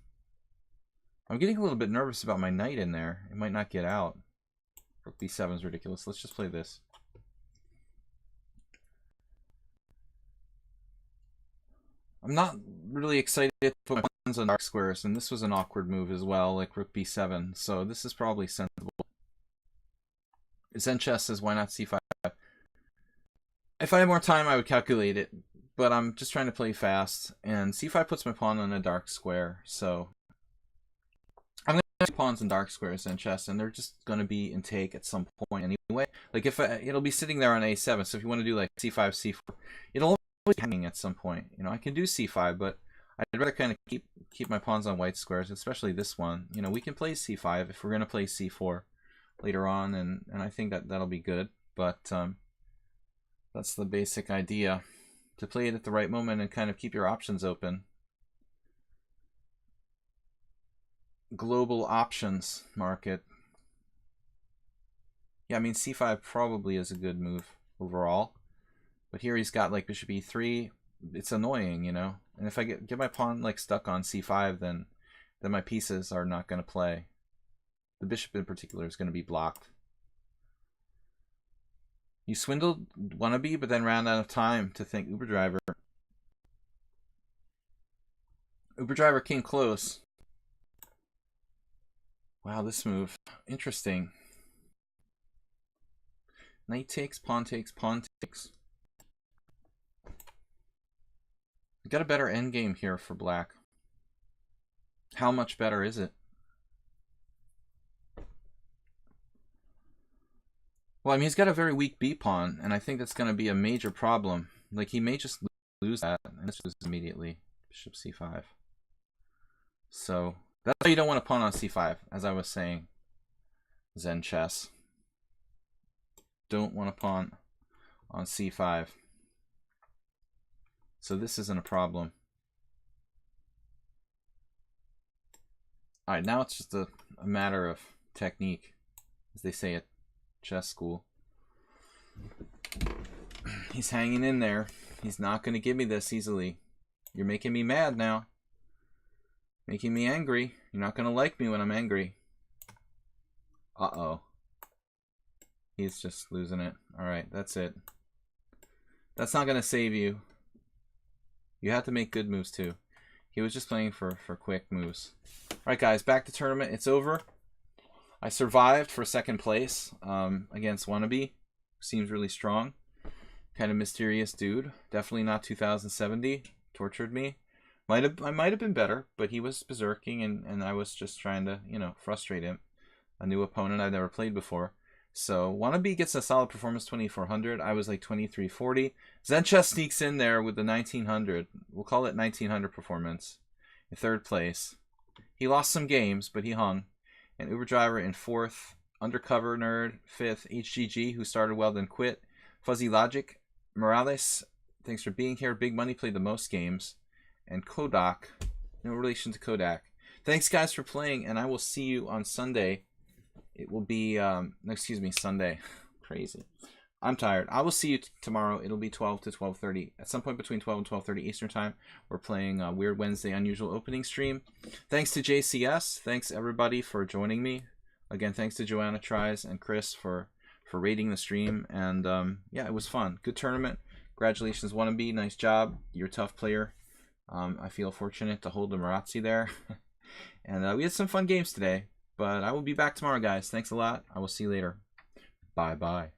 [SPEAKER 1] I'm getting a little bit nervous about my knight in there. It might not get out. Rook b7 is ridiculous. Let's just play this. I'm not really excited to put my pawns on dark squares, and this was an awkward move as well, like rook b7. So this is probably sensible. Zen Chess says, why not c5? If I had more time, I would calculate it, but I'm just trying to play fast, and c5 puts my pawn on a dark square, so I'm going to pawns in dark squares in chess, and they're just going to be in take at some point anyway. Like if it'll be sitting there on a7, so if you want to do like c5, c4, it'll always be hanging at some point. You know, I can do c5, but I'd rather kind of keep my pawns on white squares, especially this one. You know, we can play c5 if we're going to play c4 later on, and I think that'll be good. But that's the basic idea, to play it at the right moment and kind of keep your options open. Global options market. Yeah, I mean c5 probably is a good move overall, but here he's got like bishop e3. It's annoying, you know. And if I get my pawn like stuck on c5, then my pieces are not going to play. The bishop in particular is going to be blocked. You swindled wannabe, but then ran out of time to think Uber Driver. Uber Driver came close. Wow, this move. Interesting. Knight takes, pawn takes, pawn takes. We got a better endgame here for black. How much better is it? Well, I mean, he's got a very weak b-pawn, and I think that's going to be a major problem. Like, he may just lose that, and this was immediately bishop c5. So, that's why you don't want to pawn on c5, as I was saying. Zen Chess. Don't want to pawn on c5. So this isn't a problem. Alright, now it's just a matter of technique, as they say at chess school. He's hanging in there. He's not going to give me this easily. You're making me mad now. Making me angry. You're not going to like me when I'm angry. Uh-oh. He's just losing it. Alright, that's it. That's not going to save you. You have to make good moves too. He was just playing for quick moves. Alright guys, back to tournament. It's over. I survived for second place against Wannabe. Seems really strong. Kind of mysterious dude. Definitely not 2070. Tortured me. I might have been better, but he was berserking, and I was just trying to, you know, frustrate him. A new opponent I've never played before. So Wannabe gets a solid performance, 2400. I was like 2340. Zen Chess sneaks in there with the 1900. We'll call it 1900 performance. In third place. He lost some games, but he hung. And Uber Driver in fourth. Undercover Nerd, fifth. HGG, who started well then quit. Fuzzy Logic. Morales, thanks for being here. Big Money played the most games. And Kodak, no relation to Kodak. Thanks guys for playing, and I will see you on Sunday. It will be, Sunday. Crazy. I'm tired. I will see you tomorrow. It'll be 12 to 12:30. At some point between 12 and 12:30 Eastern Time, we're playing Weird Wednesday Unusual Opening Stream. Thanks to JCS. Thanks everybody for joining me. Again, thanks to Joanna Tries and Chris for rating the stream. And yeah, it was fun. Good tournament. Congratulations, Wannabe. Nice job. You're a tough player. I feel fortunate to hold the Marazzi there. And we had some fun games today. But I will be back tomorrow, guys. Thanks a lot. I will see you later. Bye-bye.